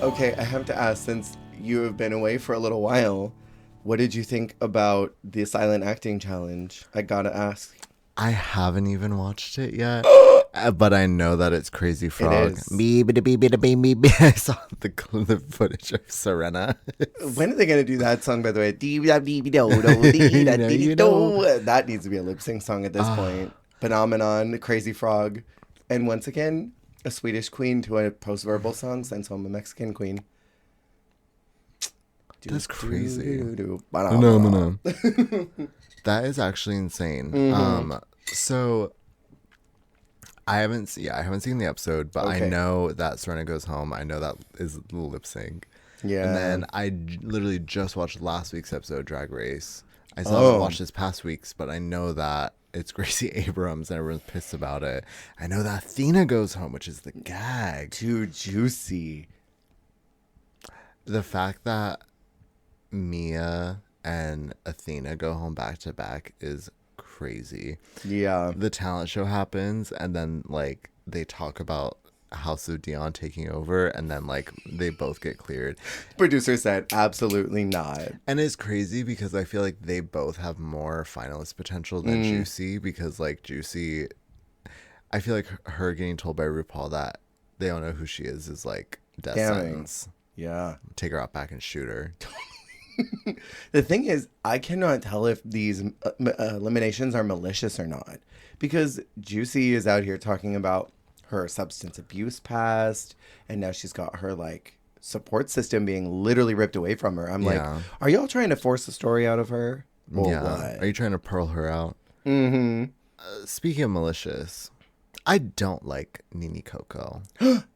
Okay, I have to ask, since you have been away for a little while, what did you think about the silent acting challenge? I gotta ask. I haven't even watched it yet, but I know that it's Crazy It Frog. is. I saw the footage of Serena. When are they gonna do that song, by the way? You know. That needs to be a lip sync song at this point. Phenomenon, Crazy Frog. And once again, a Swedish queen to a post-verbal song since I'm a Mexican queen. That's crazy. Phenomenon. That is actually insane. So I haven't seen the episode, but Okay. I know that Serena Goes Home. I know that is the lip sync. Yeah. And then I literally just watched last week's episode, Drag Race. I still haven't watched this past week's, but I know that it's Gracie Abrams and everyone's pissed about it. I know that Athena goes home, which is the gag. Too juicy. The fact that Mia and Athena go home back to back is crazy. Yeah. The talent show happens, and then like they talk about House of Dion taking over, and then like they both get cleared. Producer said absolutely not. And it's crazy because I feel like they both have more finalist potential than Juicy, because like Juicy, I feel like her getting told by RuPaul that they don't know who she is like death Damning. sentence. Yeah. Take her out back and shoot her. The thing is, I cannot tell if these eliminations are malicious or not, because Juicy is out here talking about her substance abuse past, and now she's got her like support system being literally ripped away from her. I'm like, are y'all trying to force the story out of her? Or what? Are you trying to pearl her out? Mm-hmm. Speaking of malicious, I don't like Nini Coco.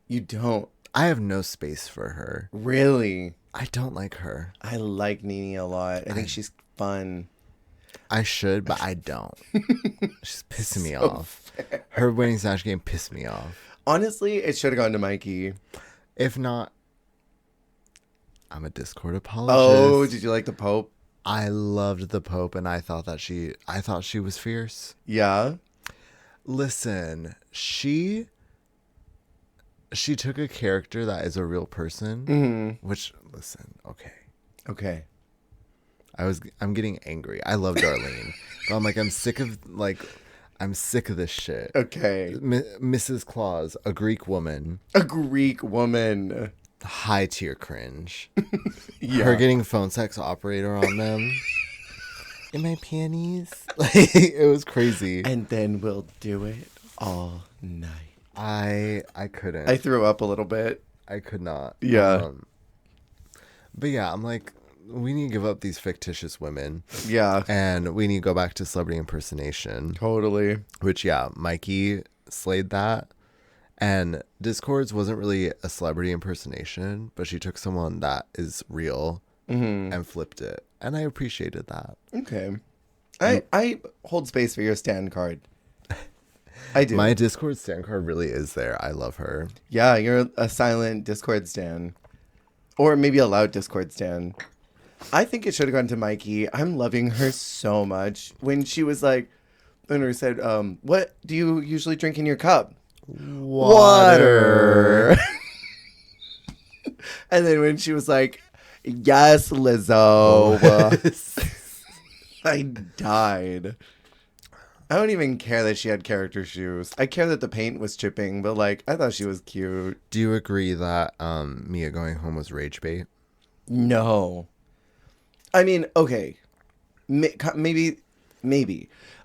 You don't? I have no space for her. Really? I don't like her. I like Nene a lot. I think she's fun. I should, but I don't. She's pissing me off. Fair. Her winning Snatch game pissed me off. Honestly, it should have gone to Mikey. If not, I'm a Discord apologist. Oh, did you like the Pope? I loved the Pope, and I thought she was fierce. Yeah. Listen, she took a character that is a real person, which, listen, Okay. I'm getting angry. I love Darlene, but I'm like, I'm sick of this shit. Okay. Mrs. Claus, a Greek woman, A Greek woman. high tier cringe. Yeah. Her getting phone sex operator on them. In my panties. Like, it was crazy. And then we'll do it all night. I couldn't. I threw up a little bit. I could not. Yeah. But yeah, I'm like, we need to give up these fictitious women. Yeah. And we need to go back to celebrity impersonation. Totally. Which, yeah, Mikey slayed that. And Discords wasn't really a celebrity impersonation, but she took someone that is real and flipped it. And I appreciated that. Okay. I hold space for your stand card. I do. My Discord stand card really is there. I love her. Yeah, you're a silent Discord stan. Or maybe a loud Discord stan. I think it should have gone to Mikey. I'm loving her so much. When she was like, when her said, what do you usually drink in your cup? Water. And then when she was like, yes, Lizzo. I died. I don't even care that she had character shoes. I care that the paint was chipping, but like, I thought she was cute. Do you agree that Mia going home was rage bait? No. I mean, okay. Maybe.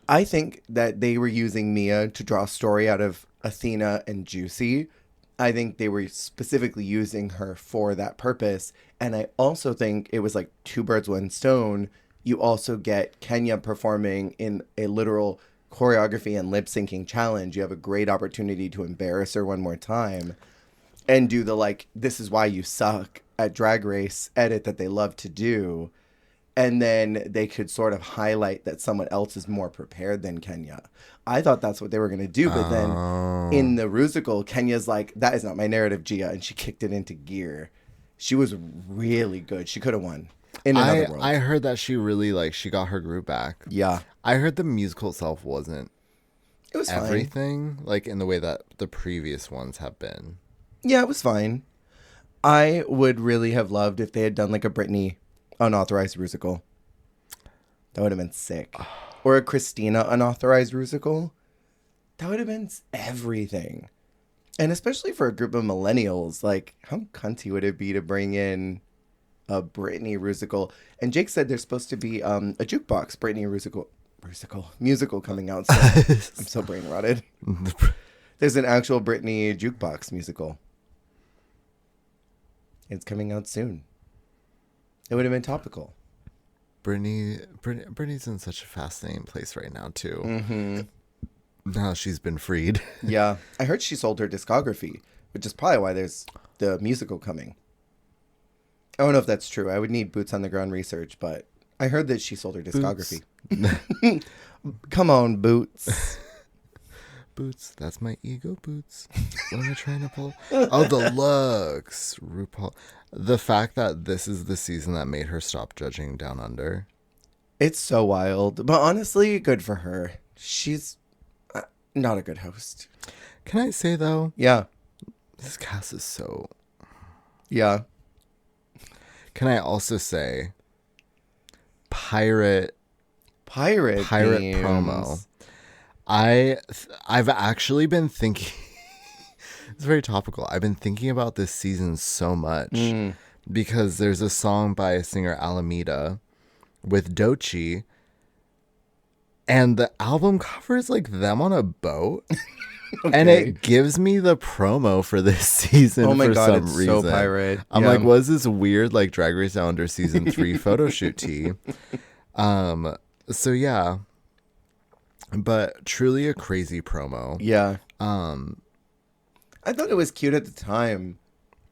I think that they were using Mia to draw a story out of Athena and Juicy. I think they were specifically using her for that purpose. And I also think it was like two birds, one stone. You also get Kenya performing in a literal choreography and lip syncing challenge. You have a great opportunity to embarrass her one more time and do the like, this is why you suck at Drag Race edit that they love to do. And then they could sort of highlight that someone else is more prepared than Kenya. I thought that's what they were going to do. But then in the Rusical, Kenya's like, that is not my narrative, Gia. And she kicked it into gear. She was really good. She could have won in another world. I heard that she really, she got her groove back. Yeah. I heard the musical itself wasn't It was fine. everything, like in the way that the previous ones have been. Yeah, it was fine. I would really have loved if they had done like a Britney unauthorized musical. That would have been sick. Or a Christina unauthorized musical. That would have been everything. And especially for a group of millennials, like, how cunty would it be to bring in a Britney musical? And Jake said there's supposed to be a jukebox Britney musical coming out soon. I'm so brain rotted. There's an actual Britney jukebox musical. It's coming out soon. It would have been topical. Brittany's in such a fascinating place right now too. Mm-hmm. Now she's been freed. Yeah. I heard she sold her discography, which is probably why there's the musical coming. I don't know if that's true. I would need boots on the ground research, but I heard that she sold her discography. Come on, Boots. Boots, that's my ego, Boots. What am I trying to pull? Oh, the looks. RuPaul. The fact that this is the season that made her stop judging Down Under. It's so wild. But honestly, good for her. She's not a good host. Can I say, though? Yeah. This cast is so... Yeah. Can I also say... Pirate themes. promo. I've actually been thinking... It's very topical. I've been thinking about this season so much because there's a song by a singer, Alameda, with Doechii, and the album cover is like them on a boat. Okay. And it gives me the promo for this season. Oh my God, some it's reason. So pirate. I'm like, was this weird like Drag Race Down Under season 3 photo shoot tee? So yeah. But truly a crazy promo. Yeah. I thought it was cute at the time,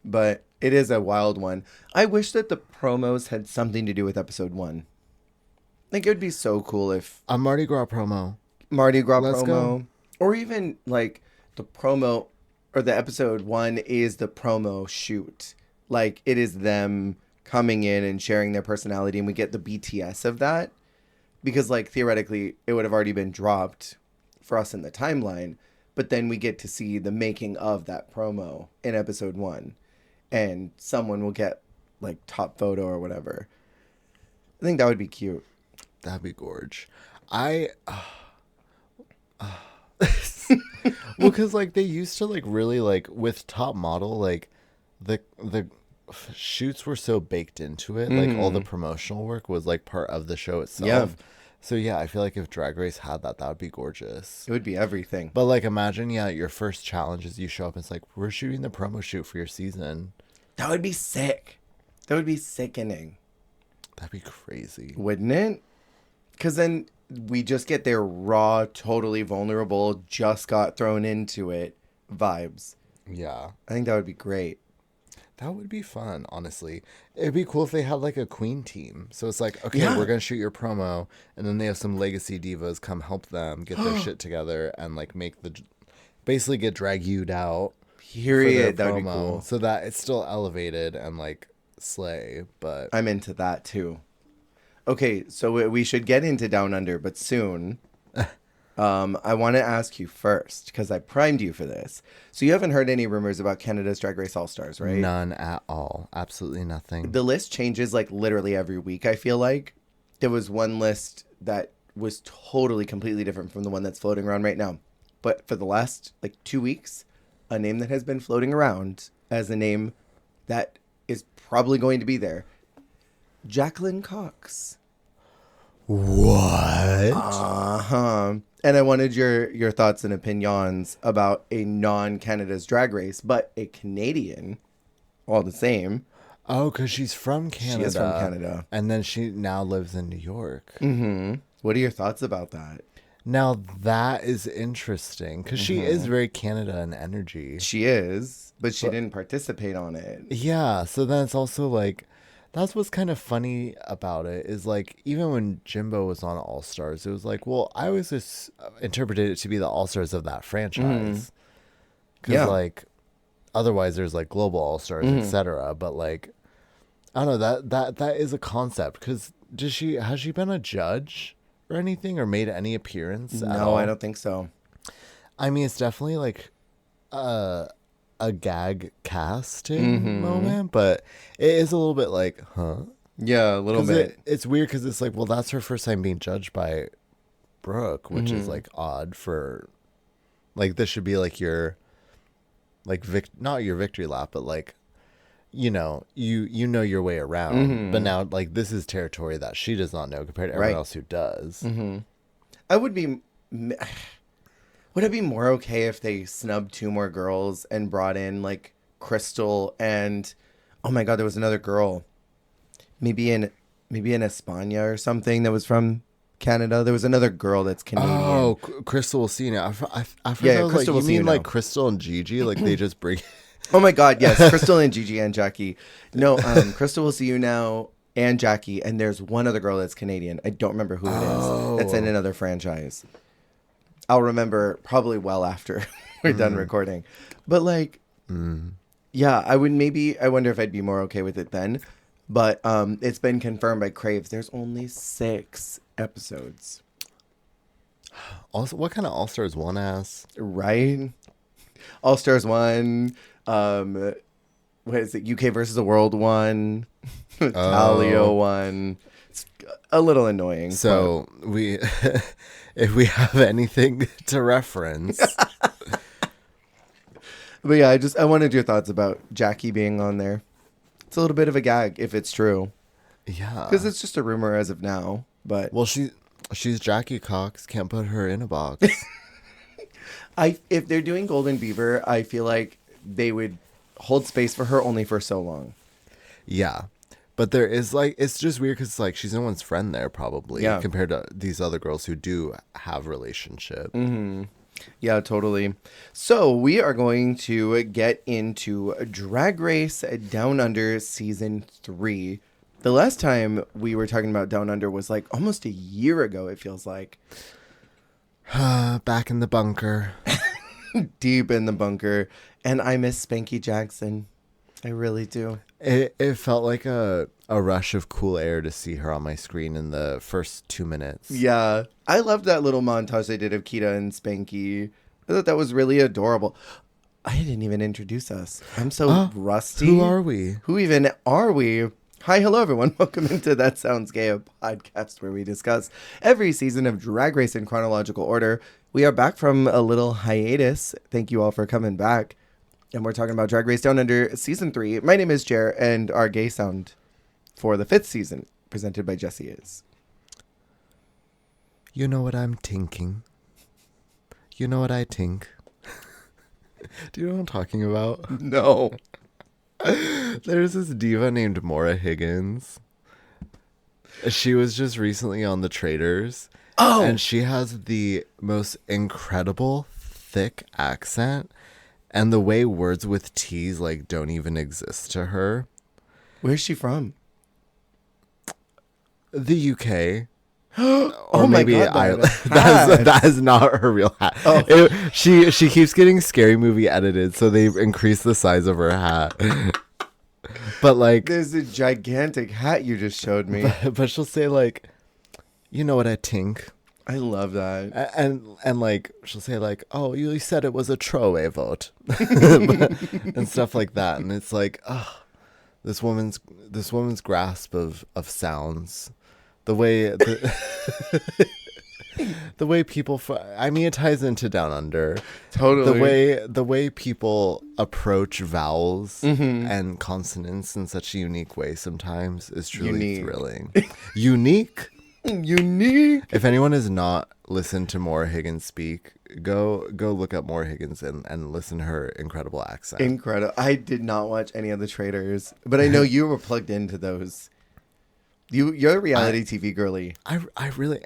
but it is a wild one. I wish that the promos had something to do with episode 1. Like, it would be so cool if... A Mardi Gras promo. Mardi Gras promo. Go. Or even, like, the promo, or the episode 1 is the promo shoot. Like, it is them coming in and sharing their personality, and we get the BTS of that. Because, like, theoretically, it would have already been dropped for us in the timeline. But then we get to see the making of that promo in episode 1. And someone will get, like, top photo or whatever. I think that would be cute. That'd be gorge. Well, because, like, they used to, like, really, like, with Top Model, like, the shoots were so baked into it. Like, all the promotional work was, like, part of the show itself. Yeah. So, yeah, I feel like if Drag Race had that, that would be gorgeous. It would be everything. But, like, imagine, yeah, your first challenge is you show up and it's like, we're shooting the promo shoot for your season. That would be sick. That would be sickening. That'd be crazy. Wouldn't it? Because then we just get their raw, totally vulnerable, just got thrown into it vibes. Yeah. I think that would be great. That would be fun, honestly. It'd be cool if they had like a queen team. So it's like, okay, we're going to shoot your promo. And then they have some legacy divas come help them get their shit together and like basically get dragged out. Period. That would be cool. So that it's still elevated and like slay. But I'm into that too. Okay, so we should get into Down Under, but soon. I want to ask you first, because I primed you for this. So you haven't heard any rumors about Canada's Drag Race All-Stars, right? None at all. Absolutely nothing. The list changes like literally every week, I feel like. There was one list that was totally, completely different from the one that's floating around right now. But for the last like 2 weeks, a name that has been floating around as a name that is probably going to be there. Jacqueline Cox. What? Uh-huh. And I wanted your thoughts and opinions about a non-Canada's Drag Race, but a Canadian, all the same. Oh, because she's from Canada. She is from Canada. And then she now lives in New York. Mm-hmm. What are your thoughts about that? Now, that is interesting, because she is very Canada in energy. She is, but she didn't participate on it. Yeah, so then it's also like... That's what's kind of funny about it is like, even when Jimbo was on All Stars, it was like, well, I always just interpreted it to be the All Stars of that franchise. Because like, otherwise there's like global All Stars, etc. But like, I don't know, that is a concept. Because has she been a judge or anything or made any appearance? No, I don't think so. I mean, it's definitely like a a gag casting moment, but it is a little bit like, huh? Yeah, a little bit. It's weird because it's like, well, that's her first time being judged by Brooke, which is like odd for, like, this should be like your, like, not your victory lap, but like, you know your way around. But now, like, this is territory that she does not know compared to everyone else who does. I would be. Would it be more okay if they snubbed 2 more girls and brought in like Crystal and, oh my God, there was another girl, maybe in España or something that was from Canada. There was another girl that's Canadian. Oh, Crystal will see now. I Yeah, was Crystal like, will you see mean now. like Crystal and Gigi? Like they just bring. Oh my God, yes, Crystal and Gigi and Jackie. No, Crystal will see you now and Jackie, and there's one other girl that's Canadian. I don't remember who it is. That's in another franchise. I'll remember probably well after we're done recording. But like, yeah, I wonder if I'd be more okay with it then. But it's been confirmed by Craves. There's only 6 episodes. Also, what kind of All Stars 1 ass? Right? All Stars 1. What is it? UK versus the World 1. Talio 1. It's a little annoying. So we... If we have anything to reference. But yeah, I wanted your thoughts about Jackie being on there. It's a little bit of a gag if it's true. Yeah. Because it's just a rumor as of now. But well, she's Jackie Cox. Can't put her in a box. if they're doing Golden Beaver, I feel like they would hold space for her only for so long. Yeah. But there is, like, it's just weird because, like, she's no one's friend there, probably, compared to these other girls who do have relationship. Yeah, totally. So we are going to get into Drag Race Down Under Season 3. The last time we were talking about Down Under was, like, almost a year ago, it feels like. Back in the bunker. Deep in the bunker. And I miss Spanky Jackson. I really do. It felt like a rush of cool air to see her on my screen in the first 2 minutes. Yeah. I loved that little montage they did of Kita and Spanky. I thought that was really adorable. I didn't even introduce us. I'm so rusty. Who are we? Who even are we? Hi, hello, everyone. Welcome into That Sounds Gay, a podcast where we discuss every season of Drag Race in chronological order. We are back from a little hiatus. Thank you all for coming back. And we're talking about Drag Race Down Under Season 3. My name is Jer, and our gay sound for the 5th season, presented by Jessie, is... You know what I'm tinking. You know what I tink. Do you know what I'm talking about? No. There's this diva named Maura Higgins. She was just recently on The Traitors. Oh! And she has the most incredible, thick accent. And the way words with T's, like, don't even exist to her. Where's she from? The UK. Oh my God, that is not her real hat. Oh. She keeps getting Scary Movie edited, so they've increased the size of her hat. But, like... There's a gigantic hat you just showed me. But she'll say, like, you know what I tink. I love that. And like, she'll say, like, oh, you said it was a throwaway vote. And stuff like that. And it's like, oh, this woman's grasp of sounds. The way... The way people... I mean, it ties into Down Under. Totally. The way people approach vowels and consonants in such a unique way sometimes is truly thrilling. Unique? Unique. If anyone has not listened to Maura Higgins speak, go look up Maura Higgins and listen to her incredible accent. Incredible. I did not watch any of The Traitors, but I know you were plugged into those. You're a reality TV girly. I really,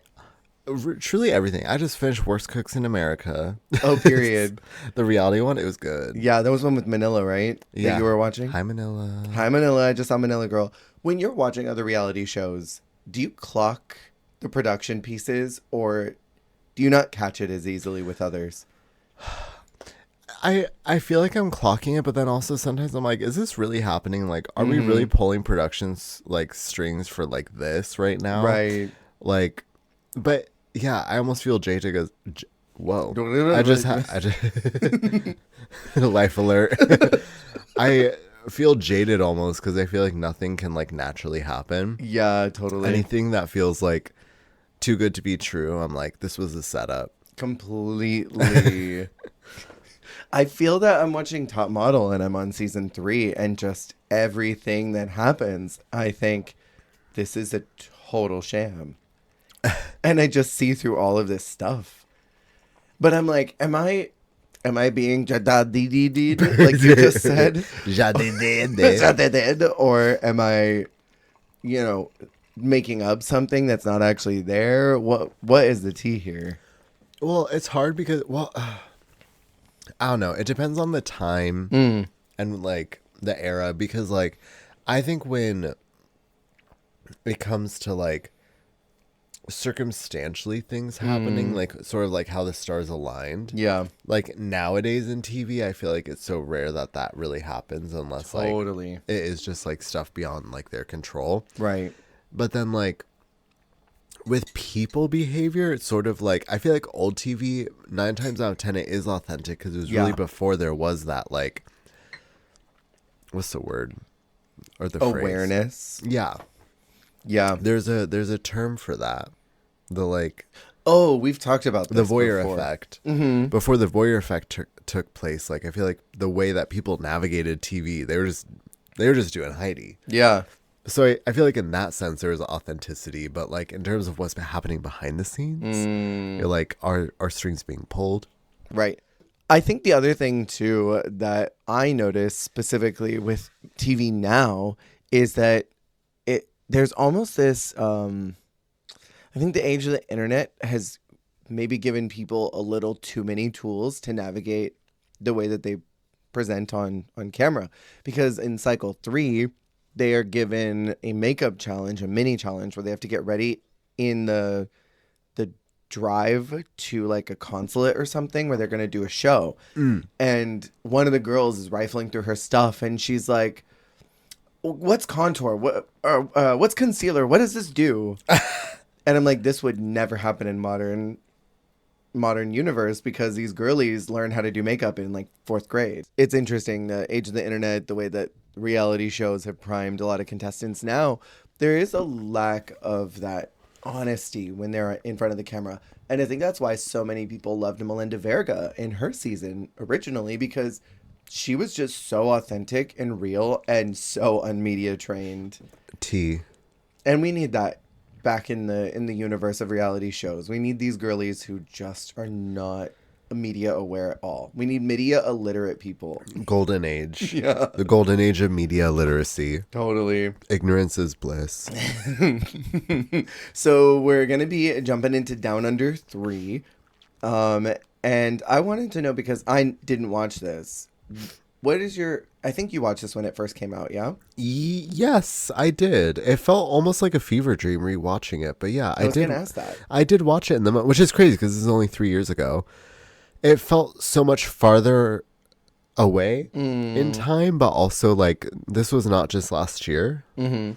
truly everything. I just finished Worst Cooks in America. Oh, period. The reality one, it was good. Yeah, that was one with Manila, right? Yeah. That you were watching? Hi, Manila. Hi, Manila. I just saw Manila Girl. When you're watching other reality shows, do you clock the production pieces, or do you not catch it as easily with others? I feel like I'm clocking it, but then also sometimes I'm like, is this really happening? Like, are we really pulling productions, like, strings for, like, this right now? Right. Like, but yeah, I almost feel Jada goes, Whoa. I just life alert. I feel jaded almost because I feel like nothing can like naturally happen. Yeah, totally. Anything that feels like too good to be true, I'm like, this was a setup. Completely. I feel that I'm watching Top Model and I'm on season 3, and just everything that happens, I think this is a total sham. And I just see through all of this stuff. But I'm like, am I being jadadidid, like you just said? Jadadid. Or am I, making up something that's not actually there? What is the tea here? Well, it's hard because, I don't know. It depends on the time and like the era, because like I think when it comes to like circumstantially things happening, like sort of like how the stars aligned. Yeah. Like nowadays in TV, I feel like it's so rare that really happens unless totally. Like it is just like stuff beyond like their control. Right. But then like with people behavior, it's sort of like, I feel like old TV, 9 times out of 10, it is authentic because it was really before there was that, like, what's the word? Or the awareness. Phrase? Yeah. Yeah. There's a term for that. The, like... Oh, we've talked about this the voyeur before. effect. Mm-hmm. Before the voyeur effect took place, like, I feel like the way that people navigated TV, they were just doing Heidi. Yeah. So I feel like in that sense there is authenticity, but like in terms of what's been happening behind the scenes, you're like, are strings being pulled? Right. I think the other thing too that I notice specifically with TV now is that there's almost this. I think the age of the internet has maybe given people a little too many tools to navigate the way that they present on camera, because in cycle 3. They are given a makeup challenge, a mini challenge, where they have to get ready in the drive to like a consulate or something where they're going to do a show. And one of the girls is rifling through her stuff and she's like, what's contour? What's concealer? What does this do? And I'm like, this would never happen in modern universe, because these girlies learn how to do makeup in like 4th grade. It's interesting, the age of the internet, the way that reality shows have primed a lot of contestants. Now there is a lack of that honesty when they're in front of the camera, and I think that's why so many people loved Melinda Verga in her season originally, because she was just so authentic and real and so unmedia trained. And we need that back in the universe of reality shows. We need these girlies who just are not media aware at all. We need media illiterate people. Golden age. Yeah. The golden age of media literacy. Totally. Ignorance is bliss. So we're going to be jumping into Down Under 3. And I wanted to know, because I didn't watch this, what is I think you watched this when it first came out, yeah? Yes, I did. It felt almost like a fever dream rewatching it, but yeah, I did. I was going to ask that. I did watch it which is crazy because this is only 3 years ago. It felt so much farther away in time, but also like this was not just last year. Mm-hmm.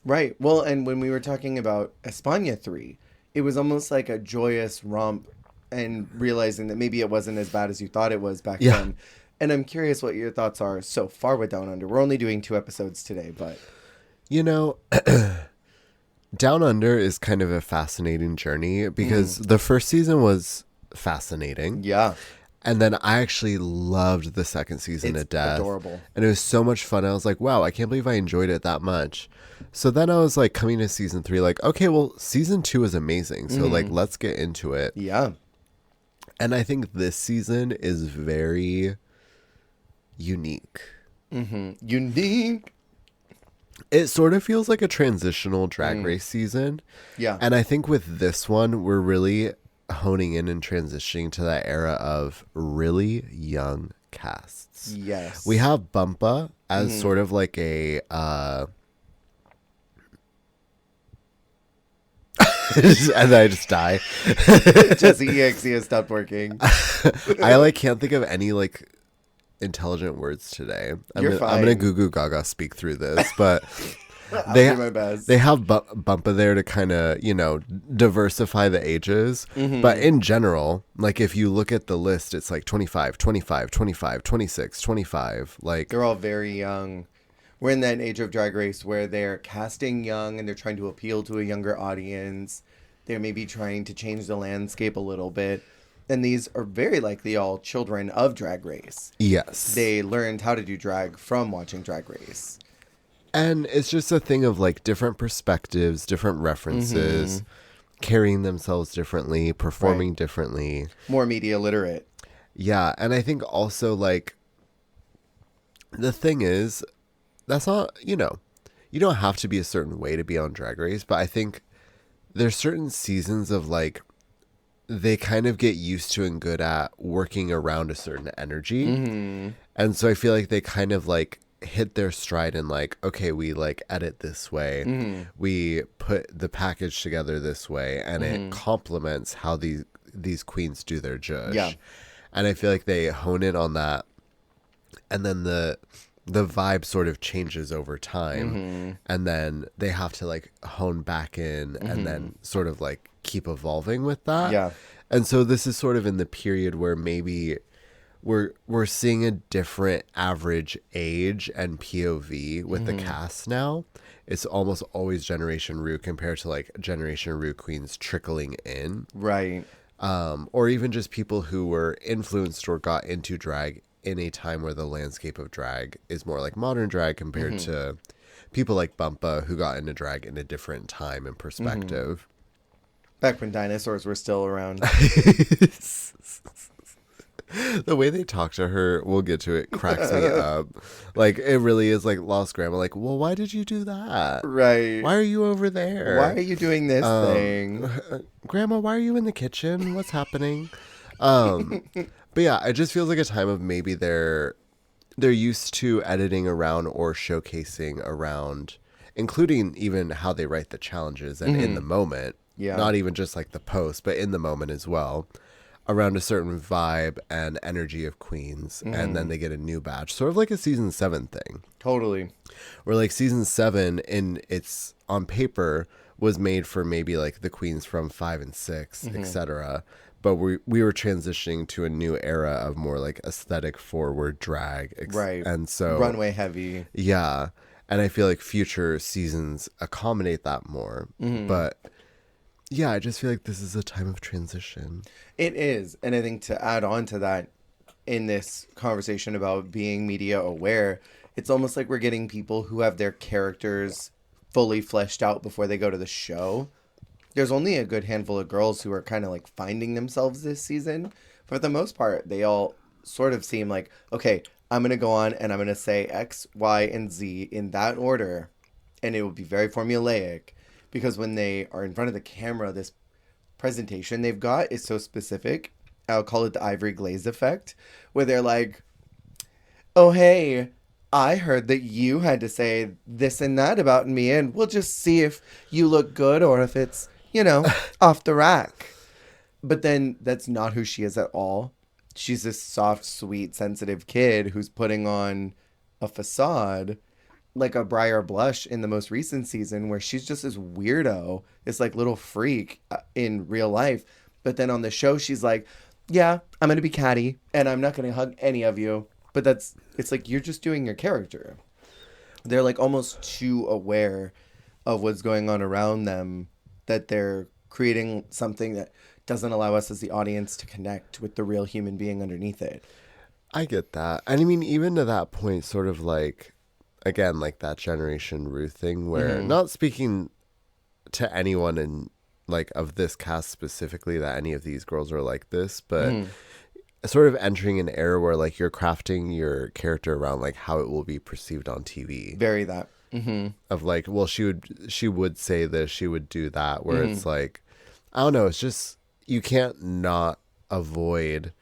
Right. Well, and when we were talking about España 3, it was almost like a joyous romp, and realizing that maybe it wasn't as bad as you thought it was back then. And I'm curious what your thoughts are so far with Down Under. We're only doing 2 episodes today, but... Down Under is kind of a fascinating journey, because the first season was fascinating. Yeah. And then I actually loved the second season to death. Adorable. And it was so much fun. I was like, wow, I can't believe I enjoyed it that much. So then I was like, coming to season 3, like, okay, well, season 2 is amazing. So like, let's get into it. Yeah. And I think this season is very unique. Unique. It sort of feels like a transitional Drag Race season. Yeah. And I think with this one, we're really honing in and transitioning to that era of really young casts. Yes. We have Bumpa as sort of like a... and I just die. Jesse EXE has stopped working. I like can't think of any like intelligent words today. I'm You're fine. I'm gonna goo goo gaga speak through this, but I'll they do my best. they have Bumpa there to kind of, you know, diversify the ages. But in general, like if you look at the list, it's like 25, 25, 25, 26, 25. Like They're all very young. We're in that age of Drag Race where they're casting young and they're trying to appeal to a younger audience. They're maybe trying to change the landscape a little bit. And these are very likely all children of Drag Race. yes. They learned how to do drag from watching Drag Race. And it's just a thing of like different perspectives, different references, carrying themselves differently, performing differently. More media literate. Yeah. And I think also like the thing is, that's not, you know, you don't have to be a certain way to be on Drag Race, but I think there's certain seasons of like, they kind of get used to and good at working around a certain energy. And so I feel like they kind of like hit their stride and like, okay, we like edit this way. We put the package together this way, and it complements how these queens do their judge. Yeah. And I feel like they hone in on that. And then the vibe sort of changes over time. And then they have to like hone back in and then sort of like keep evolving with that. Yeah. And so this is sort of in the period where maybe we're seeing a different average age and POV with the cast now. It's almost always Generation Rue compared to like Generation Rue queens trickling in. Right. Or even just people who were influenced or got into drag in a time where the landscape of drag is more like modern drag compared to people like Bumpa who got into drag in a different time and perspective. Back when dinosaurs were still around. The way they talk to her, we'll get to it, cracks me up. Like, it really is like Lost Grandma. Like, well, why did you do that? Right. Why are you over there? Why are you doing this thing? Grandma, why are you in the kitchen? What's happening? But yeah, it just feels like a time of maybe they're used to editing around or showcasing around, including even how they write the challenges and in the moment. Yeah. Not even just like the post, but in the moment as well, around a certain vibe and energy of queens. And then they get a new batch, sort of like a season 7 thing. Totally. Where like season 7 in its on paper was made for maybe like the queens from 5 and 6, etc. But we were transitioning to a new era of more like aesthetic forward drag. Right. And so Runway heavy. yeah. And I feel like future seasons accommodate that more. But yeah, I just feel like this is a time of transition. It is. And I think to add on to that, in this conversation about being media aware, it's almost like we're getting people who have their characters fully fleshed out before they go to the show. There's only a good handful of girls who are kind of like finding themselves this season. For the most part, they all sort of seem like, okay, I'm going to go on and I'm going to say X, Y, and Z in that order. And it will be very formulaic. Because when they are in front of the camera, this presentation they've got is so specific. I'll call it the ivory glaze effect, where they're like, oh, hey, I heard that you had to say this and that about me, and we'll just see if you look good or if it's, you know, off the rack. But then that's not who she is at all. She's this soft, sweet, sensitive kid who's putting on a facade, like a Briar Blush in the most recent season, where she's just this weirdo, this like little freak in real life. But then on the show, she's like, yeah, I'm going to be catty and I'm not going to hug any of you. But it's like, you're just doing your character. They're like almost too aware of what's going on around them that they're creating something that doesn't allow us as the audience to connect with the real human being underneath it. I get that. And I mean, even to that point, sort of like, again, like that Generation Ruth thing where not speaking to anyone in like of this cast specifically that any of these girls are like this, but sort of entering an era where like you're crafting your character around like how it will be perceived on TV. Very that. Of like, well, she would say this, she would do that, where it's like, I don't know, it's just, you can't not avoid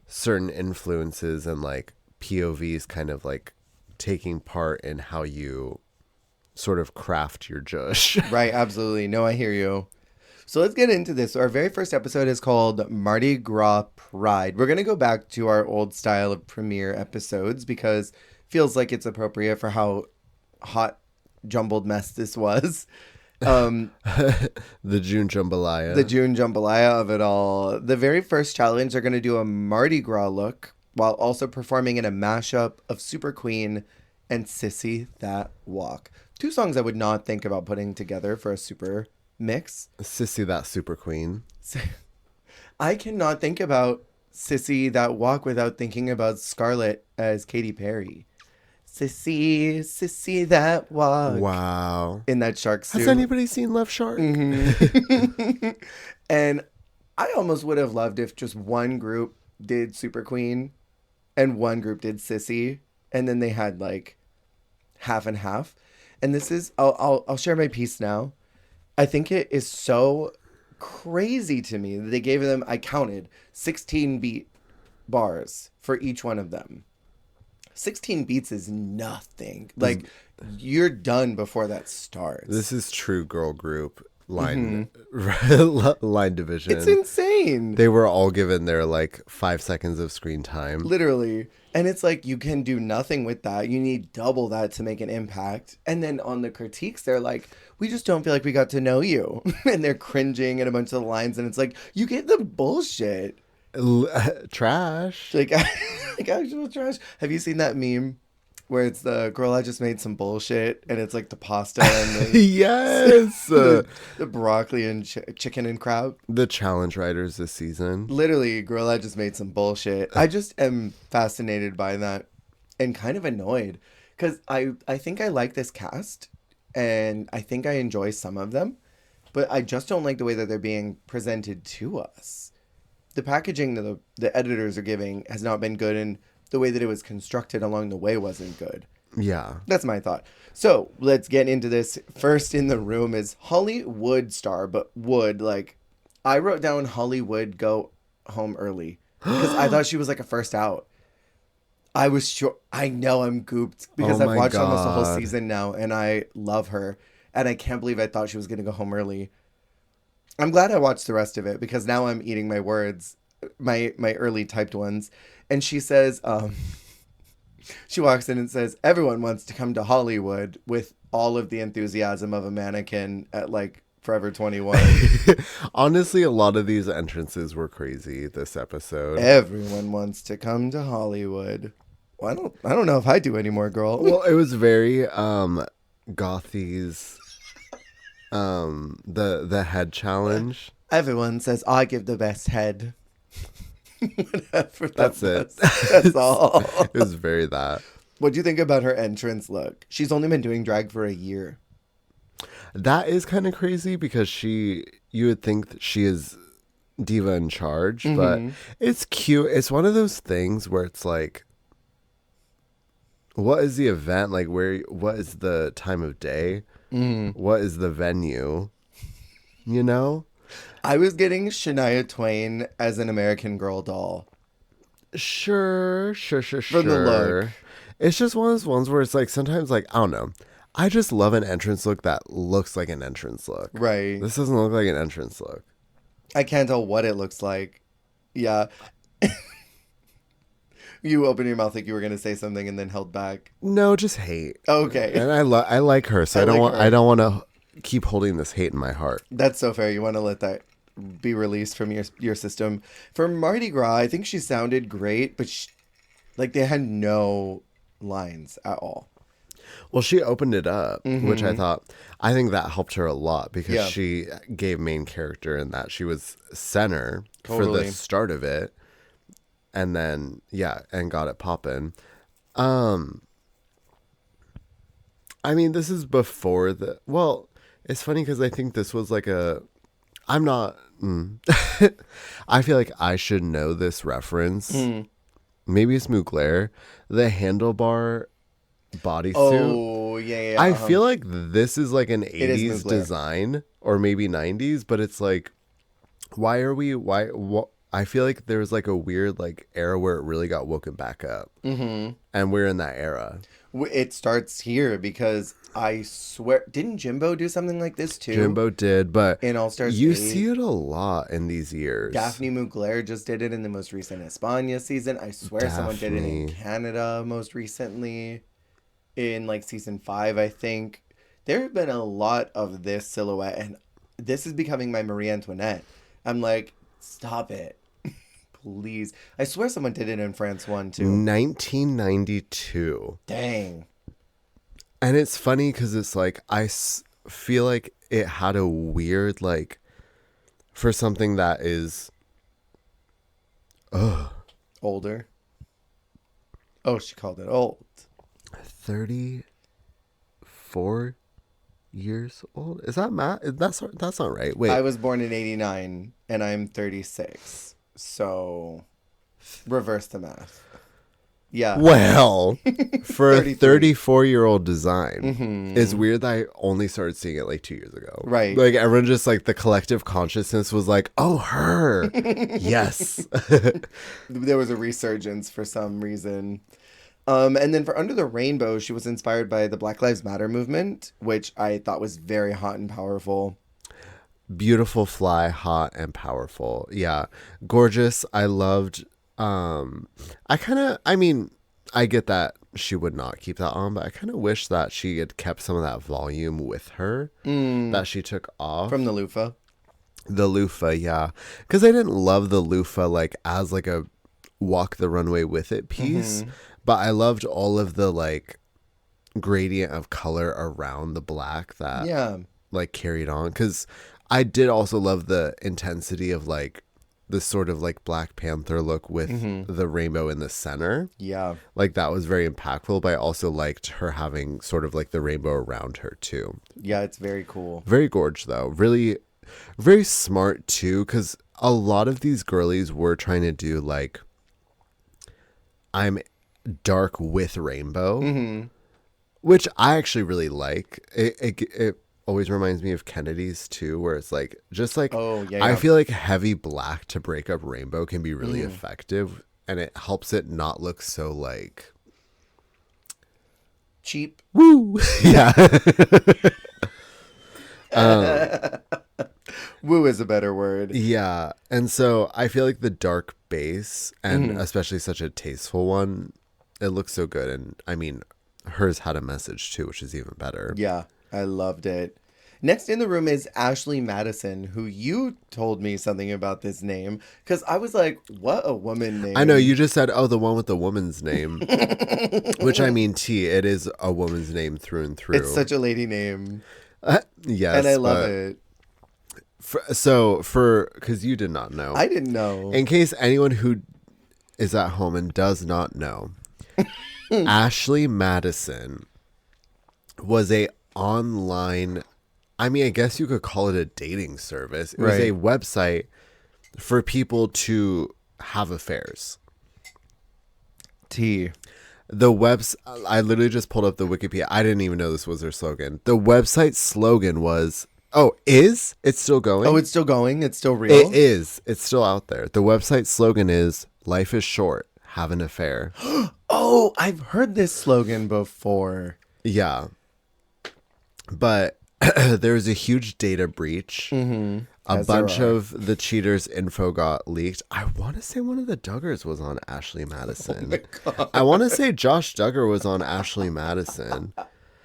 certain influences and like POVs kind of like taking part in how you sort of craft your judge. Right, absolutely. No, I hear you. So let's get into this. Our very first episode is called Mardi Gras Pride. We're going to go back to our old style of premiere episodes because it feels like it's appropriate for how hot jumbled mess this was. The June jambalaya. The June jambalaya of it all. The very first challenge, they're going to do a Mardi Gras look while also performing in a mashup of Super Queen and Sissy That Walk. Two songs I would not think about putting together for a super mix. Sissy That Super Queen. I cannot think about Sissy That Walk without thinking about Scarlett as Katy Perry. Sissy That Walk. Wow. In that shark suit. Has anybody seen Love Shark? Mm-hmm. And I almost would have loved if just one group did Super Queen and one group did Sissy, and then they had like half and half. And this is, I'll share my piece now. I think it is so crazy to me that they gave them, I counted 16 beat bars for each one of them. 16 beats is nothing. Like, you're done before that starts. This is true girl group line Mm-hmm. line division. It's insane. They were all given their like 5 seconds of screen time. Literally. And it's like, you can do nothing with that. You need double that to make an impact. And then on the critiques, they're like, we just don't feel like we got to know you. And they're cringing at a bunch of the lines. And it's like, you gave them bullshit. Trash. Like actual trash. Have you seen that meme where it's the girl, I just made some bullshit, and it's like the pasta and the, yes, the broccoli and chicken and crab? The challenge writers this season. Literally, girl, I just made some bullshit. I just am fascinated by that and kind of annoyed because I think I like this cast and I think I enjoy some of them, but I just don't like the way that they're being presented to us. The packaging that the editors are giving has not been good, and the way that it was constructed along the way wasn't good. Yeah. That's my thought. So let's get into this. First in the room is Hollywood star, but Wood, like, I wrote down Hollywood go home early because I thought she was like a first out. I was sure. I know I'm gooped because I've watched almost the whole season now, and I love her. And I can't believe I thought she was going to go home early. I'm glad I watched the rest of it because now I'm eating my words, my early typed ones. And she says, she walks in and says, everyone wants to come to Hollywood with all of the enthusiasm of a mannequin at like Forever 21. Honestly, a lot of these entrances were crazy this episode. Everyone wants to come to Hollywood. Well, I don't know if I do anymore, girl. Well, it was very Gothy's the head challenge. Everyone says I give the best head. Whatever. That's it. That's all. It was very that. What do you think about her entrance look? She's only been doing drag for a year. That is kind of crazy because you would think that she is diva in charge, but it's cute. It's one of those things where it's like, what is the event? Like, what is the time of day? What is the venue? You know? I was getting Shania Twain as an American Girl doll. Sure. For the look. It's just one of those ones where it's like, sometimes like, I don't know. I just love an entrance look that looks like an entrance look. Right. This doesn't look like an entrance look. I can't tell what it looks like. Yeah. You opened your mouth like you were going to say something and then held back. No, just hate. Okay. And I like her, so I don't want to keep holding this hate in my heart. That's so fair. You want to let that be released from your system. For Mardi Gras, I think she sounded great, but like they had no lines at all. Well, she opened it up, which I think that helped her a lot because she gave main character in that she was center for the start of it. And then, and got it popping. I mean, this is before it's funny because I think this was like I feel like I should know this reference. Maybe it's Mugler. The handlebar bodysuit. Oh, yeah. I feel like this is like an 80s design or maybe 90s, but it's like, I feel like there was like a weird like era where it really got woken back up. And we're in that era. It starts here because I swear, didn't Jimbo do something like this too? Jimbo did, but in All Stars you 8, see it a lot in these years. Daphne Mugler just did it in the most recent España season. I swear someone did it in Canada most recently in like season 5, I think. There have been a lot of this silhouette, and this is becoming my Marie Antoinette. I'm like, stop it. Please. I swear someone did it in France one, too. 1992. Dang. And it's funny because it's like, feel like it had a weird, like, for something that is, Older. Oh, she called it old. 34 years old. Is that math? That's not right. Wait. I was born in 89, and I'm 36. So, reverse the math. Yeah. Well, for a 33. 34-year-old design, it's weird that I only started seeing it like 2 years ago. Right. Like everyone just like the collective consciousness was like, oh, her. Yes. There was a resurgence for some reason. And then for Under the Rainbow, she was inspired by the Black Lives Matter movement, which I thought was very hot and powerful. Beautiful fly, hot and powerful. Yeah. Gorgeous. I loved I get that she would not keep that on, but I kind of wish that she had kept some of that volume with her that she took off. From the loofah. The loofah, yeah. Because I didn't love the loofah like as like a walk the runway with it piece, but I loved all of the like gradient of color around the black that like carried on. Because I did also love the intensity of like the sort of like Black Panther look with the rainbow in the center. Yeah. Like that was very impactful, but I also liked her having sort of like the rainbow around her too. Yeah, it's very cool. Very gorgeous though. Really, very smart too, because a lot of these girlies were trying to do like, I'm dark with rainbow, which I actually really like. It always reminds me of Kennedy's too, where it's like just like I feel like heavy black to break up rainbow can be really effective, and it helps it not look so like cheap. Woo. Yeah. Woo is a better word. Yeah. And so I feel like the dark base, and especially such a tasteful one, it looks so good. And I mean, hers had a message too, which is even better. Yeah, I loved it. Next in the room is Ashley Madison, who you told me something about this name, because I was like, what a woman name. I know, you just said, oh, the one with the woman's name, which I mean, it is a woman's name through and through. It's such a lady name. Yes. And I love it. Because you did not know. I didn't know. In case anyone who is at home and does not know, Ashley Madison was a online, I mean, I guess you could call it a dating service. It was a website for people to have affairs. T. The I literally just pulled up the Wikipedia. I didn't even know this was their slogan. The website's slogan was, it's still going? Oh, it's still going? It's still real? It is. It's still out there. The website's slogan is, life is short, have an affair. Oh, I've heard this slogan before. Yeah. But there was a huge data breach. A bunch of the cheaters' info got leaked. I want to say one of the Duggars was on Ashley Madison. Oh my God. I want to say Josh Duggar was on Ashley Madison.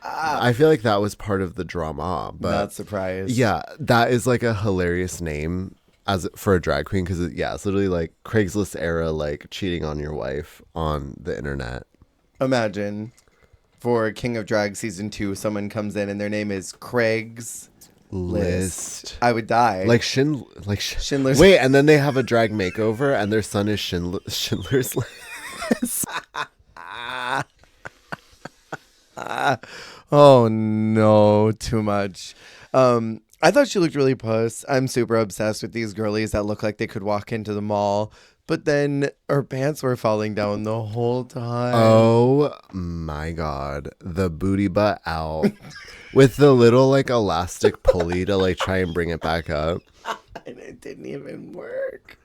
I feel like that was part of the drama. But not surprised. yeah, that is like a hilarious name for a drag queen, because it's literally like Craigslist era, like cheating on your wife on the internet. Imagine for King of Drag season 2, someone comes in and their name is Craig's List. I would die. Schindler's. Wait, and then they have a drag makeover, and their son is Schindler's List. Oh no, too much. I thought she looked really puss. I'm super obsessed with these girlies that look like they could walk into the mall, but then her pants were falling down the whole time. Oh my God. The booty butt out with the little like elastic pulley to like try and bring it back up. And it didn't even work.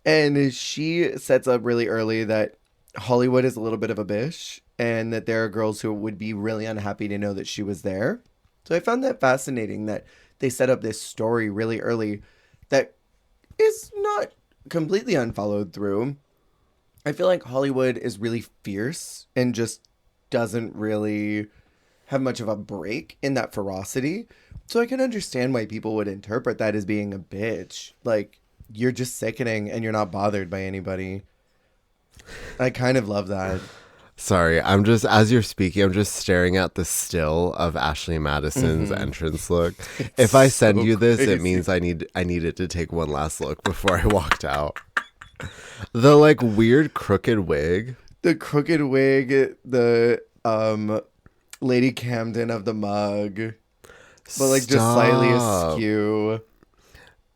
And she sets up really early that Hollywood is a little bit of a bitch, and that there are girls who would be really unhappy to know that she was there. So I found that fascinating that they set up this story really early that is not completely unfollowed through. I feel like Hollywood is really fierce and just doesn't really have much of a break in that ferocity. So I can understand why people would interpret that as being a bitch. Like, you're just sickening and you're not bothered by anybody. I kind of love that. Sorry, I'm just, as you're speaking, I'm just staring at the still of Ashley Madison's entrance look. If I send you this, it means I needed to take one last look before I walked out. The like weird crooked wig. The crooked wig, the Lady Camden of the mug. But like just slightly askew.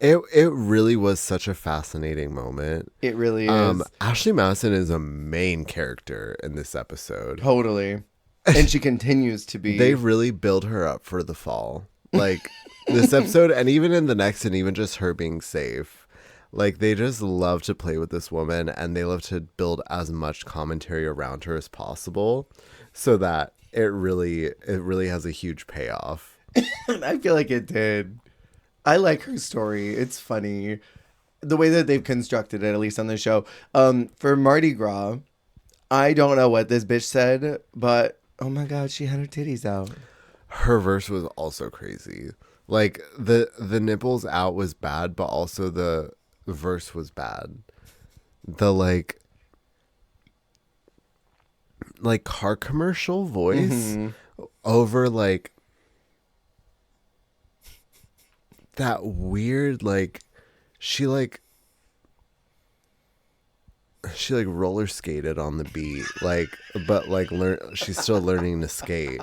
It really was such a fascinating moment. It really is. Ashley Madison is a main character in this episode. Totally. And she continues to be. They really build her up for the fall. Like this episode, and even in the next, and even just her being safe. Like they just love to play with this woman, and they love to build as much commentary around her as possible, so that it really has a huge payoff. I feel like it did. I like her story. It's funny. The way that they've constructed it, at least on the show. For Mardi Gras, I don't know what this bitch said, but oh my God, she had her titties out. Her verse was also crazy. Like the nipples out was bad, but also the verse was bad. The like car commercial voice over like that weird like she roller skated on the beat like but like she's still learning to skate.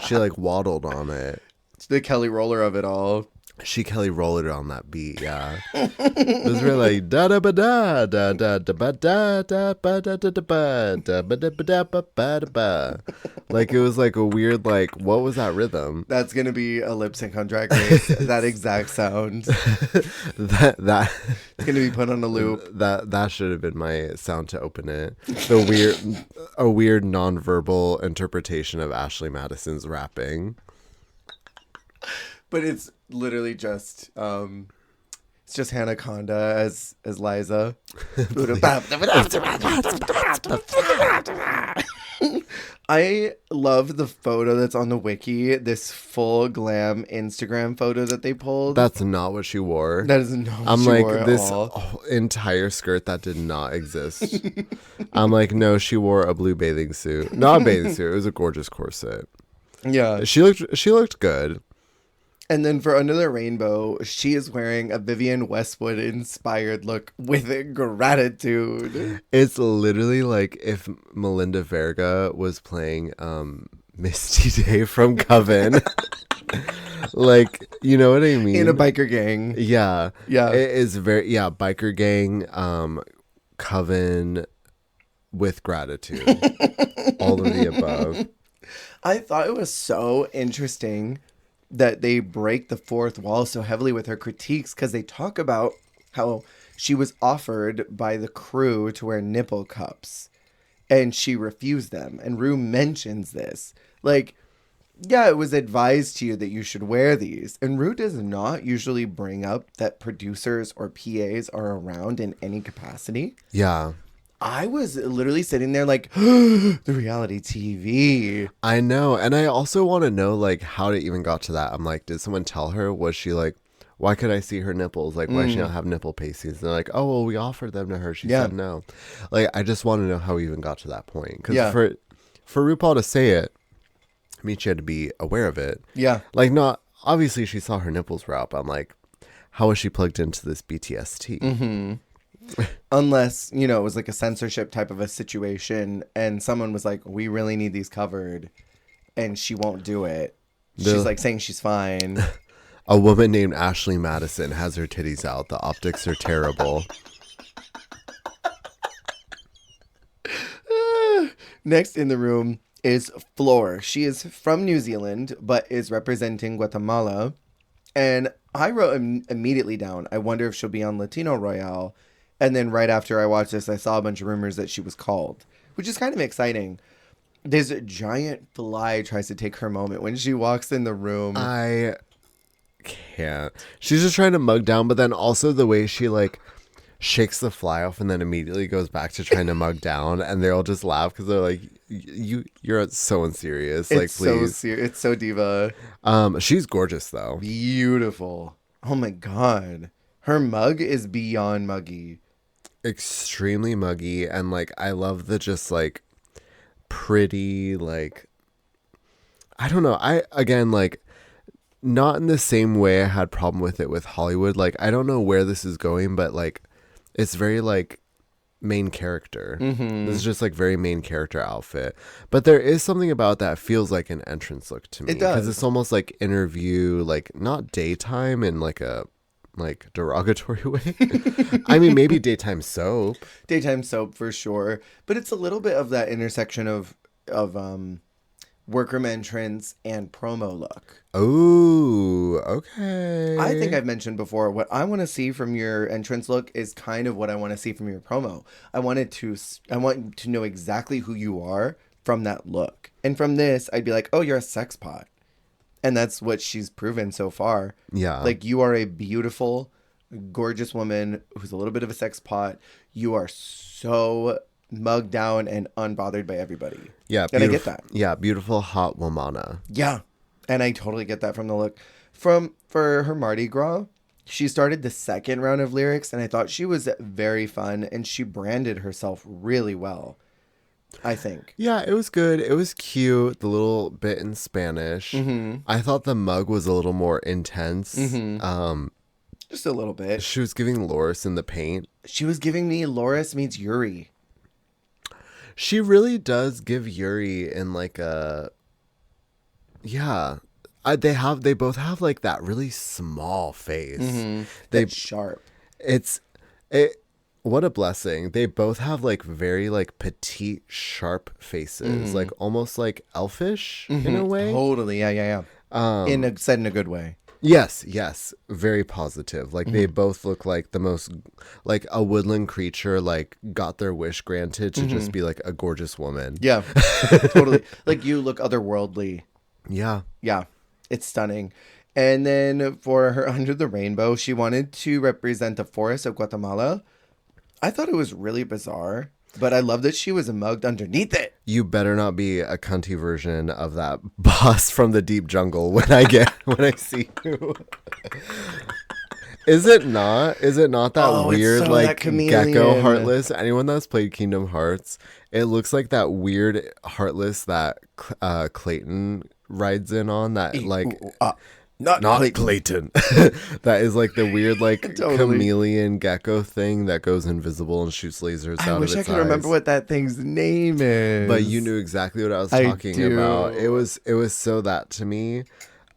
She like waddled on it. It's the Kelly Roller of it all. She Kelly rolled it on that beat, yeah. It was really like da da ba da da da da ba da da ba da da da ba da ba da ba da ba ba da ba. Like it was like a weird like what was that rhythm? That's gonna be a lip sync on Drag Race. That exact sound. that it's gonna be put on a loop. That should have been my sound to open it. A weird nonverbal interpretation of Ashley Madison's rapping. But it's literally just it's just Hanaconda as Liza. I love the photo that's on the wiki, this full glam Instagram photo that they pulled. That's not what she wore. That is not what I'm she like, wore at this all. entire skirt that did not exist. I'm like, no, she wore a blue bathing suit. Not a bathing suit. It was a gorgeous corset. Yeah. She looked good. And then for Under the Rainbow, she is wearing a Vivienne Westwood inspired look with gratitude. It's literally like if Melinda Verga was playing Misty Day from Coven. Like, you know what I mean? In a biker gang. Yeah. Yeah. It is biker gang, Coven with gratitude. All of the above. I thought it was so interesting that they break the fourth wall so heavily with her critiques, because they talk about how she was offered by the crew to wear nipple cups and she refused them. And Rue mentions this. Like, yeah, it was advised to you that you should wear these. And Rue does not usually bring up that producers or PAs are around in any capacity. Yeah. I was literally sitting there like, the reality TV. I know. And I also want to know, like, how it even got to that. I'm like, did someone tell her? Was she like, why could I see her nipples? Like, why does she not have nipple pasties? And they're like, oh, well, we offered them to her. She said no. Like, I just want to know how we even got to that point. Because for RuPaul to say it, I mean, she had to be aware of it. Yeah. Like, not, obviously she saw her nipples were up. I'm like, how was she plugged into this BTST? Mm-hmm. Unless, you know, it was like a censorship type of a situation and someone was like, we really need these covered, and she won't do it. She's like saying she's fine. A woman named Ashley Madison has her titties out. The optics are terrible. Next in the room is Flor. She is from New Zealand, but is representing Guatemala. And I wrote immediately down, I wonder if she'll be on Latino Royale. And then right after I watched this, I saw a bunch of rumors that she was called, which is kind of exciting. This giant fly tries to take her moment when she walks in the room. I can't. She's just trying to mug down, but then also the way she shakes the fly off and then immediately goes back to trying to mug down, and they all just laugh because they're like, you're so unserious. Like, It's so please. it's so diva. She's gorgeous though. Beautiful. Oh my god. Her mug is beyond muggy. Extremely muggy, and like I love the just like pretty, like, I don't know. I again, like, not in the same way I had problem with it with Hollywood. Like, I don't know where this is going, but like it's very like main character. This is just like very main character outfit. But there is something about that feels like an entrance look to me. It does. Because it's almost like interview, like not daytime in like a like derogatory way. I mean, maybe daytime soap. Daytime soap for sure. But it's a little bit of that intersection of workroom entrance and promo look. Oh, okay. I think I've mentioned before, what I want to see from your entrance look is kind of what I want to see from your promo. I want to know exactly who you are from that look. And from this, I'd be like, oh, you're a sex pot. And that's what she's proven so far. Yeah. Like, you are a beautiful, gorgeous woman who's a little bit of a sex pot. You are so mugged down and unbothered by everybody. Yeah. And I get that. Yeah. Beautiful, hot womana. Yeah. And I totally get that from the look. For her Mardi Gras, she started the second round of lyrics, and I thought she was very fun, and she branded herself really well, I think. Yeah, it was good. It was cute. The little bit in Spanish. I thought the mug was a little more intense. Just a little bit. She was giving Loris in the paint. She was giving me Loris meets Yuri. She really does give Yuri in like a... Yeah. They both have like that really small face. That's sharp. What a blessing. They both have like very like petite, sharp faces, like almost like elfish in a way. Totally. Yeah. Said in a good way. Yes. Very positive. Like they both look like the most, like a woodland creature, like got their wish granted to just be like a gorgeous woman. Yeah, totally. Like, you look otherworldly. Yeah. Yeah, it's stunning. And then for her Under the Rainbow, she wanted to represent the forest of Guatemala. I thought it was really bizarre, but I love that she was mugged underneath it. You better not be a cunty version of that boss from the deep jungle when I see you. Is it not? Is it not that weird, like, that chameleon. gecko heartless? Anyone that's played Kingdom Hearts, it looks like that weird heartless that Clayton rides in on, that like not Clayton. That is like the weird like Totally. chameleon gecko thing that goes invisible and shoots lasers out of its eyes. I wish I could remember what that thing's name is. But you knew exactly what I was talking about. It was so that to me.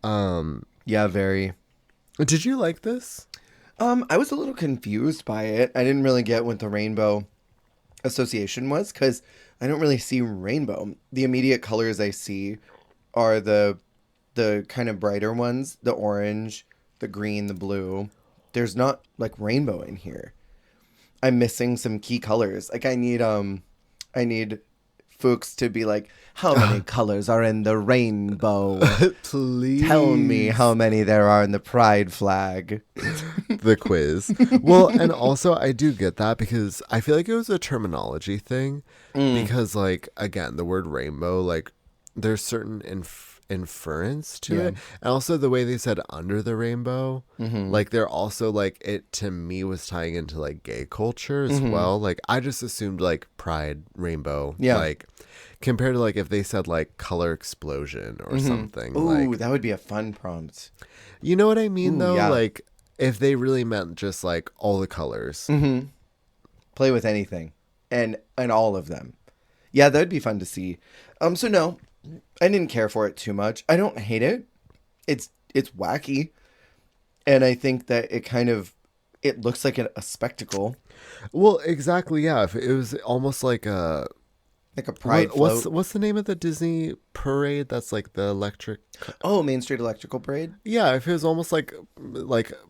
Yeah, very. Did you like this? I was a little confused by it. I didn't really get what the rainbow association was, because I don't really see rainbow. The immediate colors I see are the kind of brighter ones, the orange, the green, the blue. There's not like rainbow in here. I'm missing some key colors. Like, I need Fuchs to be like, how many colors are in the rainbow? Please Tell me how many there are in the pride flag. The quiz. Well, and also I do get that, because I feel like it was a terminology thing. Because, like, again, the word rainbow, like, there's certain inference to it, and also the way they said under the rainbow, like, they're also like, it to me was tying into like gay culture as well. Like, I just assumed like pride rainbow, like, compared to like if they said like color explosion or something. Ooh, like, that would be a fun prompt. you know what I mean? Though, yeah. like, if they really meant just like all the colors. Play with anything and all of them. Yeah, that would be fun to see. So no, I didn't care for it too much. I don't hate it. It's wacky. And I think that it looks like a spectacle. Well, exactly. Yeah. If it was almost like a pride float. What's the name of the Disney parade that's like the electric? Oh, Main Street Electrical Parade? Yeah, if it was almost like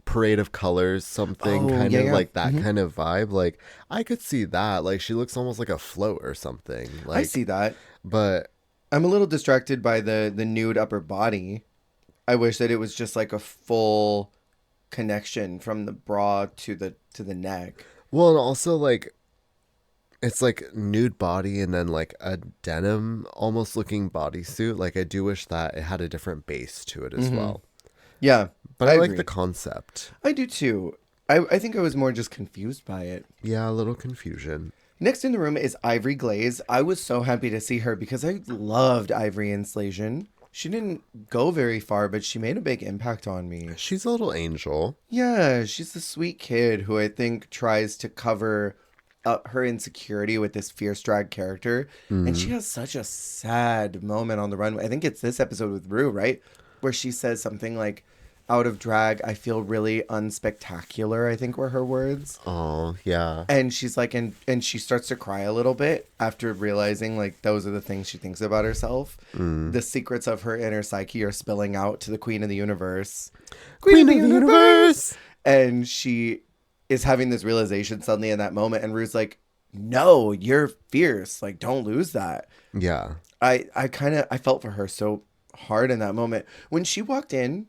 parade of colors, something like that kind of vibe. Like, I could see that. Like, she looks almost like a float or something. Like, I see that. But I'm a little distracted by the nude upper body. I wish that it was just like a full connection from the bra to the neck. Well, and also like it's like nude body and then like a denim almost looking bodysuit. Like I do wish that it had a different base to it as well. Yeah, But I I like agree. the concept. I do too. I think I was more just confused by it. Yeah, a little confusion. Next in the room is Ivory Glaze. I was so happy to see her because I loved Ivory Inslation. She didn't go very far, but she made a big impact on me. She's a little angel. Yeah, she's the sweet kid who I think tries to cover up her insecurity with this fierce drag character. And she has such a sad moment on the runway. I think it's this episode with Rue, right? Where she says something like, out of drag, I feel really unspectacular, I think were her words. Oh, yeah. And she's like, and she starts to cry a little bit after realizing like those are the things she thinks about herself. The secrets of her inner psyche are spilling out to the Queen of the Universe. Queen of the universe! And she is having this realization suddenly in that moment. And Rue's like, no, you're fierce. Like, don't lose that. Yeah. I felt for her so hard in that moment. When she walked in,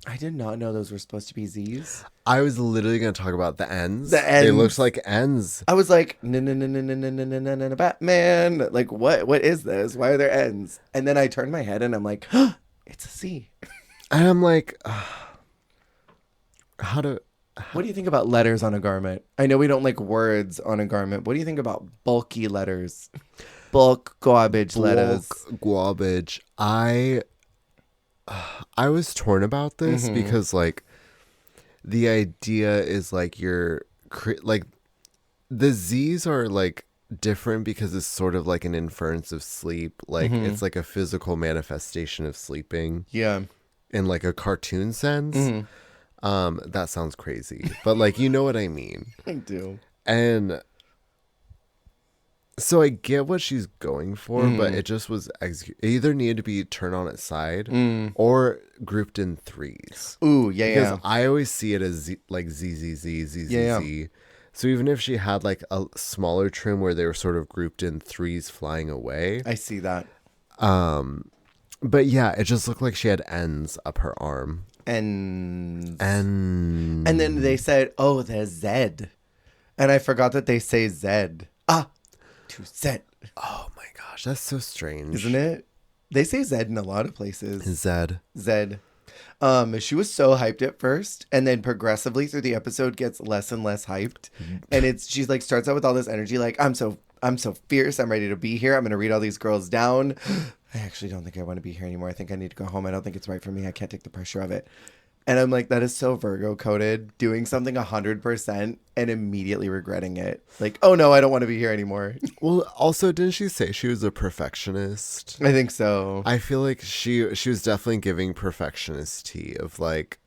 I did not know those were supposed to be Z's. I was literally going to talk about the ends. The ends. They looked like ends. I was like, no, no, no, no, no, no, no, no, no, no, Batman. Like, what is this? Why are there ends? And then I turned my head and I'm like, oh, it's a C. And I'm like, What do you think about letters on a garment? I know we don't like words on a garment. What do you think about bulky letters? Bulk garbage letters. garbage. I was torn about this because like the idea is like like the Z's are like different because it's sort of like an inference of sleep. Like it's like a physical manifestation of sleeping Yeah. in like a cartoon sense. That sounds crazy, but like, you know what I mean? I do. And so I get what she's going for, but it just was it either needed to be turned on its side or grouped in threes. Ooh, yeah, Because yeah. I always see it as like Z. So even if she had like a smaller trim where they were sort of grouped in threes flying away. I see that. But yeah, it just looked like she had ends up her arm. And And then they said, oh, there's Z. And I forgot that they say Z. To Z. oh my gosh, that's so strange. Isn't it? They say Z in a lot of places. Zed. Z. She was so hyped at first, and then progressively through the episode gets less and less hyped. And she's like starts out with all this energy, like, I'm so fierce, I'm ready to be here. I'm gonna read all these girls down. I actually don't think I want to be here anymore. I think I need to go home. I don't think it's right for me. I can't take the pressure of it. And I'm like, that is so Virgo coded, doing something 100% and immediately regretting it. Like, oh no, I don't want to be here anymore. Well, also, didn't she say she was a perfectionist? I think so. I feel like she was definitely giving perfectionist tea of like,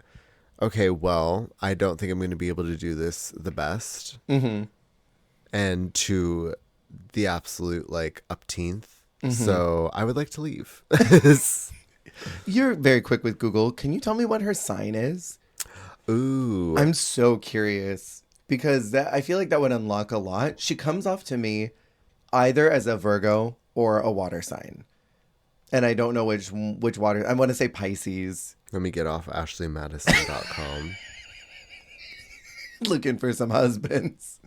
okay, well, I don't think I'm going to be able to do this the best. And to the absolute like upteenth. So I would like to leave. You're very quick with Google. Can you tell me what her sign is? Ooh. I'm so curious because I feel like that would unlock a lot. She comes off to me either as a Virgo or a water sign. And I don't know which water. I want to say Pisces. Let me get off ashleymadison.com. Looking for some husbands.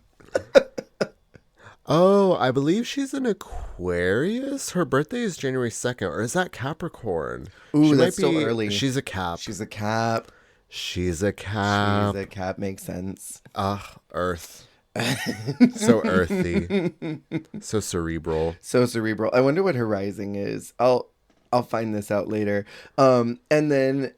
Oh, I believe she's an Aquarius. Her birthday is January 2nd. Or is that Capricorn? Ooh, She that's so early. She's a Cap. She's a Cap. She's a Cap. She's a Cap. Makes sense. Earth. So earthy. So cerebral. So cerebral. I wonder what her rising is. I'll find this out later. And then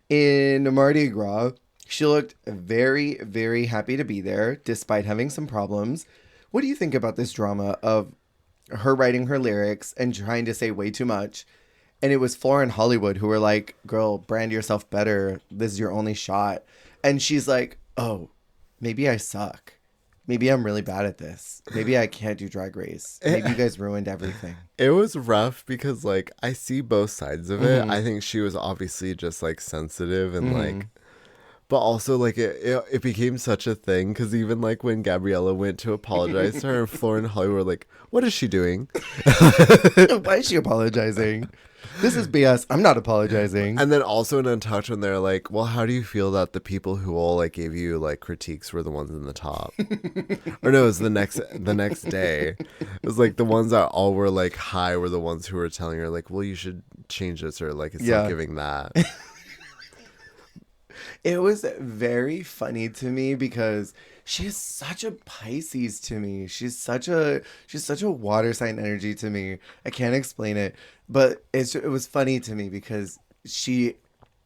in Mardi Gras, she looked very, very happy to be there, despite having some problems. What do you think about this drama of her writing her lyrics and trying to say way too much? And it was Floor and Hollywood who were like, girl, brand yourself better. This is your only shot. And she's like, oh, maybe I suck. Maybe I'm really bad at this. Maybe I can't do Drag Race. Maybe you guys ruined everything. It was rough because, like, I see both sides of it. I think she was obviously just, like, sensitive and, like... But also, like, it became such a thing because even, like, when Gabriella went to apologize to her, Floor and Holly were like, what is she doing? Why is she apologizing? This is BS. I'm not apologizing. And then also in Untucked when they're like, well, how do you feel that the people who all like gave you like critiques were the ones in the top? Or no, it was the next day. It was like the ones that all were like high were the ones who were telling her like, well, you should change this, or like it's not giving that. It was very funny to me because she is such a Pisces to me. She's such a water sign energy to me. I can't explain it, but it was funny to me because she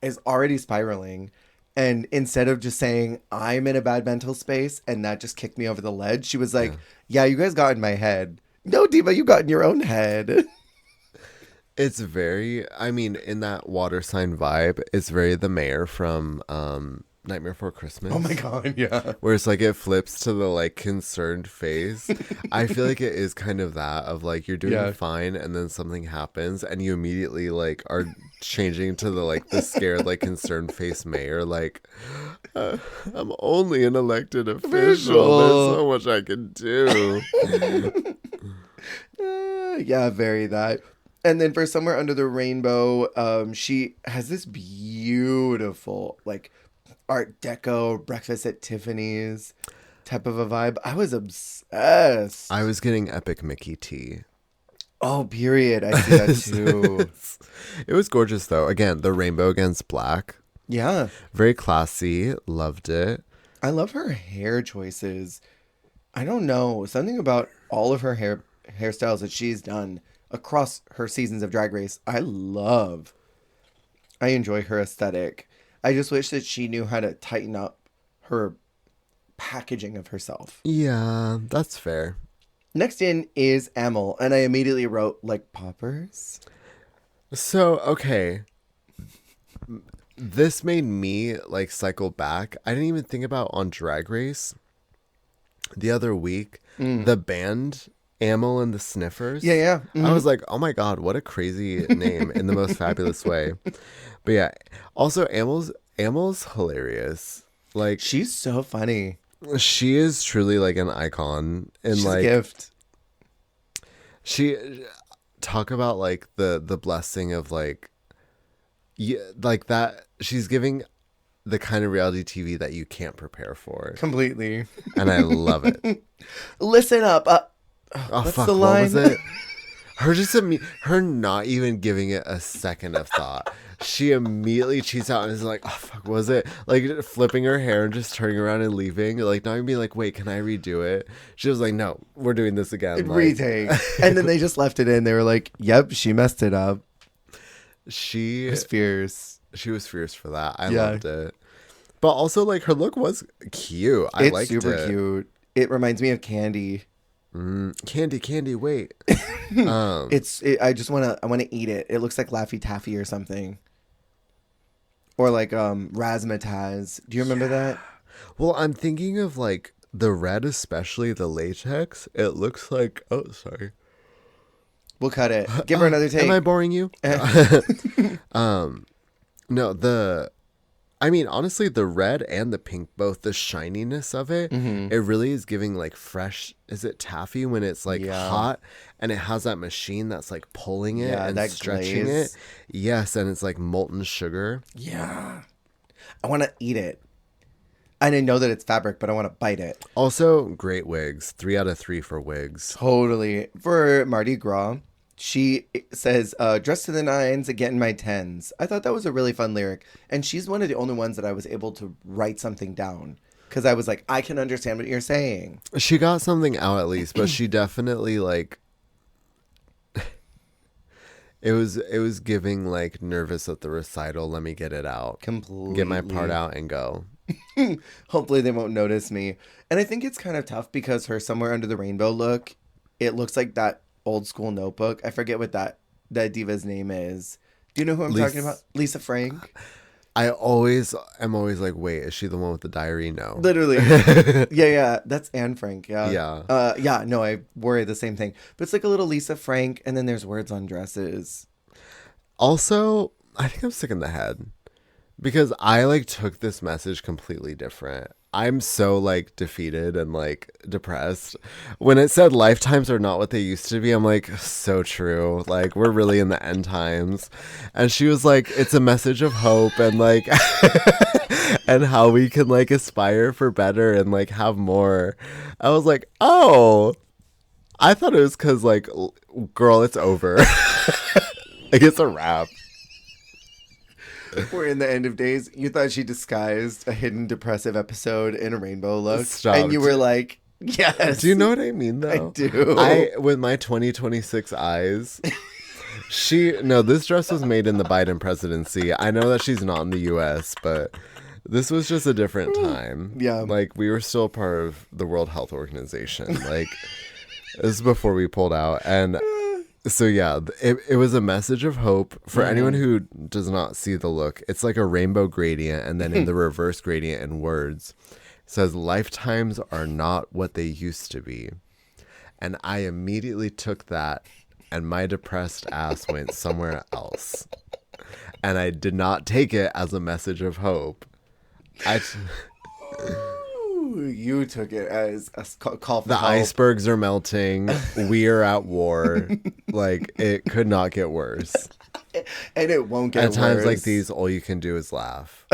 is already spiraling, and instead of just saying I'm in a bad mental space and that just kicked me over the ledge, she was like, "Yeah, you guys got in my head." No, Diva, you got in your own head. It's very, I mean, in that water sign vibe, it's very the mayor from Nightmare Before Christmas. Oh my God, yeah. Where it's like it flips to the like concerned face. I feel like it is kind of that of like you're doing fine and then something happens and you immediately like are changing to the like the scared like concerned face mayor, like I'm only an elected official. There's so much I can do. Yeah, very that. And then for Somewhere Under the Rainbow, she has this beautiful like Art Deco Breakfast at Tiffany's type of a vibe. I was obsessed. I was getting Epic Mickey tea. Oh, period. I see that too. It was gorgeous though. Again, the rainbow against black. Yeah. Very classy. Loved it. I love her hair choices. I don't know. Something about all of her hairstyles that she's done across her seasons of Drag Race, I love. I enjoy her aesthetic. I just wish that she knew how to tighten up her packaging of herself. Yeah, that's fair. Next in is Amel, and I immediately wrote, like, poppers. So, okay. This made me, like, cycle back. I didn't even think about on Drag Race the other week, the band Amel and the Sniffers. Yeah. Mm-hmm. I was like, oh my God, what a crazy name in the most fabulous way. But yeah, also Amel's hilarious. Like, she's so funny. She is truly like an icon. And she's like a gift. She talk about like the blessing of like, like that she's giving the kind of reality TV that you can't prepare for. Completely. And I love it. Listen up. What's fuck, the line? What was it? Her not even giving it a second of thought. She immediately cheats out and is like, oh fuck, was it? Like flipping her hair and just turning around and leaving. Like not even being like, wait, can I redo it? She was like, no, we're doing this again. Retake. And then they just left it in. They were like, yep, she messed it up. She was fierce. She was fierce for that. I loved it. But also like her look was cute. I liked it. It's super cute. It reminds me of Candy. Candy, wait. I want to eat it. It looks like Laffy Taffy or something. Or like Razzmatazz. Do you remember that? Well, I'm thinking of like the red, especially the latex. It looks like, oh, sorry. We'll cut it. Give her another take. Am I boring you? No, I mean, honestly, the red and the pink, both the shininess of it, it really is giving like fresh, is it taffy when it's like hot and it has that machine that's like pulling it and that stretching it. Yes, and it's like molten sugar. Yeah. I want to eat it. And I know that it's fabric, but I want to bite it. Also, great wigs. 3 out of 3 for wigs. Totally. For Mardi Gras, she says, dressed to the nines, getting my tens. I thought that was a really fun lyric. And she's one of the only ones that I was able to write something down. Because I was like, I can understand what you're saying. She got something out at least, but she definitely like... It was giving like nervous at the recital. Let me get it out. Completely. Get my part out and go. Hopefully they won't notice me. And I think it's kind of tough because her Somewhere Under the Rainbow look, it looks like that old school notebook. I forget what that diva's name is. Do you know who I'm talking about? Lisa Frank. I'm always like, wait, is she the one with the diary? No. Literally. Yeah. That's Anne Frank. Yeah. Yeah. No, I worry the same thing. But it's like a little Lisa Frank, and then there's words on dresses. Also, I think I'm sick in the head. Because I like took this message completely different. I'm so like defeated and like depressed. When it said lifetimes are not what they used to be, I'm like, so true. Like, we're really in the end times. And she was like, it's a message of hope and like, and how we can like aspire for better and like have more. I was like, oh, I thought it was because like, girl, it's over. Like, it's a wrap. We're in the end of days. You thought she disguised a hidden depressive episode in a rainbow look. Stop. And you were like, yes. Do you know what I mean, though? I do. With my 2026 eyes, this dress was made in the Biden presidency. I know that she's not in the U.S., but this was just a different time. Yeah. Like, we were still part of the World Health Organization. Like, this is before we pulled out. And so, yeah, it was a message of hope for anyone who does not see the look. It's like a rainbow gradient, and then in the reverse gradient in words, it says, lifetimes are not what they used to be. And I immediately took that, and my depressed ass went somewhere else. And I did not take it as a message of hope. You took it as a call for the help. Icebergs are melting. We are at war. Like, it could not get worse. And it won't get worse. At times like these, all you can do is laugh.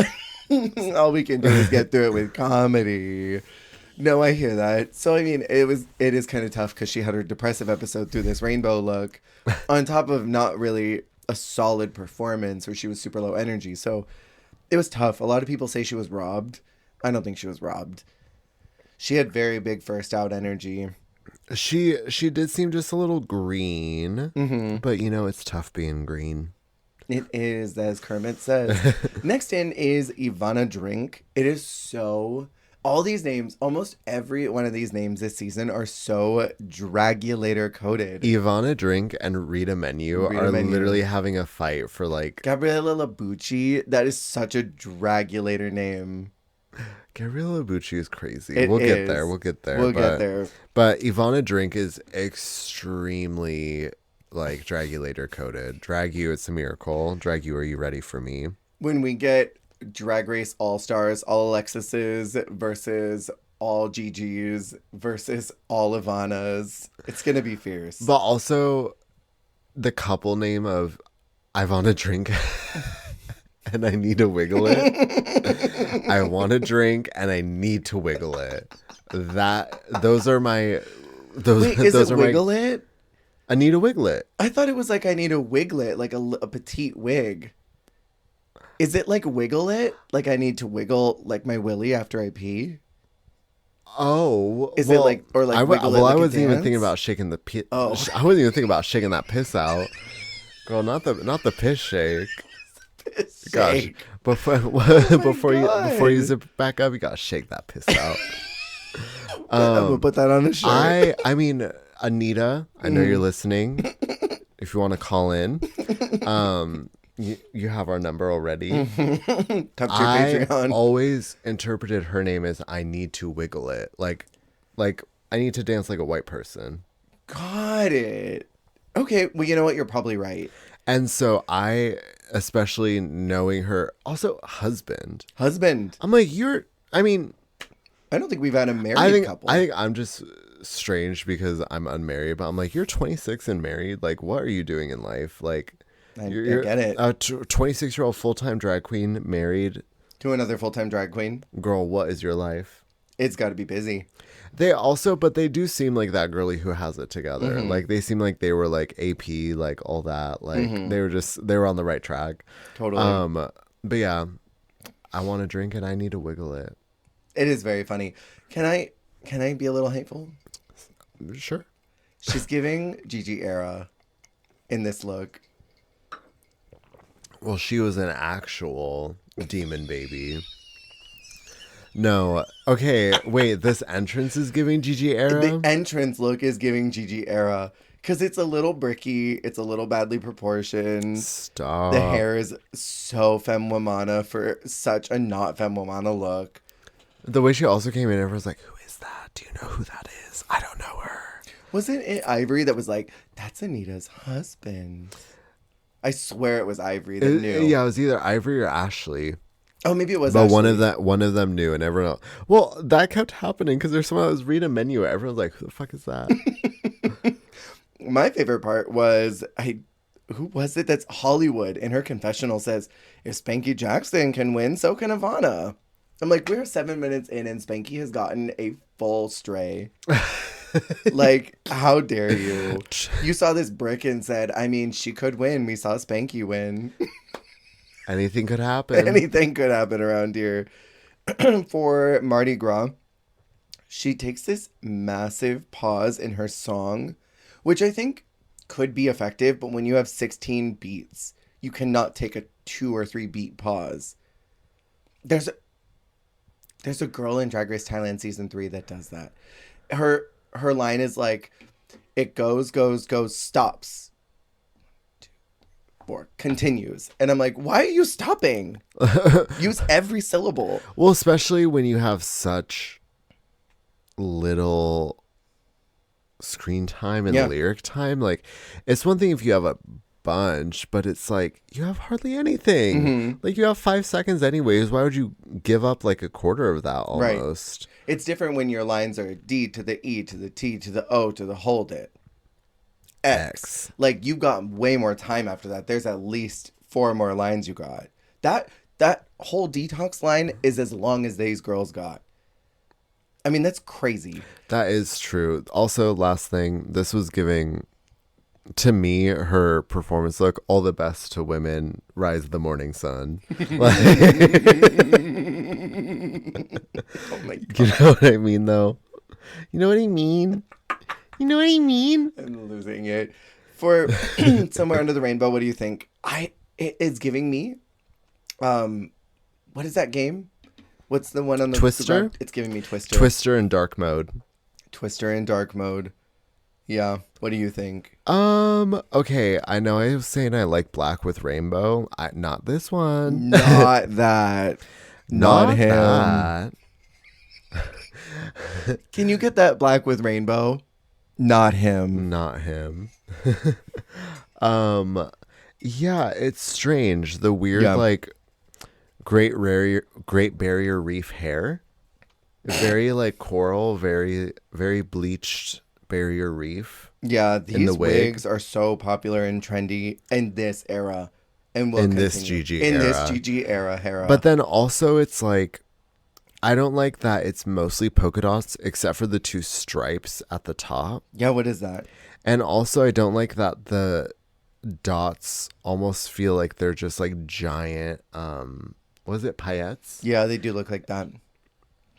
All we can do is get through it with comedy. No, I hear that. So, I mean, it is kind of tough because she had her depressive episode through this rainbow look on top of not really a solid performance where she was super low energy. So it was tough. A lot of people say she was robbed. I don't think she was robbed. She had very big first out energy. She did seem just a little green, but you know, it's tough being green. It is, as Kermit says. Next in is Ivana Drink. It is so... All these names, almost every one of these names this season are so Dragulator coded. Ivana Drink and Rita Menu are literally having a fight for like... Gabriella Labucci, that is such a Dragulator name. Gabriella Labucci is crazy. We'll get there. We'll get there. But Ivana Drink is extremely like Dragulator coded. Drag you, it's a miracle. Drag you, are you ready for me? When we get Drag Race All-Stars, all Alexises versus all Gigi's versus all Ivanas, it's going to be fierce. But also the couple name of Ivana Drink and I need to wiggle it. I want to drink and I need to wiggle it. Those are my... Wait, is it wiggle it? I need to wiggle it. I thought it was like I need to wiggle it, like a petite wig. Is it like wiggle it? Like I need to wiggle like my willy after I pee? Oh. Is it like, or like wiggle it like I wasn't a even dance? thinking about shaking the piss. Oh. I wasn't even thinking about shaking that piss out. Girl, not the piss shake. Gosh, before you zip it back up, you gotta shake that piss out. I'm gonna put that on a shirt. I mean, Anita, I know you're listening. If you want to call in, you have our number already. Come to I Patreon. always interpreted her name as I need to wiggle it, like I need to dance like a white person. Got it. Okay, well, you know what? You're probably right. And so I, especially knowing her, also husband. I'm like, I don't think we've had a married couple. I think I'm just strange because I'm unmarried, but I'm like, you're 26 and married. Like, what are you doing in life? Like, I get it. A 26-year-old full-time drag queen married to another full-time drag queen. Girl, what is your life? It's got to be busy. But they do seem like that girly who has it together. Mm-hmm. Like, they seem like they were like AP, like all that. Like, they were on the right track. Totally. But yeah, I want to drink and I need to wiggle it. It is very funny. Can I be a little hateful? Sure. She's giving Gigi era in this look. Well, she was an actual demon baby. No. Okay, wait, this entrance is giving Gigi era? The entrance look is giving Gigi era. Because it's a little bricky. It's a little badly proportioned. Stop. The hair is so femme womana for such a not femme womana look. The way she also came in, everyone's like, who is that? Do you know who that is? I don't know her. Wasn't it Ivory that was like, that's Anita's husband? I swear it was Ivory that knew. Yeah, it was either Ivory or Ashley. Oh, maybe it was. But Ashley. one of them knew, and everyone else. Well, that kept happening because there's someone that was reading a menu. Everyone's like, "Who the fuck is that?" My favorite part was who was it? That's Hollywood in her confessional says, if Spanky Jackson can win, so can Ivana. I'm like, we're 7 minutes in and Spanky has gotten a full stray. Like, how dare you? You saw this brick and said, I mean, she could win. We saw Spanky win. Anything could happen. Anything could happen around here. For Mardi Gras, she takes this massive pause in her song, which I think could be effective, but when you have 16 beats, you cannot take a 2 or 3 beat pause. There's a girl in Drag Race Thailand season 3 that does that. Her line is like, it goes, stops. 4, continues. And I'm like, why are you stopping? Use every syllable. Well, especially when you have such little screen time and lyric time. Like, it's one thing if you have a bunch, but it's like you have hardly anything. Mm-hmm. Like, you have 5 seconds anyways. Why would you give up like a quarter of that almost? Right. It's different when your lines are D to the E to the T to the O to the hold it. X. Like, you've got way more time after that. There's at least 4 more lines you got. That whole detox line is as long as these girls got. I mean, that's crazy. That is true. Also, last thing, this was giving, to me, her performance look, all the best to women, rise of the morning sun. Like, Oh my God. you know what I mean, though? You know what I mean? You know what I mean? I'm losing it. For Somewhere Under the Rainbow, what do you think? It's giving me, what is that game? What's the one on the Twister? It's giving me Twister. Twister in dark mode. Twister in dark mode. Yeah. What do you think? Okay. I know I was saying I like black with rainbow. Not this one. Not that. Not him. That. Can you get that black with rainbow? Not him. Not him. Yeah, it's strange. The weird, like, Great Barrier Reef hair. Very, like, coral, very, very bleached barrier reef. Yeah, these wigs are so popular and trendy in this era. And will continue. This GG era. But then also it's like, I don't like that it's mostly polka dots except for the 2 stripes at the top. Yeah, what is that? And also I don't like that the dots almost feel like they're just like giant, was it paillettes? Yeah, they do look like that.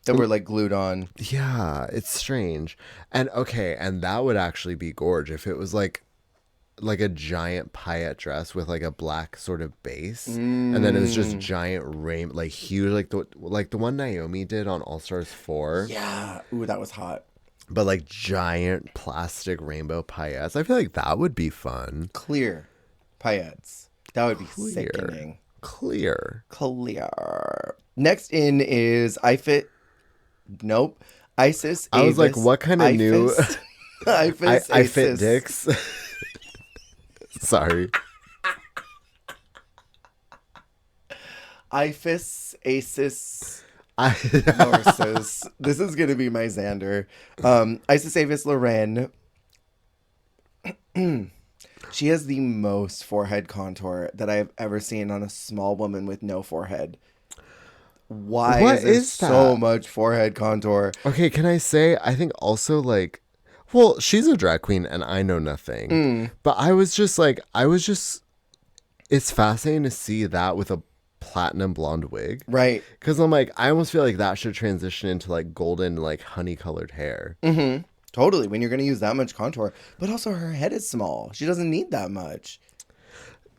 That were like glued on. Yeah, it's strange. And okay, and that would actually be gorge if it was like a giant paillette dress with like a black sort of base, and then it was just giant like huge, like the one Naomi did on All Stars 4. Yeah, ooh, that was hot. But like giant plastic rainbow paillettes, I feel like that would be fun. Clear paillettes. That would be sickening. Clear. Next in is Nope. Isis. I was like, what kind of new? I fit dicks. Sorry. Acis Narcissus. This is gonna be my Xander. Isis Avis Loren. She has the most forehead contour that I have ever seen on a small woman with no forehead. Why is there so much forehead contour? Okay, can I say, I think also like, well, she's a drag queen and I know nothing. But I was just, it's fascinating to see that with a platinum blonde wig. Right. Because I'm like, I almost feel like that should transition into like golden, like honey colored hair. Mm-hmm. Totally, when you're going to use that much contour. But also her head is small. She doesn't need that much.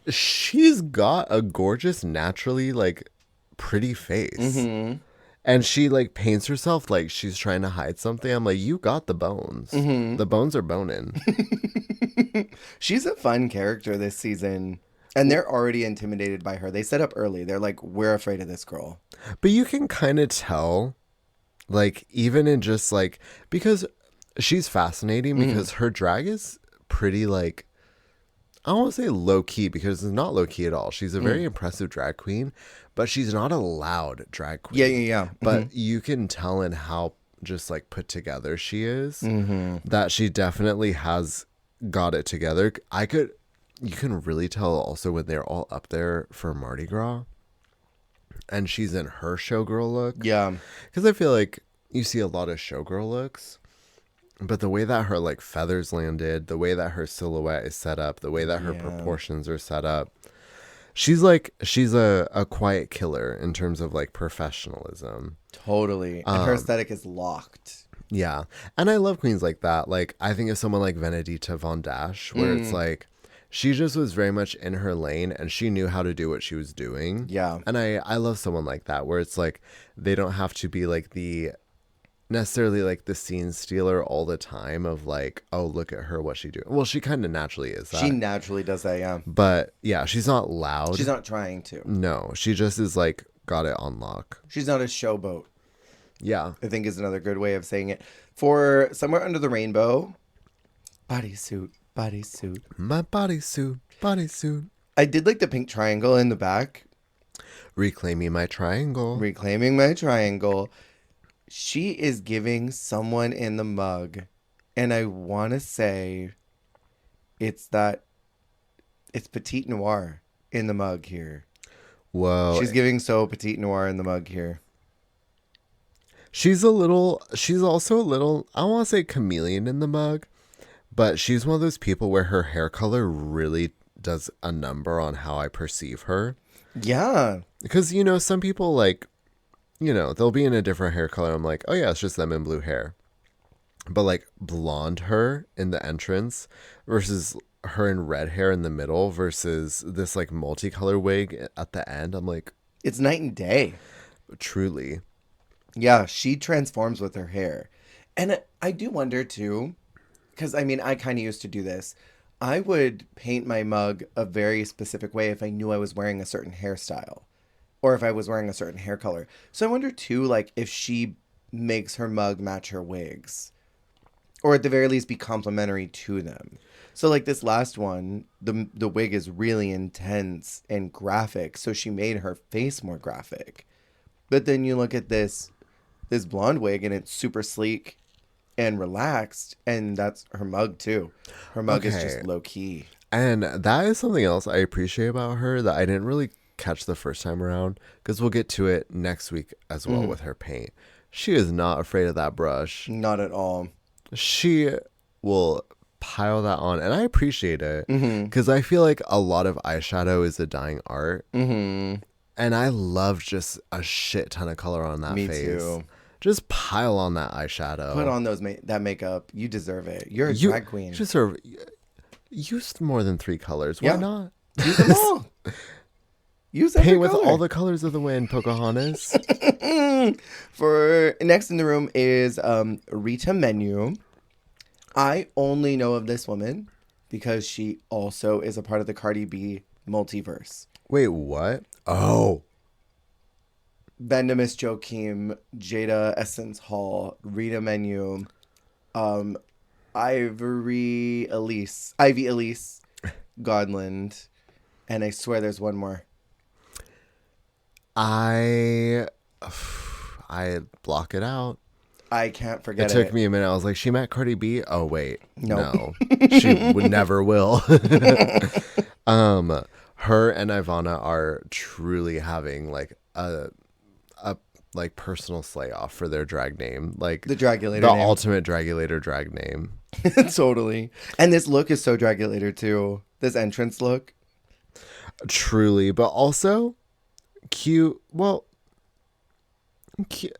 She's got a gorgeous, naturally, like, pretty face. Mm-hmm. And she, like, paints herself like she's trying to hide something. I'm like, you got the bones. Mm-hmm. The bones are boning. She's a fun character this season. And they're already intimidated by her. They set up early. They're like, we're afraid of this girl. But you can kind of tell, like, even in just, like, because she's fascinating because her drag is pretty, like, I don't want to say low key because it's not low key at all. She's a very impressive drag queen, but she's not a loud drag queen. Yeah. But you can tell in how just like put together she is that she definitely has got it together. You can really tell also when they're all up there for Mardi Gras and she's in her showgirl look. Yeah. Because I feel like you see a lot of showgirl looks, but the way that her like feathers landed, the way that her silhouette is set up, the way that her proportions are set up, she's a quiet killer in terms of like professionalism. Totally. And her aesthetic is locked. Yeah. And I love queens like that. Like I think of someone like Venedita Von Dash, where it's like she just was very much in her lane and she knew how to do what she was doing. Yeah. And I love someone like that, where it's like they don't have to be like necessarily like the scene stealer all the time of like, oh, look at her, what she do. Well, she kind of naturally is that. She naturally does that, yeah. But yeah, she's not loud. She's not trying to. No, she just is like got it on lock. She's not a showboat. Yeah. I think is another good way of saying it. For Somewhere Under the Rainbow, bodysuit. My bodysuit. I did like the pink triangle in the back. Reclaiming my triangle. She is giving someone in the mug. And I want to say it's Petite Noir in the mug here. Whoa. She's giving so Petite Noir in the mug here. She's also a little, I don't want to say chameleon in the mug, but she's one of those people where her hair color really does a number on how I perceive her. Yeah. Because, you know, some people like, you know, they'll be in a different hair color. I'm like, oh yeah, it's just them in blue hair. But like blonde her in the entrance versus her in red hair in the middle versus this like multicolor wig at the end. I'm like, it's night and day. Truly. Yeah, she transforms with her hair. And I do wonder too, because I mean, I kind of used to do this. I would paint my mug a very specific way if I knew I was wearing a certain hairstyle or if I was wearing a certain hair color. So I wonder too, like if she makes her mug match her wigs or at the very least be complementary to them. So like this last one, the wig is really intense and graphic. So she made her face more graphic. But then you look at this blonde wig and it's super sleek and relaxed, and that's her mug too. Her mug is just low key. And that is something else I appreciate about her that I didn't really catch the first time around, because we'll get to it next week as well with her paint. She is not afraid of that brush. Not at all. She will pile that on, and I appreciate it because I feel like a lot of eyeshadow is a dying art. And I love just a shit ton of color on that face. Me too. Just pile on that eyeshadow. Put on that makeup. You deserve it. You're a drag queen. Just use more than 3 colors. Why not? Use them all. Use every Paint with color. all the colors of the wind, Pocahontas. For next in the room is Rita Menu. I only know of this woman because she also is a part of the Cardi B multiverse. Wait, what? Oh. Vandamis Joachim, Jada Essence Hall, Rita Menu, Ivy Elise, Godland, and I swear there's one more. I block it out. I can't forget it. It took me a minute. I was like, she met Cardi B? Oh, wait. No. She would never will. Her and Ivana are truly having like a like personal slay off for their drag name. Like the Dragulator the name. Ultimate Dragulator drag name. Totally. And this look is so Dragulator too. This entrance look. Truly. But also cute. Well, cute.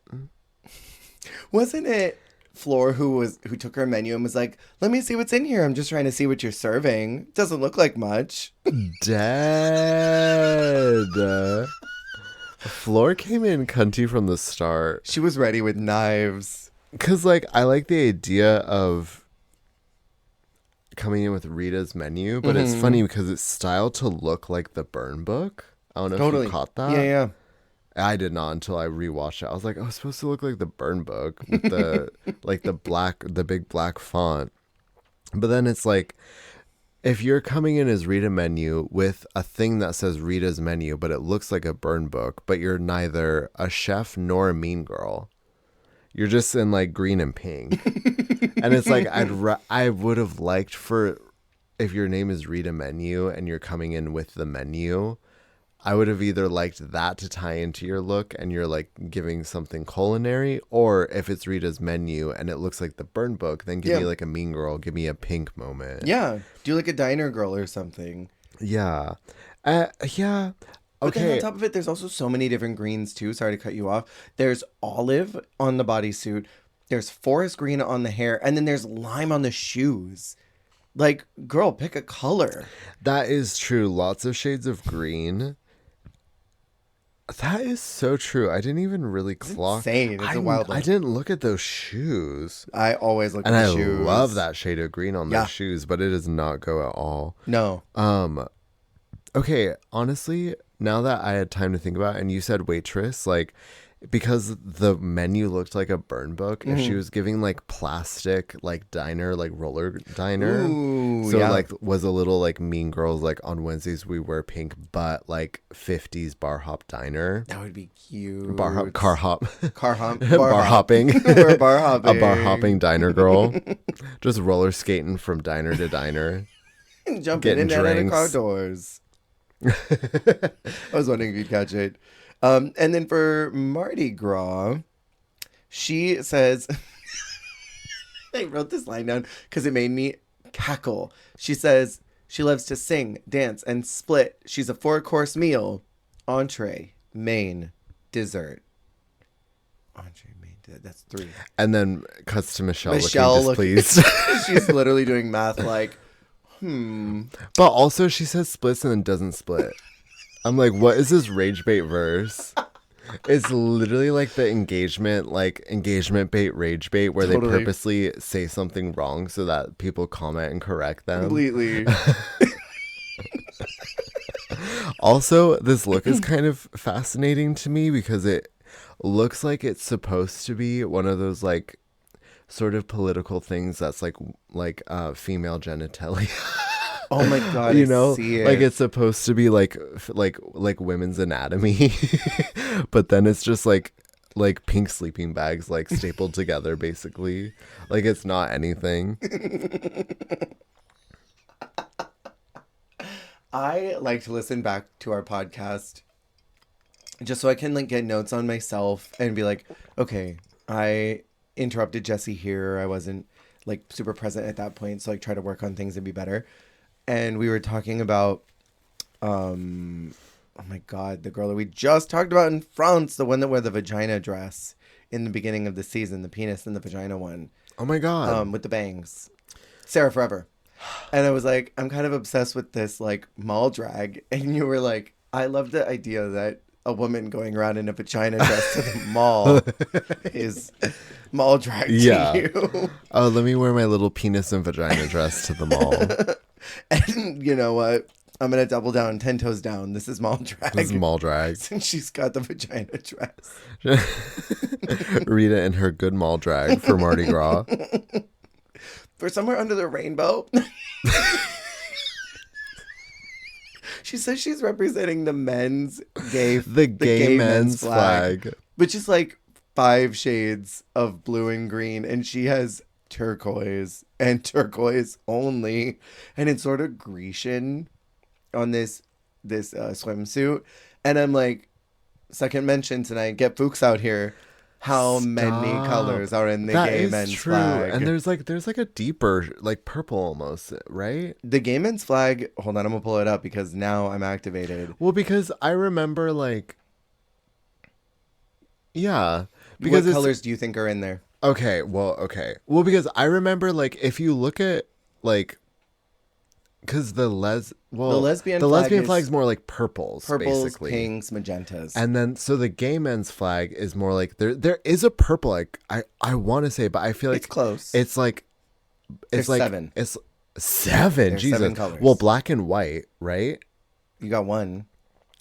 Wasn't it Floor who took her menu and was like, let me see what's in here. I'm just trying to see what you're serving. Doesn't look like much. Dead. Floor came in cunty from the start. She was ready with knives. Because, like, I like the idea of coming in with Rita's menu, but it's funny because it's styled to look like the burn book. I don't know if you caught that. Yeah. I did not until I rewatched it. I was like, oh, it's supposed to look like the burn book with the like the big black font. But then it's like if you're coming in as Rita Menu with a thing that says Rita's Menu, but it looks like a burn book, but you're neither a chef nor a mean girl. You're just in like green and pink. And it's like, I would have liked for, if your name is Rita Menu and you're coming in with the menu, I would have either liked that to tie into your look and you're like giving something culinary, or if it's Rita's Menu and it looks like the burn book, then give me like a mean girl, give me a pink moment. Yeah. Do like a diner girl or something. Yeah. Yeah. But then Okay. on top of it, there's also so many different greens too. Sorry to cut you off. There's olive on the bodysuit. There's forest green on the hair. And then there's lime on the shoes. Like, girl, pick a color. That is true. Lots of shades of green. That is so true. I didn't even really clock. Insane. It's a wild look. I didn't look at those shoes. I always look And at I shoes. love that shade of green on those shoes, but it does not go at all. No. Okay, honestly, now that I had time to think about it, and you said waitress, like, because the menu looked like a burn book, if she was giving like plastic, like diner, like roller diner, Ooh, so yeah. like was a little like Mean Girls, like on Wednesdays we wear pink, but like 50s bar hop diner, That would be cute. bar hop, car hop, Car hump. bar hopping, We're bar hopping. a bar hopping diner girl, just roller skating from diner to diner. Jumping in and out of the car doors. I was wondering if you'd catch it. And then for Mardi Gras, she says, I wrote this line down because it made me cackle. She says she loves to sing, dance, and split. She's a 4-course meal. Entree, main, dessert. Entree, main, dessert. That's 3. And then cuts to Michelle Michelle looking displeased. She's literally doing math like, But also she says splits and then doesn't split. I'm like, what is this rage bait verse? It's literally like the engagement bait, rage bait, where Totally. they purposely say something wrong so that people comment and correct them. completely. Also, this look is kind of fascinating to me because it looks like it's supposed to be one of those like sort of political things that's like female genitalia. Oh my God, You I know, see it. like it's supposed to be like women's anatomy, but then it's just like pink sleeping bags like stapled together, basically. Like it's not anything. I like to listen back to our podcast just so I can like get notes on myself and be like, okay, I interrupted Jesse here. I wasn't like super present at that point, so like try to work on things and be better. And we were talking about, oh my God, the girl that we just talked about in France, the one that wore the vagina dress in the beginning of the season, the penis and the vagina one. Oh my God. With the bangs. Sarah Forever. And I was like, I'm kind of obsessed with this like mall drag. And you were like, I love the idea that a woman going around in a vagina dress to the mall is mall drag to you. Oh, let me wear my little penis and vagina dress to the mall. And you know what? I'm going to double down, 10 toes down. This is mall drag. This is mall drag. Since she's got the vagina dress. Rita and her good mall drag for Mardi Gras. For Somewhere Under the Rainbow. She says she's representing the men's gay men's flag. which is like 5 shades of blue and green, and she has turquoise and turquoise only, and it's sort of Grecian on this swimsuit. And I'm like, second mention tonight, get Fuchs out here. How many colors are in the gay men's flag? And there's like a deeper like purple almost, right? The gay men's flag, hold on, I'm gonna pull it up because now I'm activated. Well, because I remember like, yeah, because What colors do you think are in there? Okay. Well, because I remember like if you look at like, because the lesbian flag's more like purples, basically. pinks, magentas. And then so the gay men's flag is more like there is a purple, like I want to say, but I feel like it's close. It's like There's like 7. It's 7. There's Jesus. 7 colors. Well, black and white, right? You got 1.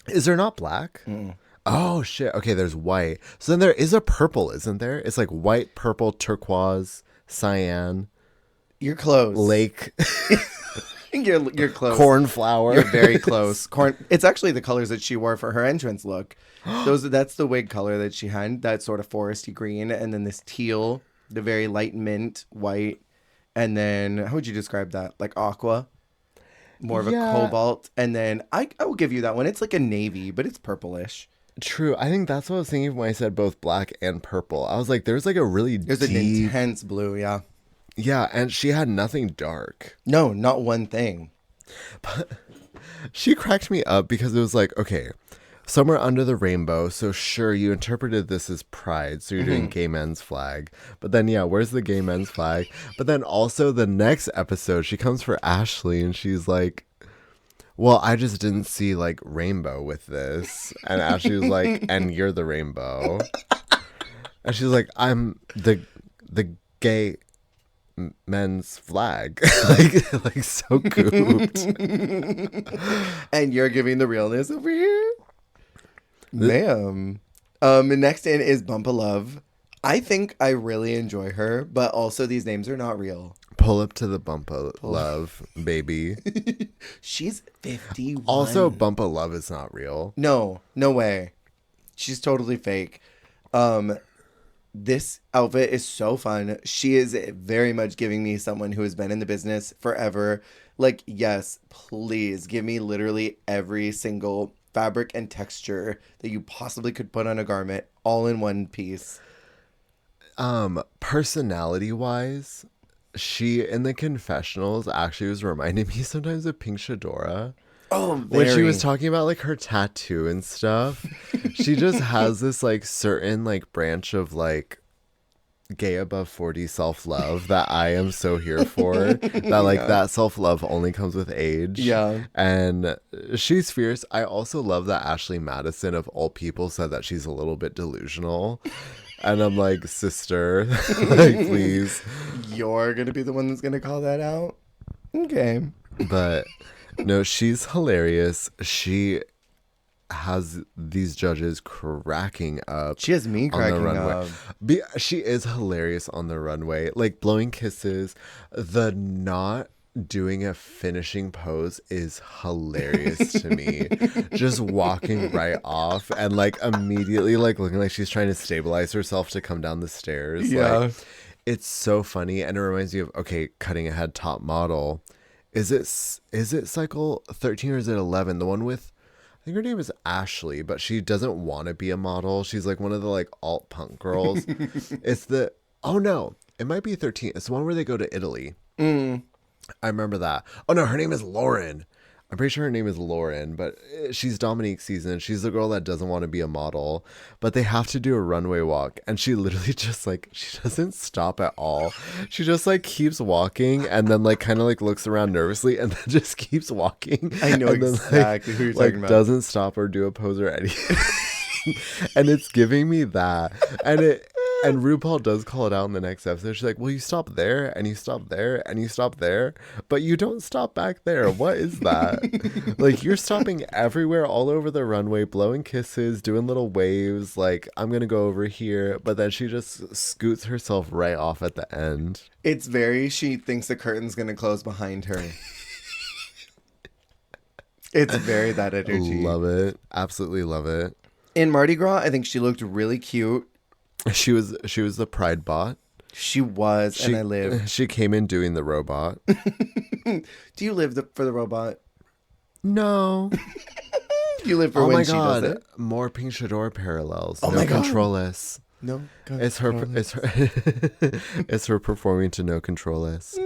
Is there not black? Mm. Oh shit. Okay, there's white. So then there is a purple, isn't there? It's like white, purple, turquoise, cyan, You're close. lake. You're close. Cornflower. You're very close. Corn. It's actually the colors that she wore for her entrance look. That's the wig color that she had. That sort of foresty green, and then this teal, the very light mint white, and then how would you describe that? Like aqua, more of a cobalt, and then I will give you that one. It's like a navy, but it's purplish. True. I think that's what I was thinking when I said both black and purple. I was like, there's like a really There's deep... an intense blue, yeah. Yeah, and she had nothing dark. No, not one thing. But she cracked me up because it was like, okay, somewhere under the rainbow. So sure, you interpreted this as pride. So you're doing gay men's flag. But then, yeah, where's the gay men's flag? But then also the next episode, she comes for Ashley and she's like, well, I just didn't see like rainbow with this. And Ashley was like, and you're the rainbow. And she's like, I'm the gay men's flag. like so cooped. And you're giving the realness over here? Ma'am. Next in is Bumpa Love. I think I really enjoy her, but also these names are not real. Pull up to the Bumpa Love, baby. She's 51. Also, Bumpa Love is not real. No way. She's totally fake. This outfit is so fun. She is very much giving me someone who has been in the business forever. Like, yes, please give me literally every single fabric and texture that you possibly could put on a garment all in one piece. Personality wise, she in the confessionals actually was reminding me sometimes of Pink Shadora. Oh, when she was talking about like her tattoo and stuff. She just has this like certain like branch of like gay above 40 self-love that I am so here for. That like that self-love only comes with age. Yeah. And she's fierce. I also love that Ashley Madison of all people said that she's a little bit delusional. And I'm like, sister, like, please. You're going to be the one that's going to call that out? Okay. But no, she's hilarious. She has these judges cracking up. She has me cracking up. She is hilarious on the runway. Like, blowing kisses. The not doing a finishing pose is hilarious to me. Just walking right off and like immediately like looking like she's trying to stabilize herself to come down the stairs. Yeah. Like, it's so funny, and it reminds me of, okay, cutting ahead, top model. Is it cycle 13 or is it 11? The one with, I think her name is Ashley, but she doesn't want to be a model. She's like one of the like alt punk girls. Oh no, it might be 13. It's the one where they go to Italy. I remember that. Oh no, her name is Lauren. I'm pretty sure her name is Lauren, but she's Dominique's season. She's the girl that doesn't want to be a model, but they have to do a runway walk. And she literally just like, she doesn't stop at all. She just like keeps walking and then like kind of like looks around nervously and then just keeps walking. I know and exactly who you're talking about. Doesn't stop or do a pose or anything. And it's giving me that. And RuPaul does call it out in the next episode. She's like, well, you stop there, and you stop there, and you stop there, but you don't stop back there. What is that? Like, you're stopping everywhere, all over the runway, blowing kisses, doing little waves, like, I'm going to go over here. But then she just scoots herself right off at the end. It's she thinks the curtain's going to close behind her. It's very that energy. Love it. Absolutely love it. In Mardi Gras, I think she looked really cute. She was the pride bot. She was, and I lived. She came in doing the robot. Do you live for the robot? No. You live for when she does it? More Pink Shador parallels. Oh no my God. Control-less. No. It's her it's her performing to No Control-less.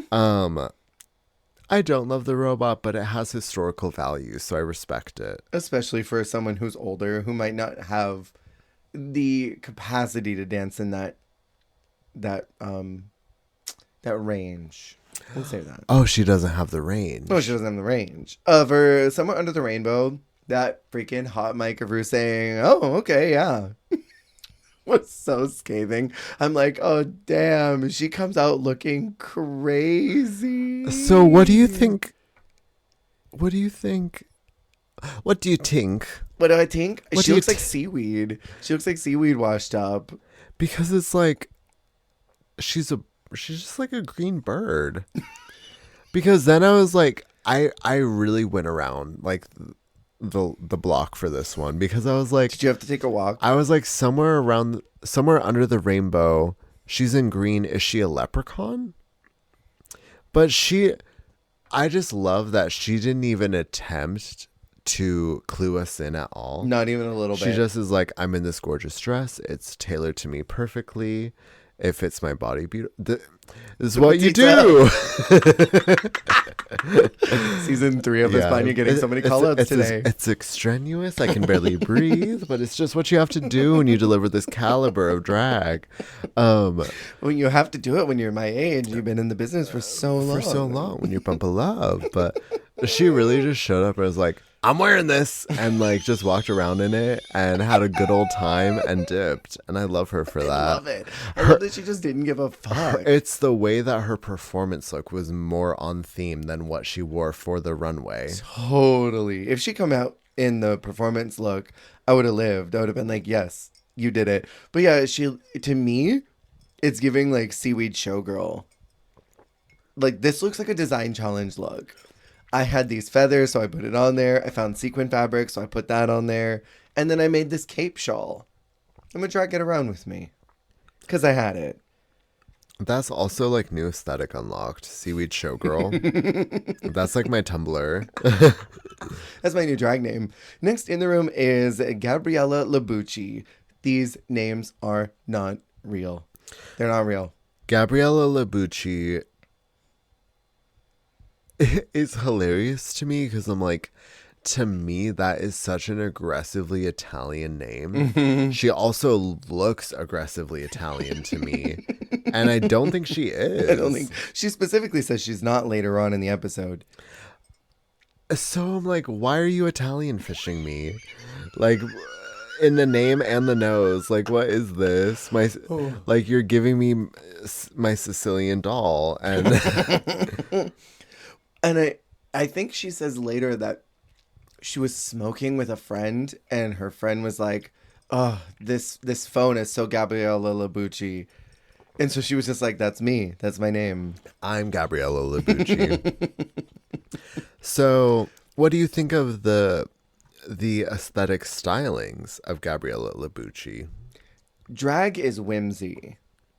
I don't love the robot, but it has historical value, so I respect it. Especially for someone who's older, who might not have the capacity to dance in that range. We'll say that. Oh, she doesn't have the range. No, she doesn't have the range. For Somewhere Under the Rainbow, that freaking hot mic of her saying, "Oh, okay, yeah," was so scathing. I'm like, oh damn, she comes out looking crazy. So what do you think? What do you think? What do you think? What do I think? She looks like seaweed. She looks like seaweed washed up. Because it's like she's just like a green bird. Because then I was like, I really went around like the block for this one because I was like, Did you have to take a walk? I was like somewhere under the rainbow. She's in green. Is she a leprechaun? But I just love that she didn't even attempt to clue us in at all. Not even a little bit. She just is like, I'm in this gorgeous dress. It's tailored to me perfectly. It fits my body beautifully. This is what you do. Season 3 of Hispania, you're getting so many call-outs today. It's extraneous. I can barely breathe, but it's just what you have to do when you deliver this caliber of drag. Well, you have to do it when you're my age. You've been in the business for so long. When you pump a love. But she really just showed up and was like, I'm wearing this, and like just walked around in it and had a good old time and dipped. And I love her for that. I love it. I love that she just didn't give a fuck. It's the way that her performance look was more on theme than what she wore for the runway. Totally. If she come out in the performance look, I would have lived. I would have been like, yes, you did it. But yeah, to me, it's giving like seaweed showgirl. Like this looks like a design challenge look. I had these feathers, so I put it on there. I found sequin fabric, so I put that on there. And then I made this cape shawl. I'm going to drag it around with me. Because I had it. That's also like new aesthetic unlocked. Seaweed showgirl. That's like my Tumblr. That's my new drag name. Next in the room is Gabriella Labucci. These names are not real. They're not real. Gabriella Labucci is hilarious to me because I'm like, to me, that is such an aggressively Italian name. Mm-hmm. She also looks aggressively Italian to me. And I don't think she is. I don't think she specifically says she's not later on in the episode. So I'm like, why are you Italian fishing me? Like, in the name and the nose. Like, what is this? Like, you're giving me my Sicilian doll. And and I think she says later that she was smoking with a friend, and her friend was like, "Oh, this phone is so Gabriella Labucci," and so she was just like, "That's me. That's my name. I'm Gabriella Labucci." So, what do you think of the aesthetic stylings of Gabriella Labucci? Drag is whimsy,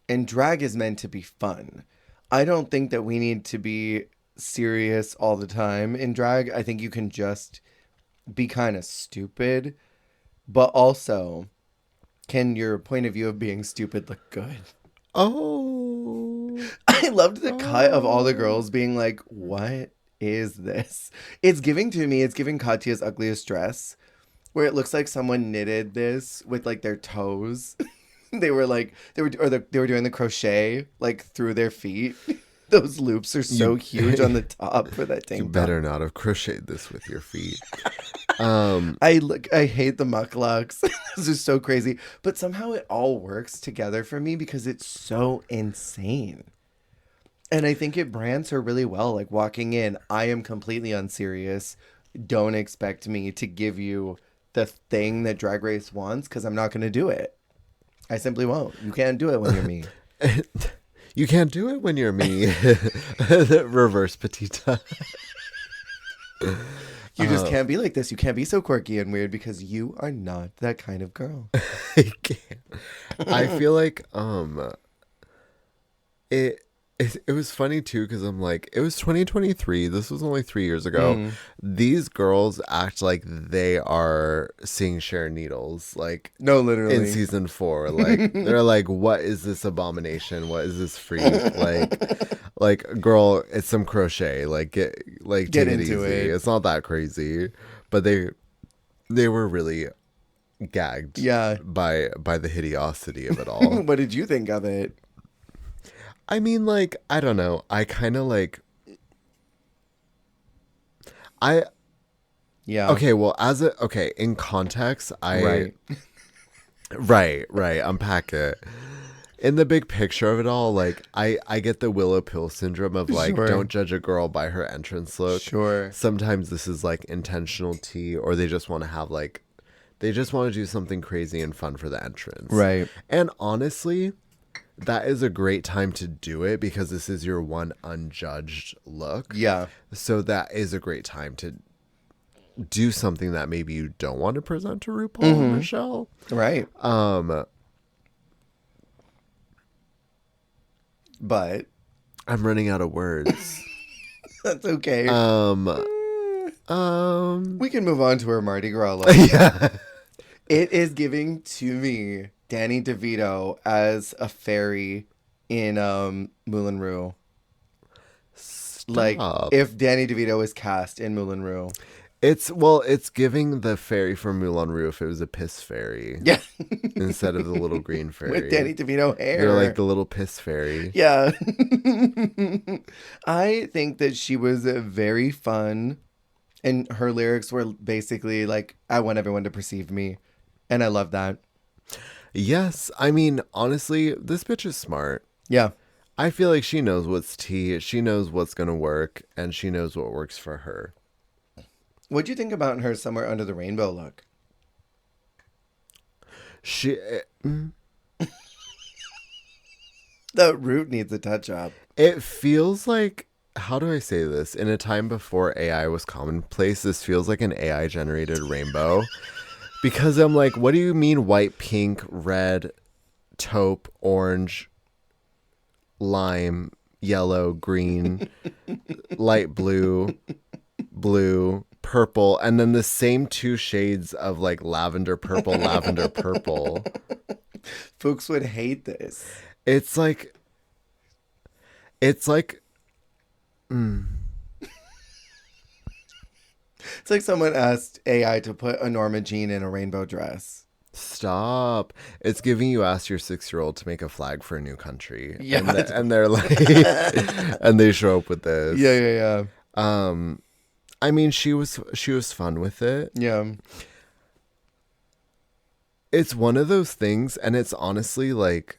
and drag is meant to be fun. I don't think that we need to be serious all the time in drag. I think you can just be kind of stupid, but also, can your point of view of being stupid look good? Oh, I loved the cut of all the girls being like, what is this? It's giving Katya's Ugliest Dress, where it looks like someone knitted this with like their toes. They were doing the crochet like through their feet. Those loops are so huge on the top for that tank top. You better not have crocheted this with your feet. I hate the mucklucks. This is so crazy. But somehow it all works together for me because it's so insane. And I think it brands her really well. Like walking in, I am completely unserious. Don't expect me to give you the thing that Drag Race wants because I'm not going to do it. I simply won't. You can't do it when you're me. You can't do it when you're me. Reverse Petita. You just can't be like this. You can't be so quirky and weird because you are not that kind of girl. I can't. I feel like it was funny too because I'm like, it was 2023. This was only 3 years ago. Mm. These girls act like they are seeing Sharon Needles, like No, literally. in season 4. Like they're like, what is this abomination? What is this freak? like girl, it's some crochet. Get take it into easy. it. It's not that crazy. But they were really gagged. Yeah. By the hideosity of it all. What did you think of it? I mean, like, I don't know. I kind of like... Yeah. Okay, well, in context, Right. Right. Unpack it. In the big picture of it all, like, I get the Willow Pill syndrome of, like, Sure. Don't judge a girl by her entrance look. Sure. Sometimes this is, like, intentional tea, or they just want to have, like... They just want to do something crazy and fun for the entrance. Right. And honestly... that is a great time to do it because this is your one unjudged look. Yeah. So that is a great time to do something that maybe you don't want to present to RuPaul and Michelle. Right. But I'm running out of words. that's okay. We can move on to her Mardi Gras look. Yeah. It is giving to me Danny DeVito as a fairy in Moulin Rouge. Like if Danny DeVito was cast in Moulin Rouge. It's giving the fairy from Moulin Rouge if it was a piss fairy. Yeah. Instead of the little green fairy. With Danny DeVito hair. They're like the little piss fairy. Yeah. I think that she was very fun. And her lyrics were basically like, I want everyone to perceive me. And I love that. Yes. I mean, honestly, this bitch is smart. Yeah. I feel like she knows what's tea. She knows what's going to work. And she knows what works for her. What'd you think about her Somewhere Under the Rainbow look? The root needs a touch up. It feels like, how do I say this? In a time before AI was commonplace, this feels like an AI generated rainbow. Because I'm like, what do you mean white, pink, red, taupe, orange, lime, yellow, green, light blue, blue, purple, and then the same two shades of like lavender purple, lavender purple. Folks would hate this. It's like It's like someone asked AI to put a Norma Jean in a rainbow dress. Stop. It's giving you ask your 6-year-old to make a flag for a new country. Yeah. And they're like and they show up with this. Yeah. I mean, she was fun with it. Yeah. It's one of those things, and it's honestly like,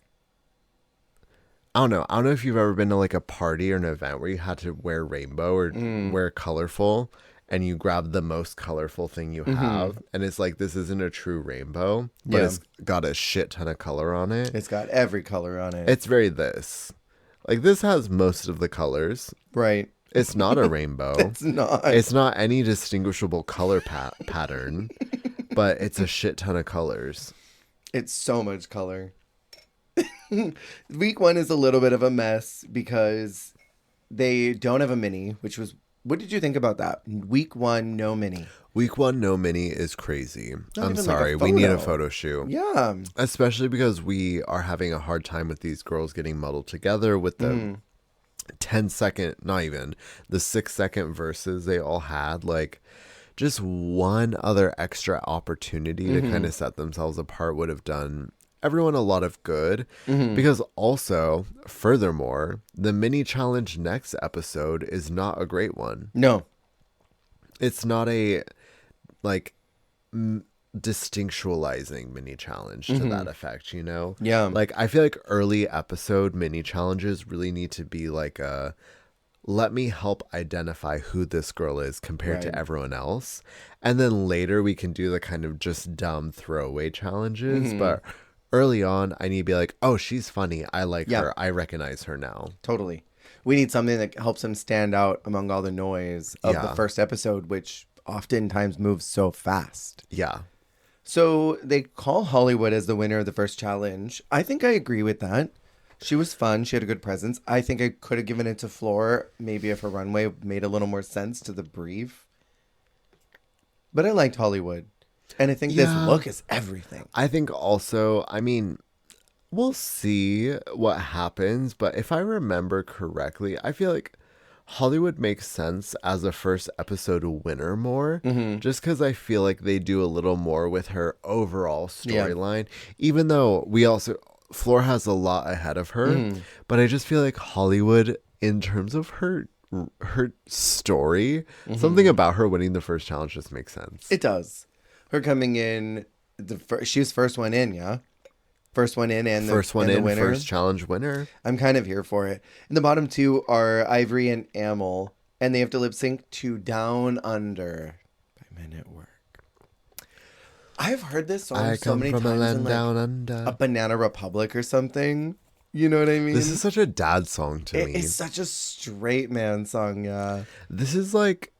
I don't know if you've ever been to like a party or an event where you had to wear rainbow or wear colorful, and you grab the most colorful thing you have, and it's like, this isn't a true rainbow, but it's got a shit ton of color on it. It's got every color on it. It's very this. Like, this has most of the colors. Right. It's not a rainbow. It's not. It's not any distinguishable color pattern, but it's a shit ton of colors. It's so much color. Week 1 is a little bit of a mess because they don't have a mini, which was... What did you think about that? Week 1, no mini. Week 1, no mini is crazy. Not I'm even sorry. like a We need a photo. photo shoot. Yeah. Especially because we are having a hard time with these girls getting muddled together with the 10-second, not even, the 6-second verses they all had. Like, just one other extra opportunity to kind of set themselves apart would have done everyone a lot of good. Because also, furthermore, the mini challenge next episode is not a great one. No. It's not a like distinctualizing mini challenge to that effect, you know? Yeah. Like, I feel like early episode mini challenges really need to be like a, let me help identify who this girl is compared to everyone else. And then later we can do the kind of just dumb throwaway challenges. But early on, I need to be like, oh, she's funny. I like her. I recognize her now. Totally. We need something that helps them stand out among all the noise of the first episode, which oftentimes moves so fast. Yeah. So they call Hollywood as the winner of the first challenge. I think I agree with that. She was fun. She had a good presence. I think I could have given it to Floor, maybe if her runway made a little more sense to the brief. But I liked Hollywood. And I think this look is everything. I think also, I mean, we'll see what happens. But if I remember correctly, I feel like Hollywood makes sense as a first episode winner more. Just because I feel like they do a little more with her overall storyline. Even though Floor has a lot ahead of her. But I just feel like Hollywood, in terms of her story, something about her winning the first challenge just makes sense. It does. Her coming in, she was first one in, yeah? First one in and first one and in, the winner. first challenge winner. I'm kind of here for it. And the bottom two are Ivory and Amel, and they have to lip sync to Down Under by Men at Work. I've heard this song so many times in like down under. a Banana Republic or something. You know what I mean? This is such a dad song to me. It's such a straight man song, yeah. This is like,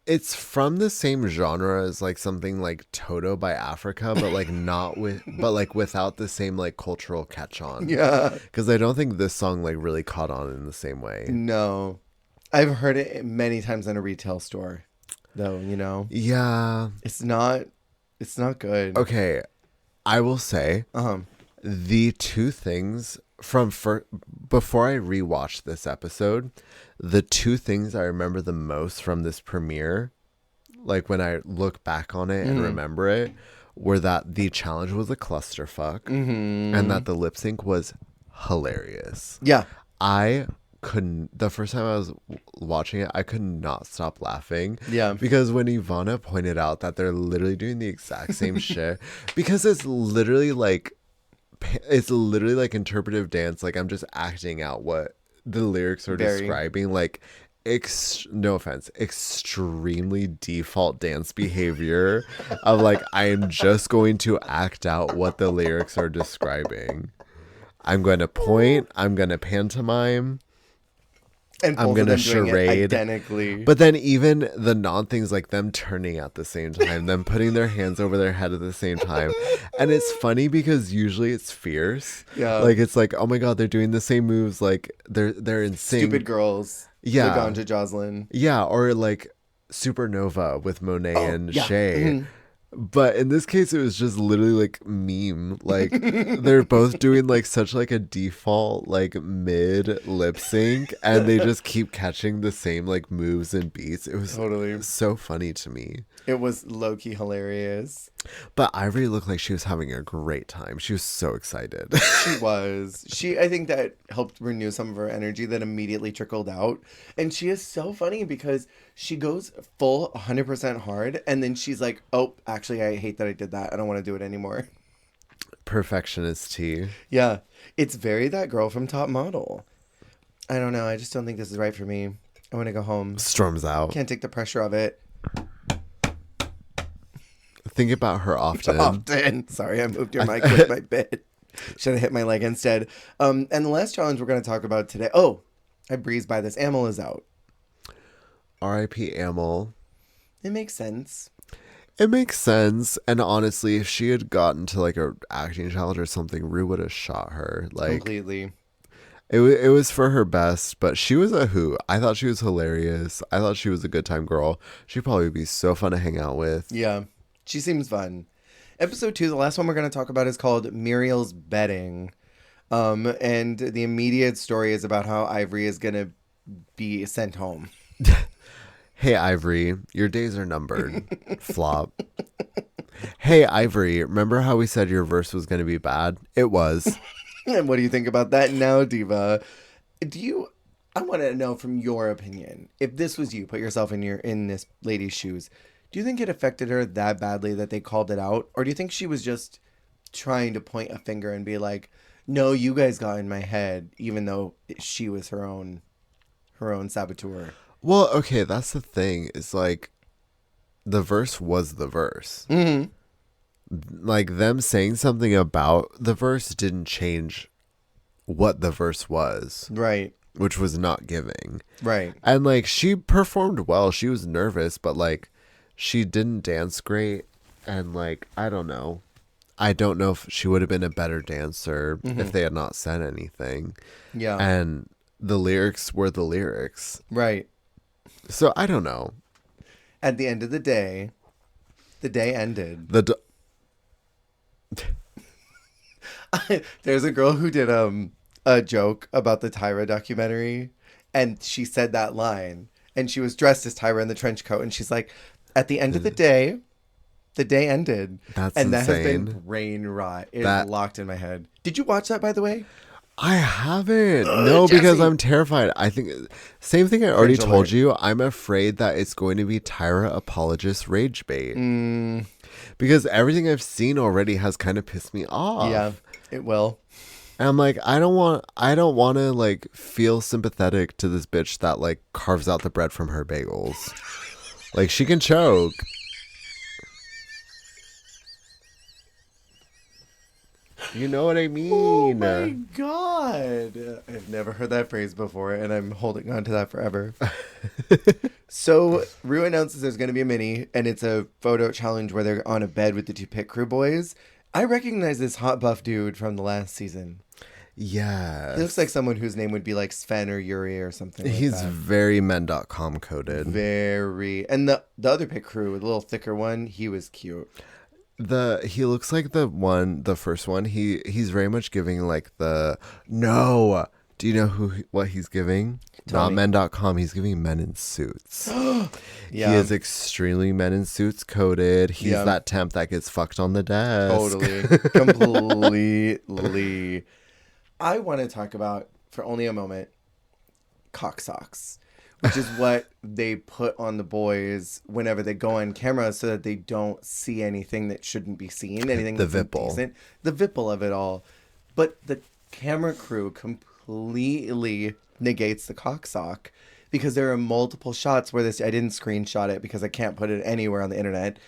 it's from the same genre as like something like Toto by Africa, but like not with, but like without the same like cultural catch on. Yeah. Because I don't think this song like really caught on in the same way. No. I've heard it many times in a retail store, though, you know? Yeah. It's not good. Okay. I will say the two things before I rewatched this episode, the two things I remember the most from this premiere, like when I look back on it and remember it, were that the challenge was a clusterfuck and that the lip sync was hilarious. Yeah. The first time I was watching it, I could not stop laughing. Yeah. Because when Ivana pointed out that they're literally doing the exact same shit, because it's literally like interpretive dance. Like I'm just acting out what the lyrics are describing. Like, no offense, extremely default dance behavior of like, I am just going to act out what the lyrics are describing. I'm going to point. I'm going to pantomime. And I'm going to charade. Identically. But then even the non-things, like them turning at the same time, them putting their hands over their head at the same time. And it's funny because usually it's fierce. Yeah. Like, it's like, oh my God, they're doing the same moves. Like, they're in sync. Stupid Girls. Yeah. Laganja Jocelyn. Yeah. Or like Supernova with Monet and Shay. Mm-hmm. But in this case, it was just literally like meme. Like they're both doing like such like a default like mid lip sync, and they just keep catching the same like moves and beats. It was totally so funny to me. It was low-key hilarious. But Ivory looked like she was having a great time. She was so excited. She was. I think that helped renew some of her energy that immediately trickled out. And she is so funny because she goes full 100% hard. And then she's like, oh, actually, I hate that I did that. I don't want to do it anymore. Perfectionist tea. Yeah. It's very that girl from Top Model. I don't know. I just don't think this is right for me. I want to go home. Storms out. Can't take the pressure of it. Think about her often. Sorry, I moved your mic with my bed. Should have hit my leg instead. And the last challenge we're going to talk about today. Oh, I breezed by this. Amel is out. R.I.P. Amel. It makes sense. It makes sense. And honestly, if she had gotten to like a acting challenge or something, Rue would have shot her. Like, completely. It was for her best, but she was a hoot. I thought she was hilarious. I thought she was a good time girl. She'd probably be so fun to hang out with. Yeah. She seems fun. Episode 2, the last one we're going to talk about is called Muriel's Betting. And the immediate story is about how Ivory is going to be sent home. Hey, Ivory, your days are numbered. Flop. Hey, Ivory, remember how we said your verse was going to be bad? It was. And what do you think about that now, Diva? I want to know from your opinion, if this was you, put yourself in this lady's shoes, do you think it affected her that badly that they called it out? Or do you think she was just trying to point a finger and be like, no, you guys got in my head, even though she was her own saboteur? Well, okay, that's the thing. It's like, the verse was the verse. Mm-hmm. Like, them saying something about the verse didn't change what the verse was. Right. Which was not giving. Right. And, like, she performed well. She was nervous, but, like, she didn't dance great. And, like, I don't know. I don't know if she would have been a better dancer if they had not said anything. Yeah. And the lyrics were the lyrics. Right. So, I don't know. At the end of the day ended. There's a girl who did a joke about the Tyra documentary, and she said that line, and she was dressed as Tyra in the trench coat, and she's like, at the end of the day ended. That's and that insane. has been brain rot. It is locked in my head. Did you watch that, by the way? I haven't. No, because I'm terrified. I think same thing I already told you. I'm afraid that it's going to be Tyra apologist rage bait. Because everything I've seen already has kind of pissed me off. Yeah, it will. And I'm like, I don't want to like feel sympathetic to this bitch that like carves out the bread from her bagels. Like, she can choke. You know what I Oh mean? my god. I've never heard that phrase before, and I'm holding on to that forever. So, Rue announces there's going to be a mini, and it's a photo challenge where they're on a bed with the two pit crew boys. I recognize this hot buff dude from the last season. Yes. He looks like someone whose name would be like Sven or Yuri or something like He's that. very men.com coded. Very. And the other pit crew, the little thicker one, he was cute. He looks like the first one. He's very much giving like the no. Do you know what he's giving? Tell Not me. men.com. He's giving men in suits. Yeah. He is extremely men in suits coded. He's Yeah. that temp that gets fucked on the desk. Totally. Completely. I want to talk about, for only a moment, cock socks, which is what they put on the boys whenever they go on camera so that they don't see anything that shouldn't be seen, anything The that's vipple. indecent. The vipple of it all. But the camera crew completely negates the cock sock because there are multiple shots where I didn't screenshot it because I can't put it anywhere on the internet.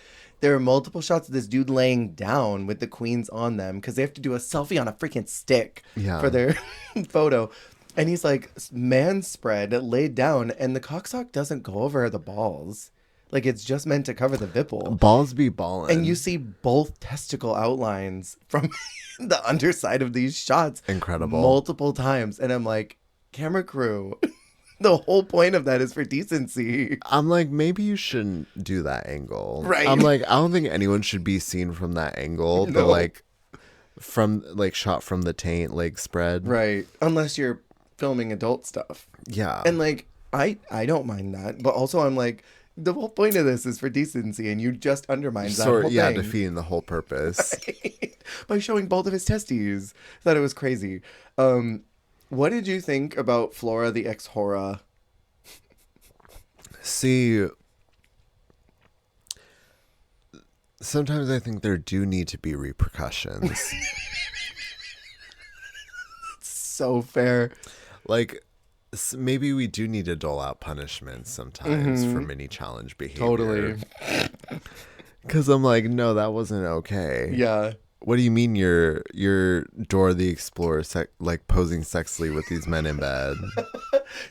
There are multiple shots of this dude laying down with the queens on them because they have to do a selfie on a freaking stick for their photo. And he's like, man spread, laid down, and the cocksock doesn't go over the balls. Like, it's just meant to cover the vipple. Balls be ballin'. And you see both testicle outlines from the underside of these shots. Incredible. Multiple times. And I'm like, camera crew, the whole point of that is for decency. I'm like, maybe you shouldn't do that angle. Right. I'm like, I don't think anyone should be seen from that angle. But No. like, shot from the taint, leg spread. Right. Unless you're filming adult stuff. Yeah. And like, I don't mind that. But also I'm like, the whole point of this is for decency, and you just undermined that whole thing. Defeating the whole purpose. By showing both of his testes. Thought it was crazy. What did you think about Flora the ex-Hora? See, sometimes I think there do need to be repercussions. So fair. Like, maybe we do need to dole out punishments sometimes for mini challenge behavior. Totally. Because I'm like, no, that wasn't okay. Yeah. What do you mean you're Dora the Explorer posing sexily with these men in bed?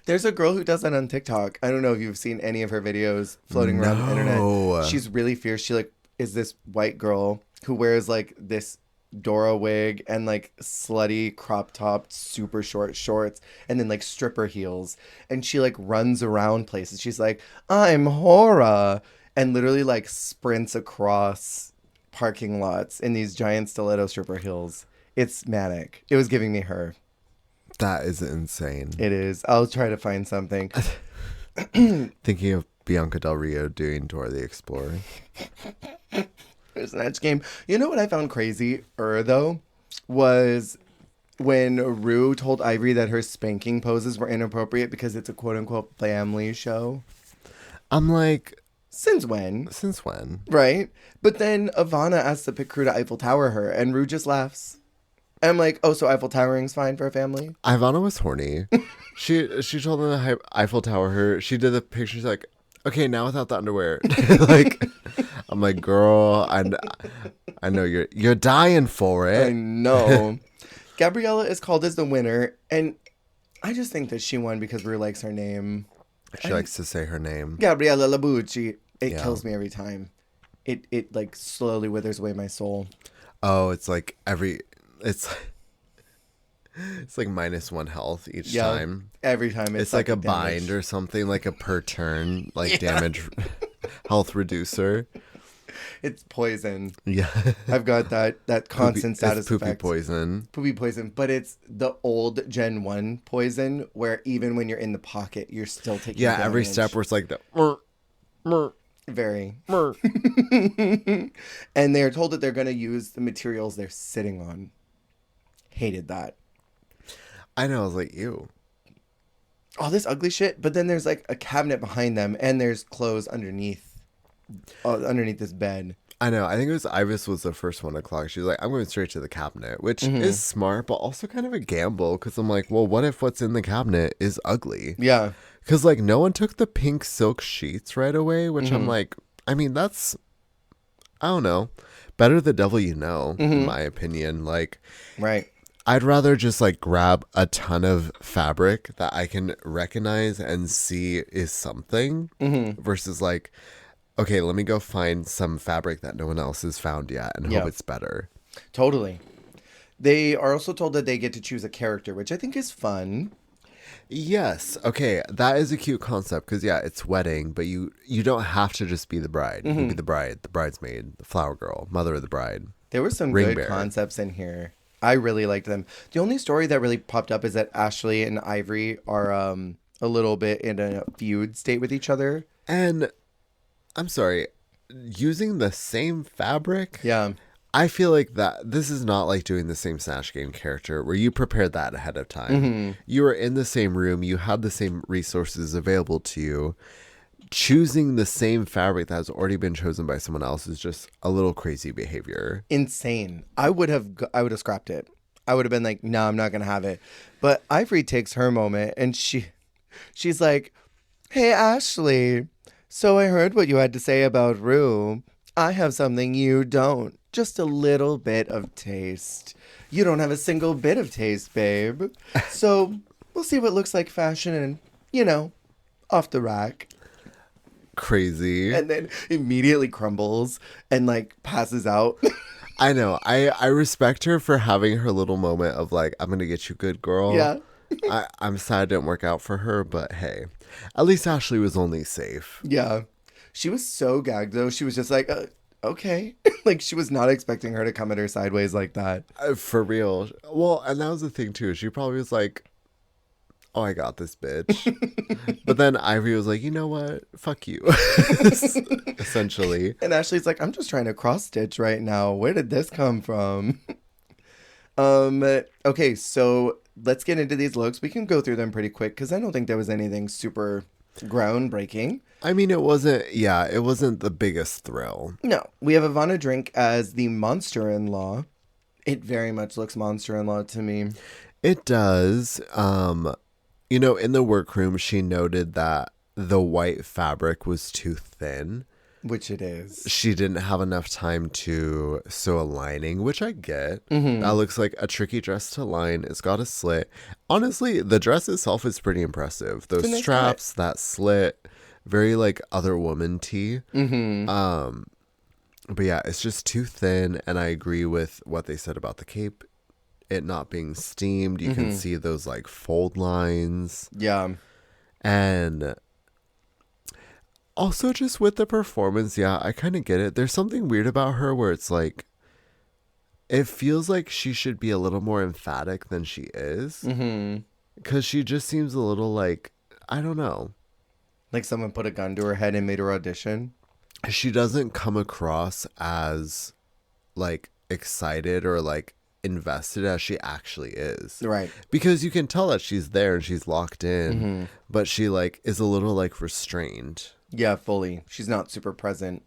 There's a girl who does that on TikTok. I don't know if you've seen any of her videos floating around the internet. She's really fierce. She like is this white girl who wears like this Dora wig and like slutty crop topped super short shorts and then like stripper heels, and she like runs around places. She's like, I'm Hora, and literally like sprints across parking lots in these giant stiletto stripper heels. It's manic. It was giving me her. That is insane. It is. I'll try to find something. Thinking of Bianca Del Rio doing Dora the Explorer. Snatch game. You know what I found crazy though was when Rue told Ivory that her spanking poses were inappropriate because it's a quote unquote family show. I'm like, Since when? since when? Right? But then Ivana asks the pit crew to Eiffel Tower her, and Rue just laughs. And I'm like, oh, so Eiffel Towering's fine for a family? Ivana was horny. She told them to Eiffel Tower her. She did the picture. She's like, okay, now without the underwear. Like, I'm like, girl, I know you're dying for I it. know. Gabriella is called as the winner, and I just think that she won because Rue likes her name. She likes to say her name. Gabriella Labucci. It Yeah. kills me every time. It like slowly withers away my soul. Oh, it's like it's like -1 health each time. Every time It's like a damage. bind or something, like a per turn, like damage health reducer. It's poison. Yeah. I've got that constant status It's poopy effect. poison. Poopy poison, but it's the old Gen 1 poison where even when you're in the pocket, you're still taking Yeah, every damage. step where it's like the Very. And they're told that they're going to use the materials they're sitting on. Hated that. I know, I was like, ew. All this ugly shit, but then there's like a cabinet behind them and there's clothes underneath this bed. I know. I think it was Ivis was the first one to clock. She was like, I'm going straight to the cabinet, which is smart, but also kind of a gamble. Because I'm like, well, what if what's in the cabinet is ugly? Yeah. Because like no one took the pink silk sheets right away, which I'm like, I mean, that's I don't know. Better the devil you know, in my opinion. Like, Right. I'd rather just like grab a ton of fabric that I can recognize and see is something versus like, okay, let me go find some fabric that no one else has found yet and Yeah. hope it's better. Totally. They are also told that they get to choose a character, which I think is fun. Yes. Okay. That is a cute concept because, yeah, it's wedding, but you don't have to just be the bride. You can be the bride, the bridesmaid, the flower girl, mother of the bride. There were some Ring good bearer. concepts in here. I really liked them. The only story that really popped up is that Ashley and Ivory are a little bit in a feud state with each other. And I'm sorry, using the same fabric? Yeah. I feel like that this is not like doing the same Snatch Game character where you prepared that ahead of time. You were in the same room, you had the same resources available to you. Choosing the same fabric that has already been chosen by someone else is just a little crazy behavior. Insane. I would have scrapped it. I would have been like, no, I'm not gonna have it. But Ivory takes her moment and she's like, hey Ashley, so I heard what you had to say about Rue. I have something you don't. Just a little bit of taste. You don't have a single bit of taste, babe. So we'll see what looks like fashion and, you know, off the rack. Crazy. And then immediately crumbles and like passes out. I know. I respect her for having her little moment of like, I'm gonna get you good, girl. Yeah. I'm sad it didn't work out for her, but hey, at least Ashley was only safe. Yeah. She was so gagged though. She was just like, okay. Like she was not expecting her to come at her sideways like that. For real. Well, and that was the thing too. She probably was like, oh, I got this bitch. But then Ivory was like, you know what? Fuck you. Essentially. And Ashley's like, I'm just trying to cross stitch right now. Where did this come from? Okay, so let's get into these looks. We can go through them pretty quick because I don't think there was anything super groundbreaking. I mean, it wasn't the biggest thrill. No, we have Ivana Drink as the monster-in-law. It very much looks monster-in-law to me. It does. You know, in the workroom, she noted that the white fabric was too thin. Which it is. She didn't have enough time to sew a lining, which I get. That looks like a tricky dress to line. It's got a slit. Honestly, the dress itself is pretty impressive. Those nice straps, that slit, very like other woman tee. But yeah, it's just too thin. And I agree with what they said about the cape. It not being steamed. You can see those like fold lines. Yeah. And also just with the performance, yeah, I kind of get it. There's something weird about her where it's like, it feels like she should be a little more emphatic than she is. Because she just seems a little like, I don't know. Like someone put a gun to her head and made her audition. She doesn't come across as like excited or like invested as she actually is. Right. Because you can tell that she's there and she's locked in, but she like is a little like restrained. Yeah, fully. She's not super present.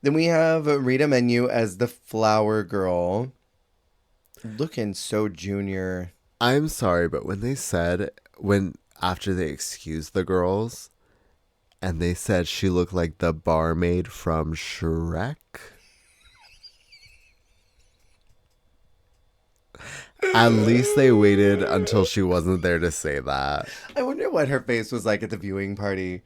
Then we have Rita Menu as the flower girl. Looking so junior. I'm sorry, but when they said, after they excused the girls and they said she looked like the barmaid from Shrek. At least they waited until she wasn't there to say that. I wonder what her face was like at the viewing party.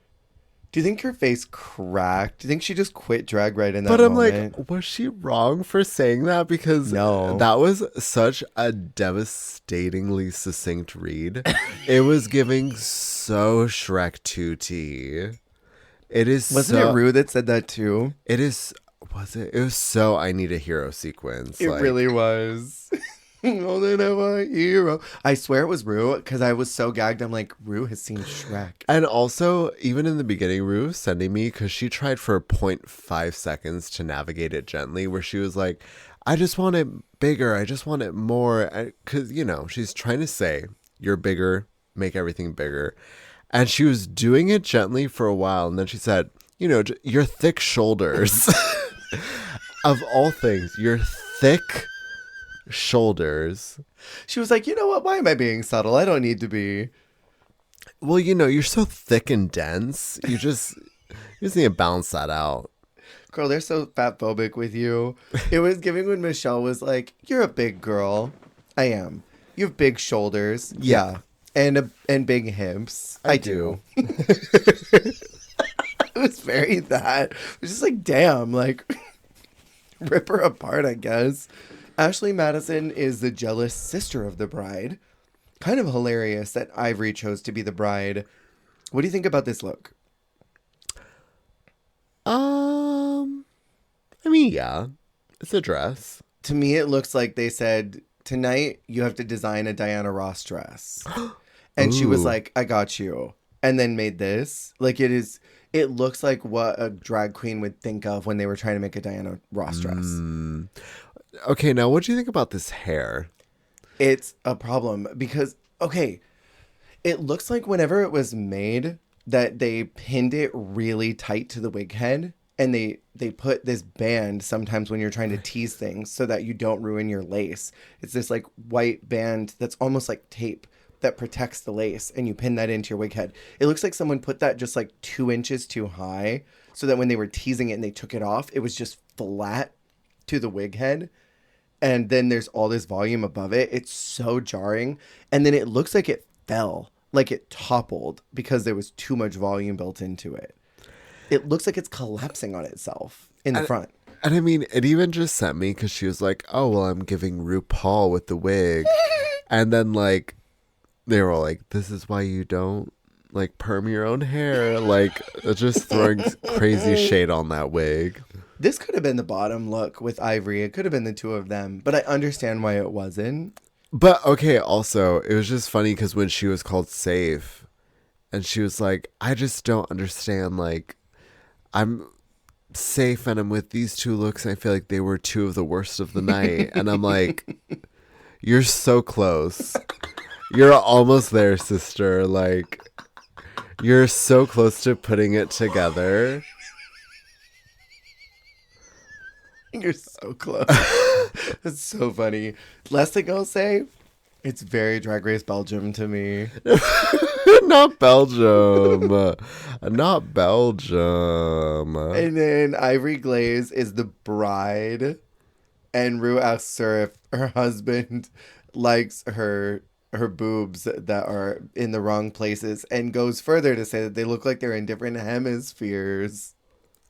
Do you think her face cracked? Do you think she just quit Drag Right in that But I'm moment? like, was she wrong for saying that? Because No. that was such a devastatingly succinct read. It was giving so Shrek 2T. It is Wasn't it Rue that said that too? It is. Was it? It was so I Need a Hero sequence. It really was. All that I want, hero. I swear it was Rue because I was so gagged. I'm like, Rue has seen Shrek. And also, even in the beginning, Rue was sending me because she tried for 0.5 seconds to navigate it gently, where she was like, I just want it bigger. I just want it more. Because, you know, she's trying to say, you're bigger, make everything bigger. And she was doing it gently for a while. And then she said, you know, your thick shoulders. Of all things, your thick shoulders. She was like, you know what? Why am I being subtle? I don't need to be. Well, you know, you're so thick and dense. You just need to balance that out. Girl, they're so fat phobic with you. It was giving when Michelle was like, "You're a big girl." I am. You have big shoulders. Yeah. And big hips. I do. It was very that. It was just like, damn, like rip her apart, I guess. Ashley Madison is the jealous sister of the bride. Kind of hilarious that Ivory chose to be the bride. What do you think about this look? I mean, yeah, it's a dress. To me, it looks like they said, tonight you have to design a Diana Ross dress. And she was Ooh. like, I got you. And then made this. Like it looks like what a drag queen would think of when they were trying to make a Diana Ross dress. Okay, now what do you think about this hair? It's a problem because, okay, it looks like whenever it was made that they pinned it really tight to the wig head. And they put this band sometimes when you're trying to tease things so that you don't ruin your lace. It's this like white band that's almost like tape that protects the lace, and you pin that into your wig head. It looks like someone put that just like 2 inches too high so that when they were teasing it and they took it off, it was just flat to the wig head. And then there's all this volume above it. It's so jarring. And then it looks like it fell, like it toppled because there was too much volume built into it. It looks like it's collapsing on itself in the front. And I mean, it even just sent me because she was like, oh, well, I'm giving RuPaul with the wig. And then, like, they were all like, this is why you don't, like, perm your own hair. Like, just throwing crazy shade on that wig. This could have been the bottom look with Ivory. It could have been the two of them. But I understand why it wasn't. But, okay, also, it was just funny because when she was called Safe, and she was like, I just don't understand, like, I'm safe and I'm with these two looks and I feel like they were two of the worst of the night. And I'm like, you're so close. You're almost there, sister. Like, you're so close to putting it together. You're so close. That's so funny. Last thing I'll say, it's very Drag Race Belgium to me. Not Belgium. Not Belgium. And then Ivory Glaze is the bride. And Rue asks her if her husband likes her boobs that are in the wrong places, and goes further to say that they look like they're in different hemispheres.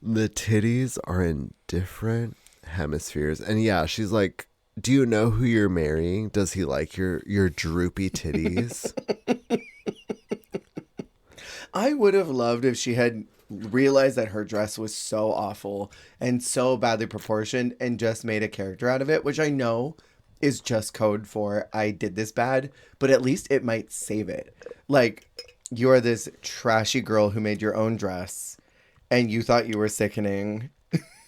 The titties are in different hemispheres. And yeah, she's like, do you know who you're marrying? Does he like your droopy titties? I would have loved if she had realized that her dress was so awful and so badly proportioned and just made a character out of it, which I know is just code for I did this bad, but at least it might save it. Like, you're this trashy girl who made your own dress and you thought you were sickening,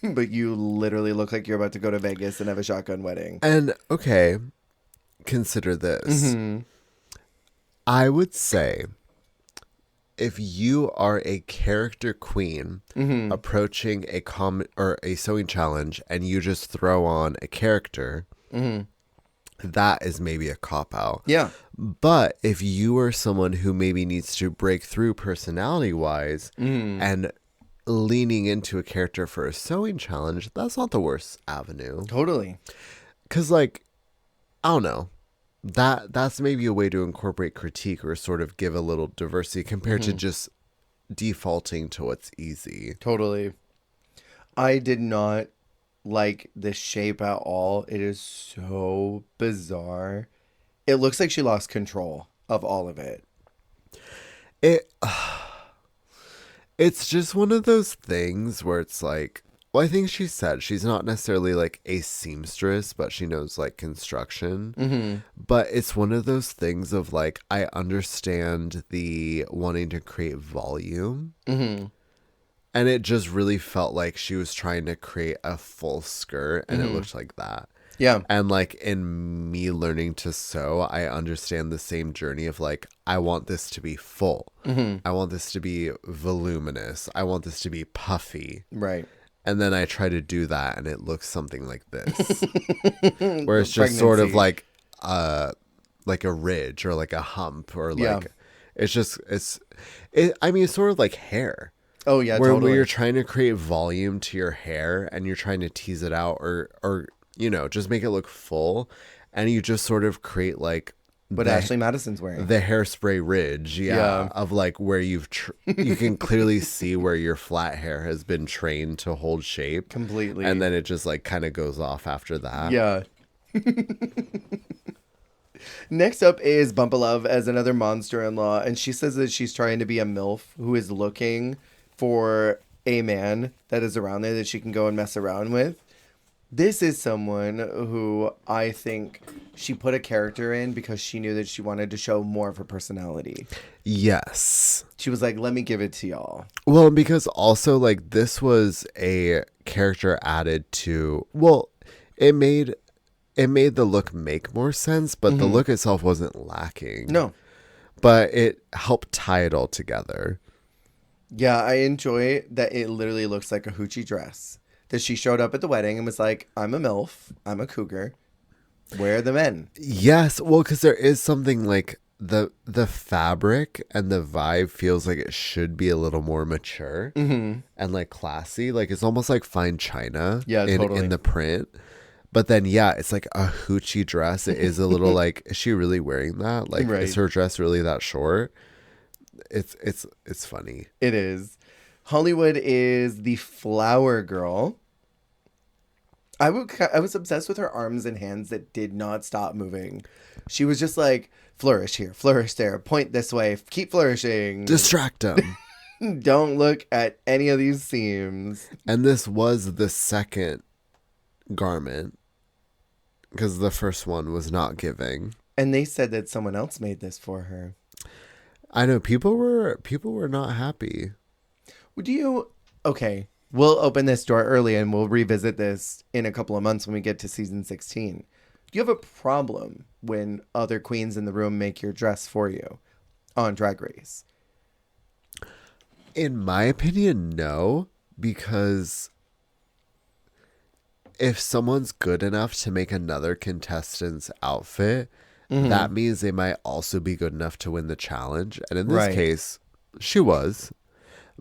but you literally look like you're about to go to Vegas and have a shotgun wedding. And okay, consider this. I would say if you are a character queen approaching a or a sewing challenge and you just throw on a character, that is maybe a cop-out. Yeah. But if you are someone who maybe needs to break through personality-wise and leaning into a character for a sewing challenge, that's not the worst avenue. Totally. Because, like, I don't know. That's maybe a way to incorporate critique or sort of give a little diversity compared to just defaulting to what's easy. Totally. I did not like this shape at all. It is so bizarre. It looks like she lost control of all of it. It's just one of those things where it's like, well, I think she said she's not necessarily like a seamstress, but she knows like construction. But it's one of those things of like, I understand the wanting to create volume. And it just really felt like she was trying to create a full skirt and it looked like that. Yeah. And like in me learning to sew, I understand the same journey of like, I want this to be full. I want this to be voluminous. I want this to be puffy. Right. And then I try to do that and it looks something like this. Where it's just sort of like a ridge or like a hump or like, I mean, it's sort of like hair. Oh yeah, where totally. you're trying to create volume to your hair and you're trying to tease it out or just make it look full, and you just sort of create like What Ashley Madison's wearing. the hairspray ridge, Yeah. of like where you can clearly see where your flat hair has been trained to hold shape Completely. and then it just like kind of goes off after that. Yeah. Next up is Bumpalove as another monster-in-law, and she says that she's trying to be a MILF who is looking for a man that is around there that she can go and mess around with. This is someone who I think she put a character in because she knew that she wanted to show more of her personality. Yes. She was like, let me give it to y'all. Well, because also like this was a character added to, well, it made the look make more sense, but the look itself wasn't lacking. No. But it helped tie it all together. Yeah, I enjoy that it literally looks like a hoochie dress. That she showed up at the wedding and was like, I'm a MILF, I'm a cougar. Where are the men? Yes, well, because there is something like the fabric and the vibe feels like it should be a little more mature and like classy. Like it's almost like fine china in the print. But then, yeah, it's like a hoochie dress. It is a little like, is she really wearing that? Like, is her dress really that short? It's funny. It is. Hollywood is the flower girl. I was obsessed with her arms and hands that did not stop moving. She was just like, flourish here, flourish there, point this way, keep flourishing. Distract them. Don't look at any of these seams. And this was the second garment because the first one was not giving. And they said that someone else made this for her. I know people were not happy. Okay, we'll open this door early and we'll revisit this in a couple of months when we get to season 16. Do you have a problem when other queens in the room make your dress for you on Drag Race? In my opinion, no, because if someone's good enough to make another contestant's outfit, that means they might also be good enough to win the challenge. And in this case, she was.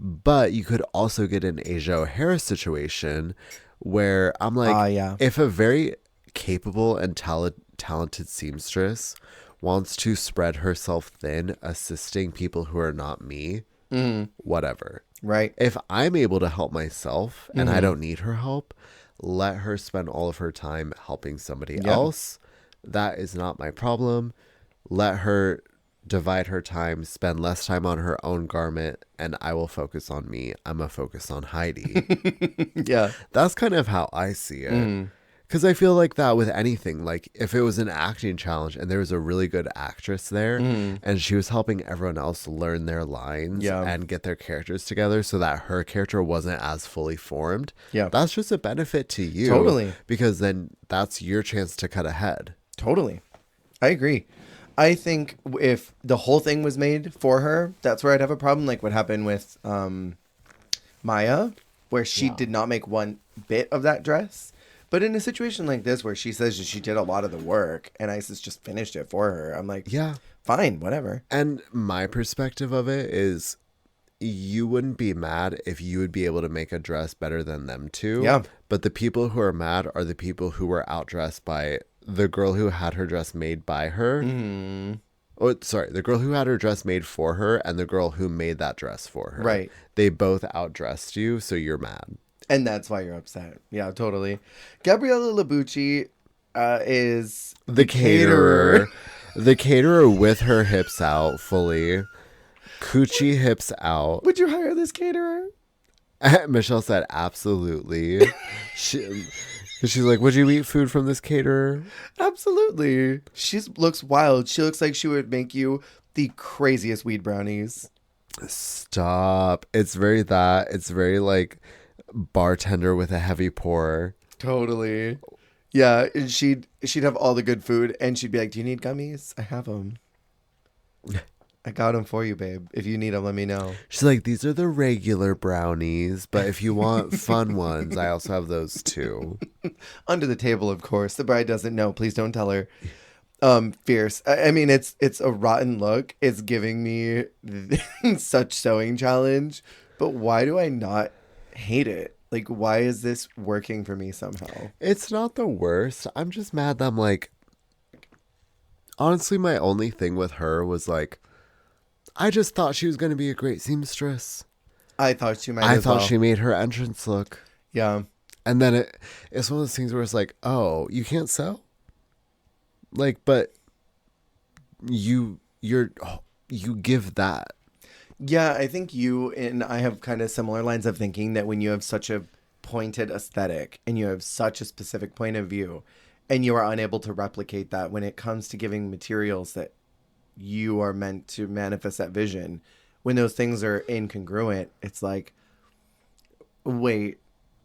But you could also get an Asia O'Hara situation where I'm like, if a very capable and talented seamstress wants to spread herself thin, assisting people who are not me, whatever. Right. If I'm able to help myself and I don't need her help, let her spend all of her time helping somebody else. That is not my problem. Let her divide her time, spend less time on her own garment, and I will focus on me. I'm a focus on Heidi. Yeah. That's kind of how I see it. Because I feel like that with anything. Like if it was an acting challenge and there was a really good actress there and she was helping everyone else learn their lines and get their characters together so that her character wasn't as fully formed. Yeah. That's just a benefit to you. Totally. Because then that's your chance to cut ahead. Totally. I agree. I think if the whole thing was made for her, that's where I'd have a problem. Like what happened with Maya, where she did not make one bit of that dress. But in a situation like this, where she says that she did a lot of the work and Isis just finished it for her, I'm like, yeah, fine, whatever. And my perspective of it is you wouldn't be mad if you would be able to make a dress better than them two. Yeah. But the people who are mad are the people who were outdressed by the girl who had her dress made by her. Oh, sorry. The girl who had her dress made for her and the girl who made that dress for her. Right. They both outdressed you, so you're mad. And that's why you're upset. Yeah, totally. Gabriella Labucci is the caterer. The caterer with her hips out fully. Coochie hips out. Would you hire this caterer? Michelle said, absolutely. She's like, would you eat food from this caterer? Absolutely. She looks wild. She looks like she would make you the craziest weed brownies. Stop. It's very like bartender with a heavy pour. Totally. Yeah, and she'd have all the good food and she'd be like, do you need gummies? I have them. I got them for you, babe. If you need them, let me know. She's like, these are the regular brownies, but if you want fun ones, I also have those too. Under the table, of course. The bride doesn't know. Please don't tell her. Fierce. I mean, it's a rotten look. It's giving me such sewing challenge. But why do I not hate it? Like, why is this working for me somehow? It's not the worst. I'm just mad that I'm like, honestly, my only thing with her was like, I just thought she was going to be a great seamstress. I thought she might I as thought well. she made her entrance look. Yeah. And then it's one of those things where it's like, oh, you can't sew? Like, but you give that. Yeah, I think you and I have kind of similar lines of thinking that when you have such a pointed aesthetic and you have such a specific point of view and you are unable to replicate that when it comes to giving materials that you are meant to manifest that vision, when those things are incongruent, it's like, wait,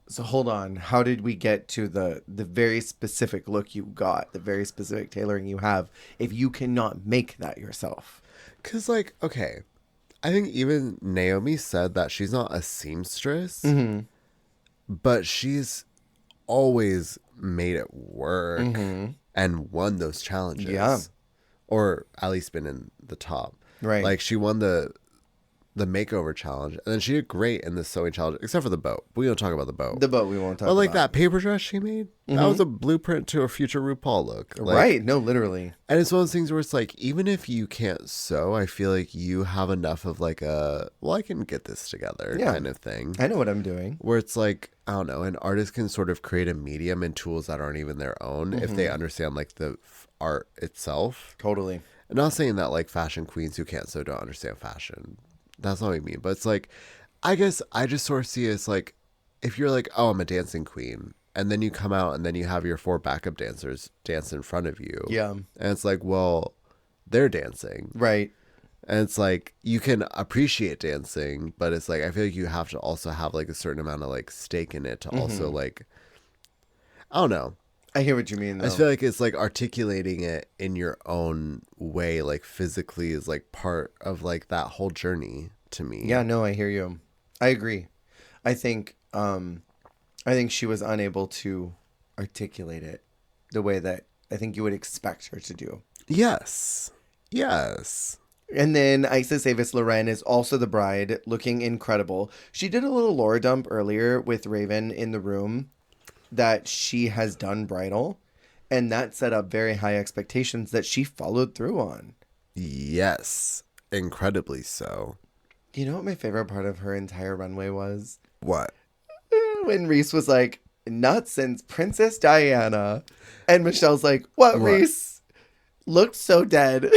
so hold on, how did we get to the very specific look you got, the very specific tailoring you have, if you cannot make that yourself? Because, like, okay, I think even Naomi said that she's not a seamstress, Mm-hmm. but she's always made it work Mm-hmm. and won those challenges. Yeah. Or at least been in the top. Right. Like, she won the makeover challenge, and then she did great in the sewing challenge, except for the boat. We don't talk about the boat. The boat we won't talk But like about. that paper dress she made, that was a blueprint to a future RuPaul look. Like, Right. No, literally. and it's one of those things where it's like, even if you can't sew, I feel like you have enough of like a, well, I can get this together kind of thing. I know what I'm doing. Where it's like, I don't know, an artist can sort of create a medium and tools that aren't even their own if they understand like the art itself. Totally. I'm not saying that like fashion queens who can't sew don't understand fashion. That's not what I mean. But it's like, I guess I just sort of see it as like, if you're like, oh, I'm a dancing queen, and then you come out and then you have your 4 backup dancers dance in front of you. Yeah. And it's like, well, they're dancing. Right. And it's like, you can appreciate dancing, but it's like, I feel like you have to also have like a certain amount of like stake in it to also like, I don't know. I hear what you mean, though. I just feel like it's like articulating it in your own way, like physically, is like part of like that whole journey to me. Yeah, no, I hear you. I agree. I think she was unable to articulate it the way that I think you would expect her to do. Yes. Yes. And then Isis Avis Loren is also the bride, looking incredible. She did a little lore dump earlier with Raven in the room that she has done bridal, and that set up very high expectations that she followed through on. Yes. Incredibly so. You know what my favorite part of her entire runway was? What? When Reese was like, not since Princess Diana. And Michelle's like, what? Reese? Looked so dead.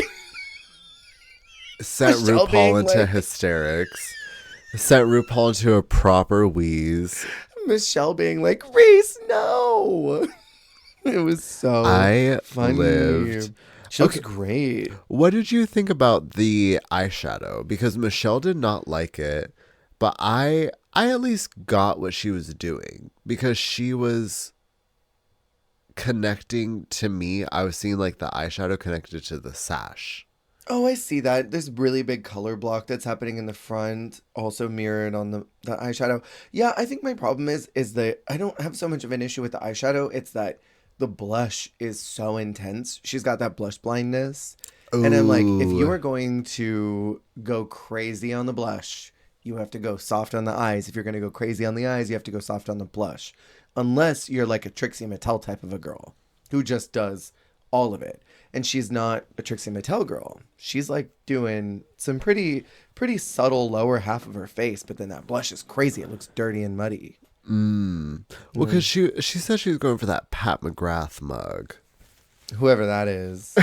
Sent Michelle being RuPaul into like- hysterics. Sent RuPaul into a proper wheeze. Michelle being like, Reese, no. It was so I funny. lived. She looks great. What did you think about the eyeshadow? Because Michelle did not like it, but I at least got what she was doing because she was connecting to me. I was seeing like the eyeshadow connected to the sash. Oh, I see that. There's really big color block that's happening in the front, also mirrored on the eyeshadow. Yeah, I think my problem is that I don't have so much of an issue with the eyeshadow. It's that the blush is so intense. She's got that blush blindness. Ooh. And I'm like, if you are going to go crazy on the blush, you have to go soft on the eyes. If you're going to go crazy on the eyes, you have to go soft on the blush. Unless you're like a Trixie Mattel type of a girl who just does all of it. And she's not a Trixie Mattel girl. She's like doing some pretty subtle lower half of her face, but then that blush is crazy. It looks dirty and muddy. Well, because she said she was going for that Pat McGrath mug. Whoever that is.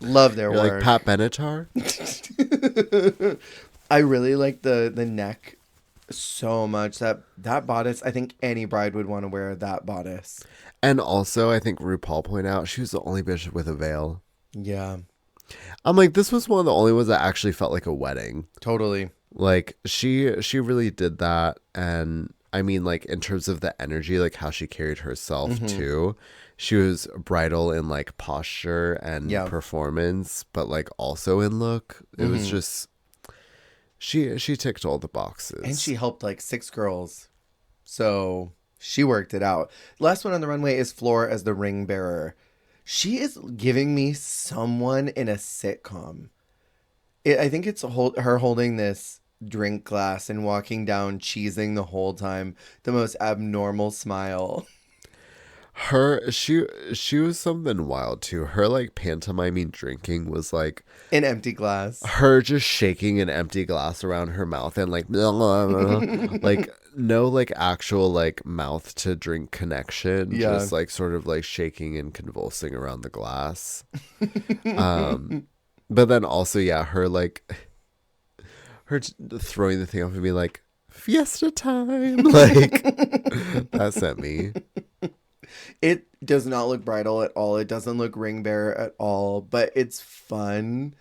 Love their You're work. like Pat Benatar? I really like the neck so much. That bodice, I think any bride would want to wear that bodice. And also, I think RuPaul pointed out she was the only bitch with a veil. Yeah, I'm like, this was one of the only ones that actually felt like a wedding. totally. Like, she really did that. And I mean, like, in terms of the energy, like how she carried herself too. She was bridal in like posture and performance, but like also in look. It was just, she ticked all the boxes. And she helped like 6 girls. So she worked it out. Last one on the runway is Floor as the ring bearer. She is giving me someone in a sitcom. I think it's her holding this drink glass and walking down, cheesing the whole time. The most abnormal smile. She was something wild too. Her like pantomiming drinking was like An empty glass. her just shaking an empty glass around her mouth and like like no like actual like mouth to drink connection. Yeah. Just like sort of like shaking and convulsing around the glass. But then also her like throwing the thing off and being like fiesta time. Like that sent me. It does not look bridal at all. It doesn't look ring bearer at all, but it's fun.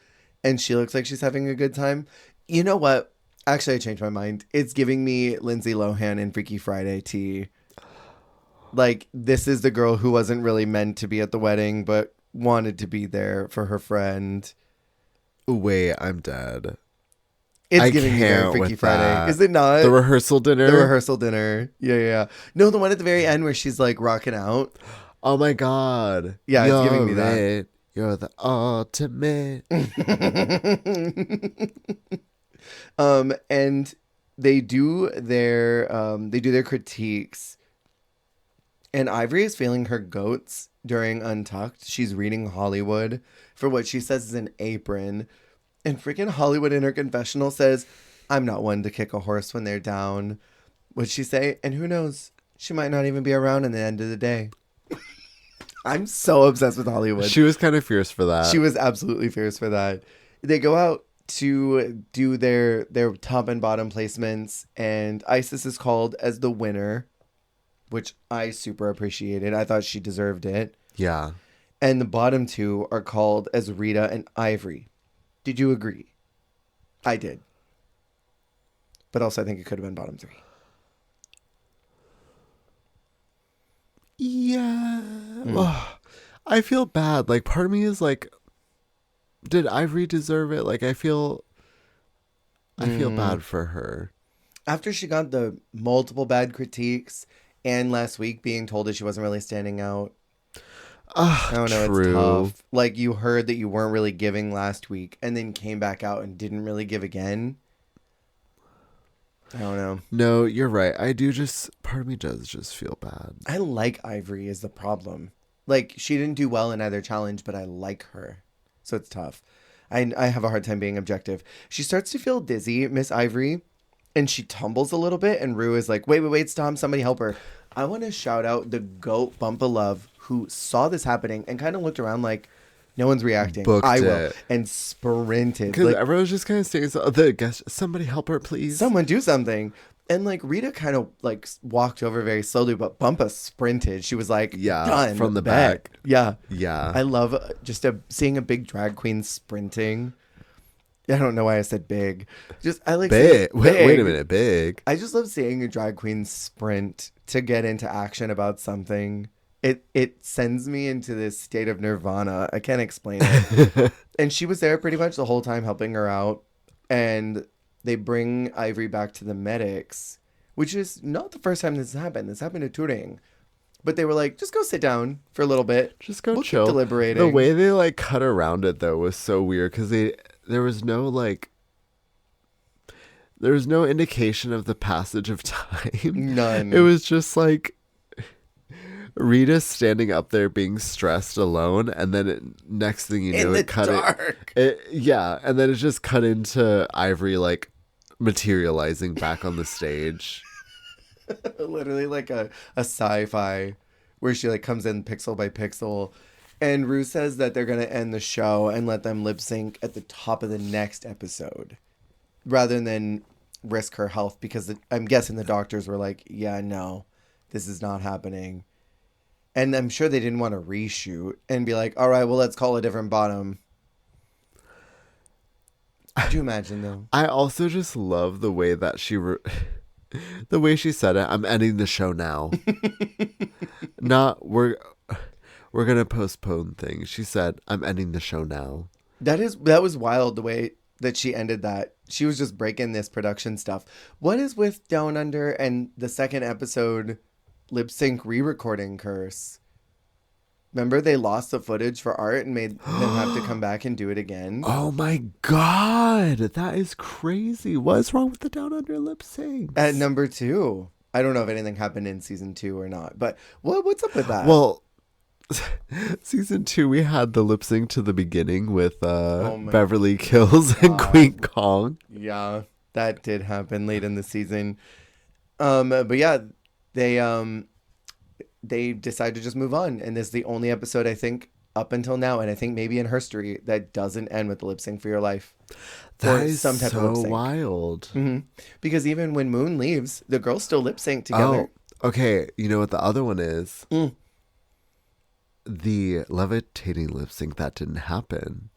And she looks like she's having a good time. You know what? Actually, I changed my mind. It's giving me Lindsay Lohan and Freaky Friday tea. Like, this is the girl who wasn't really meant to be at the wedding, but wanted to be there for her friend. Wait, I'm dead. It's giving me very Freaky Friday. That. Is it not? The rehearsal dinner? The rehearsal dinner. Yeah. No, the one at the very end where she's like rocking out. Oh my God. Yeah, it's giving me that. You're the ultimate. And they do their critiques. And Ivory is feeling her goats during Untucked. She's reading Hollywood for what she says is an apron. And freaking Hollywood in her confessional says, I'm not one to kick a horse when they're down. What'd she say? And who knows? She might not even be around in the end of the day. I'm so obsessed with Hollywood. She was kind of fierce for that. She was absolutely fierce for that. They go out to do their top and bottom placements, and Isis is called as the winner, which I super appreciated. I thought she deserved it. Yeah. And the bottom two are called as Rita and Ivory. Did you agree? I did. But also I think it could have been bottom three. Yeah. Ugh. I feel bad. Like, part of me is like, did Ivory deserve it? Like, I feel bad for her. After she got the multiple bad critiques and last week being told that she wasn't really standing out. I don't know, true. It's tough. Like, you heard that you weren't really giving last week and then came back out and didn't really give again. I don't know. No, you're right. Part of me does just feel bad. I like Ivory is the problem. Like, she didn't do well in either challenge, but I like her. So it's tough. I have a hard time being objective. She starts to feel dizzy, Miss Ivory, and she tumbles a little bit, and Rue is like, wait, stop, somebody help her. I want to shout out the GOAT Bump of Love who saw this happening and kind of looked around like, no one's reacting. I will. And sprinted. Because like, everyone's just kind of saying, the guest, somebody help her, please. Someone do something. And like Rita kind of like walked over very slowly, but Bumpa sprinted. She was like, done. From the back. Yeah. Yeah. I love just seeing a big drag queen sprinting. I don't know why I said big. Just I like big. Big. Wait a minute, big. I just love seeing a drag queen sprint to get into action about something. It sends me into this state of nirvana. I can't explain it. And she was there pretty much the whole time helping her out. And they bring Ivory back to the medics, which is not the first time this has happened. This happened at Turing. But they were like, just go sit down for a little bit. Just go we'll chill. Keep deliberating. The way they like cut around it though was so weird because there was no like there was no indication of the passage of time. None. It was just like Rita standing up there being stressed alone, and then next thing you know, it cut it. Yeah, and then it just cut into Ivory like materializing back on the stage. Literally like a sci-fi where she like comes in pixel by pixel. And Rue says that they're going to end the show and let them lip sync at the top of the next episode rather than risk her health, because I'm guessing the doctors were like, yeah, no, this is not happening. And I'm sure they didn't want to reshoot and be like, all right, well, let's call a different bottom. Could you imagine, though? I also just love the way that the way she said it. I'm ending the show now. Not we're gonna postpone things. She said, I'm ending the show now. That was wild, the way that she ended that. She was just breaking this production stuff. What is with Down Under and the second episode lip sync re-recording curse? Remember they lost the footage for art and made them have to come back and do it again? Oh my God. That is crazy. What's wrong with the Down Under lip syncs? At number 2. I don't know if anything happened in season 2 or not, but what's up with that? Well, season 2, we had the lip sync to the beginning with Beverly Kills and Queen Kong. Yeah, that did happen late in the season. But yeah, they decided to just move on, and this is the only episode I think up until now, and I think maybe in history, that doesn't end with the lip sync for your life. That is some type of lip sync. Wild. Mm-hmm. Because even when Moon leaves, the girls still lip sync together. Oh, okay. You know what the other one is? The levitating lip sync that didn't happen.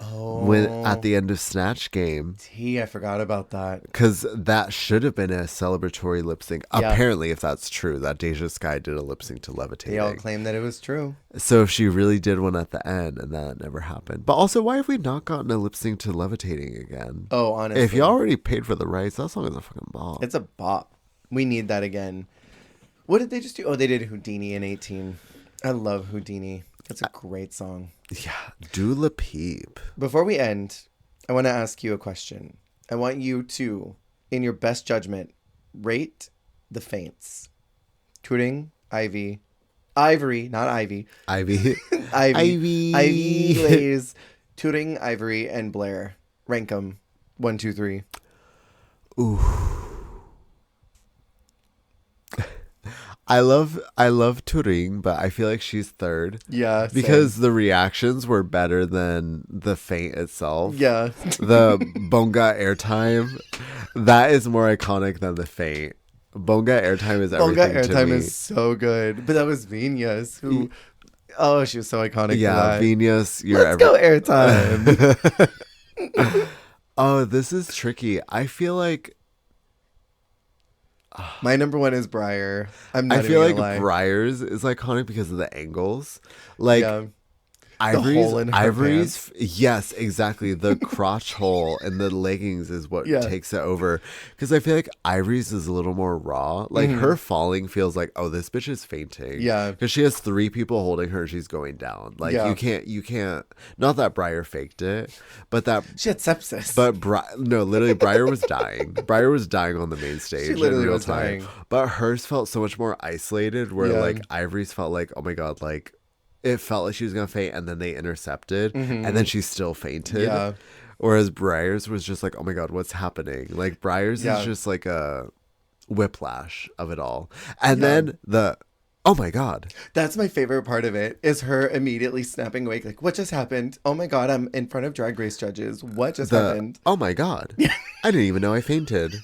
When at the end of Snatch Game. I forgot about that. Because that should have been a celebratory lip sync. Yeah. Apparently, if that's true, that Deja Sky did a lip sync to Levitating. They all claim that it was true. So if she really did one at the end, and that never happened. But also, why have we not gotten a lip sync to Levitating again? Oh, honestly. If you already paid for the rights, that song is a fucking bop. It's a bop. We need that again. What did they just do? Oh, they did Houdini in 18. I love Houdini. It's a great song. Yeah, Dula Peep. Before we end, I want to ask you a question. I want you to, in your best judgment, rate the faints. Turing, Ivory, not Ivy. Ivy. Ivy Lays, Turing, Ivory, and Blair. Rank them. 1, 2, 3. Ooh. I love Turing, but I feel like she's third. Yeah, because the reactions were better than the faint itself. Yeah. The Bonga airtime, that is more iconic than the faint. Bonga airtime is everything Bonga to airtime me. is so good. But that was Venus who she was so iconic. Yeah, Venus, Let's go airtime. Oh, this is tricky. I feel like my number 1 is Briar. I feel like Briar's is iconic because of the angles. Like Ivory's yes, exactly. The crotch hole and the leggings is what takes it over. Because I feel like Ivory's is a little more raw. Like her falling feels like, oh, this bitch is fainting. Yeah. Because she has 3 people holding her. She's going down. Like you can't. Not that Briar faked it, but that she had sepsis. But literally, Briar was dying. Briar was dying on the main stage. She literally in real was time. dying. But hers felt so much more isolated. Where like Ivory's felt like, oh my god, like. It felt like she was going to faint, and then they intercepted, and then she still fainted. Yeah. Whereas Briar's was just like, oh my god, what's happening? Like, Briar's is just like a whiplash of it all. And then oh my god. That's my favorite part of it, is her immediately snapping awake, like, what just happened? Oh my god, I'm in front of Drag Race judges. What just happened? Oh my god. I didn't even know I fainted.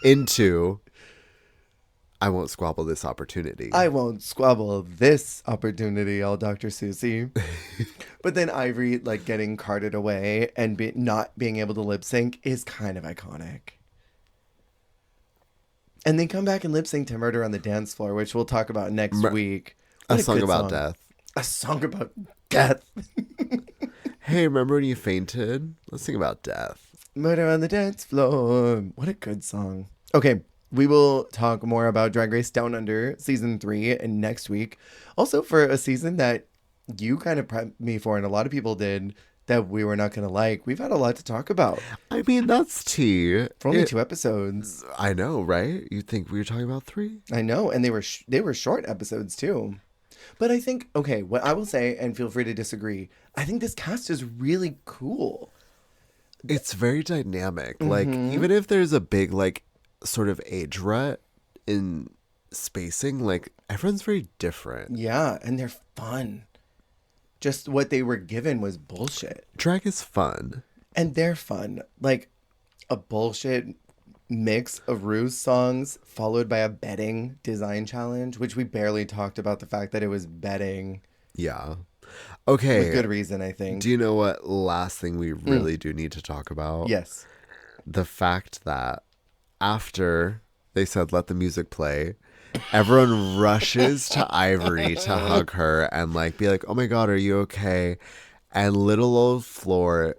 Into... I won't squabble this opportunity. I won't squabble this opportunity, all Dr. Susie. But then Ivory, like, getting carted away and not being able to lip sync is kind of iconic. And then come back and lip sync to Murder on the Dance Floor, which we'll talk about next week. A song about death. A song about death. Hey, remember when you fainted? Let's sing about death. Murder on the Dance Floor. What a good song. Okay. We will talk more about Drag Race Down Under season 3 and next week. Also for a season that you kind of prepped me for, and a lot of people did, that we were not going to like. We've had a lot to talk about. I mean, that's tea. For only 2 episodes. I know, right? You'd think we were talking about 3? I know, and they were short episodes too. But I think, okay, what I will say, and feel free to disagree, I think this cast is really cool. It's very dynamic. Like, even if there's a big, like, sort of age rut in spacing, like everyone's very different. Yeah, and they're fun. Just what they were given was bullshit. Drag is fun. And they're fun. Like a bullshit mix of Rue's songs followed by a betting design challenge, which we barely talked about the fact that it was betting. Yeah. Okay. With good reason, I think. Do you know what last thing we really do need to talk about? Yes. The fact that after they said let the music play, everyone rushes to Ivory to hug her and like be like, oh my god, are you okay? And little old Floor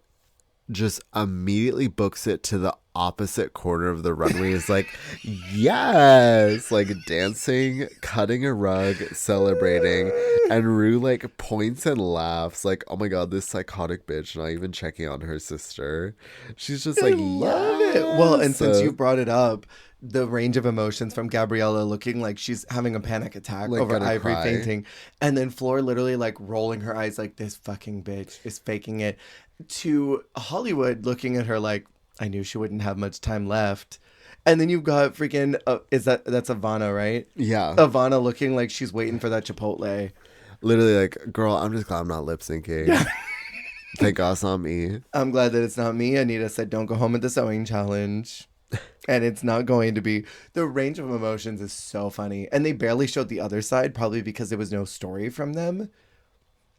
just immediately books it to the opposite corner of the runway is like, yes, like dancing, cutting a rug, celebrating, and Rue like points and laughs like, oh my god, this psychotic bitch not even checking on her sister. She's just like, Love yes. it. Well, and since you brought it up, the range of emotions from Gabriella looking like she's having a panic attack Like, over gonna Ivory cry. fainting, and then Floor literally like rolling her eyes like, this fucking bitch is faking it, to Hollywood looking at her like, I knew she wouldn't have much time left. And then you've got freaking that's Ivana, right? Yeah. Ivana looking like she's waiting for that Chipotle. Literally like, girl, I'm just glad I'm not lip syncing. Thank God it's not me. I'm glad that it's not me. Anita said, don't go home with the sewing challenge. And it's not going to be. The range of emotions is so funny. And they barely showed the other side, probably because there was no story from them.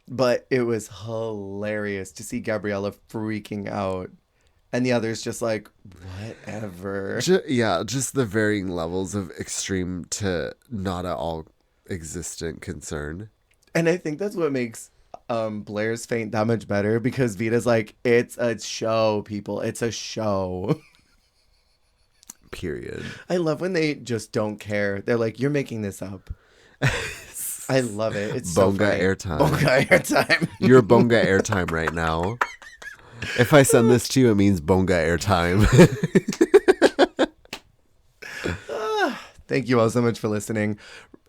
But it was hilarious to see Gabriella freaking out. And the others just like, whatever. Just the varying levels of extreme to not at all existent concern. And I think that's what makes Blair's faint that much better, because Vita's like, it's a show, people. It's a show. Period. I love when they just don't care. They're like, you're making this up. I love it. It's so Bonga funny. airtime. Bonga airtime. You're bonga airtime right now. If I send this to you, it means bonga airtime. Thank you all so much for listening.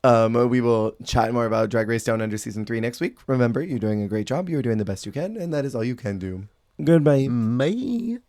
We will chat more about Drag Race Down Under Season 3 next week. Remember, you're doing a great job. You're doing the best you can, and that is all you can do. Goodbye. Bye.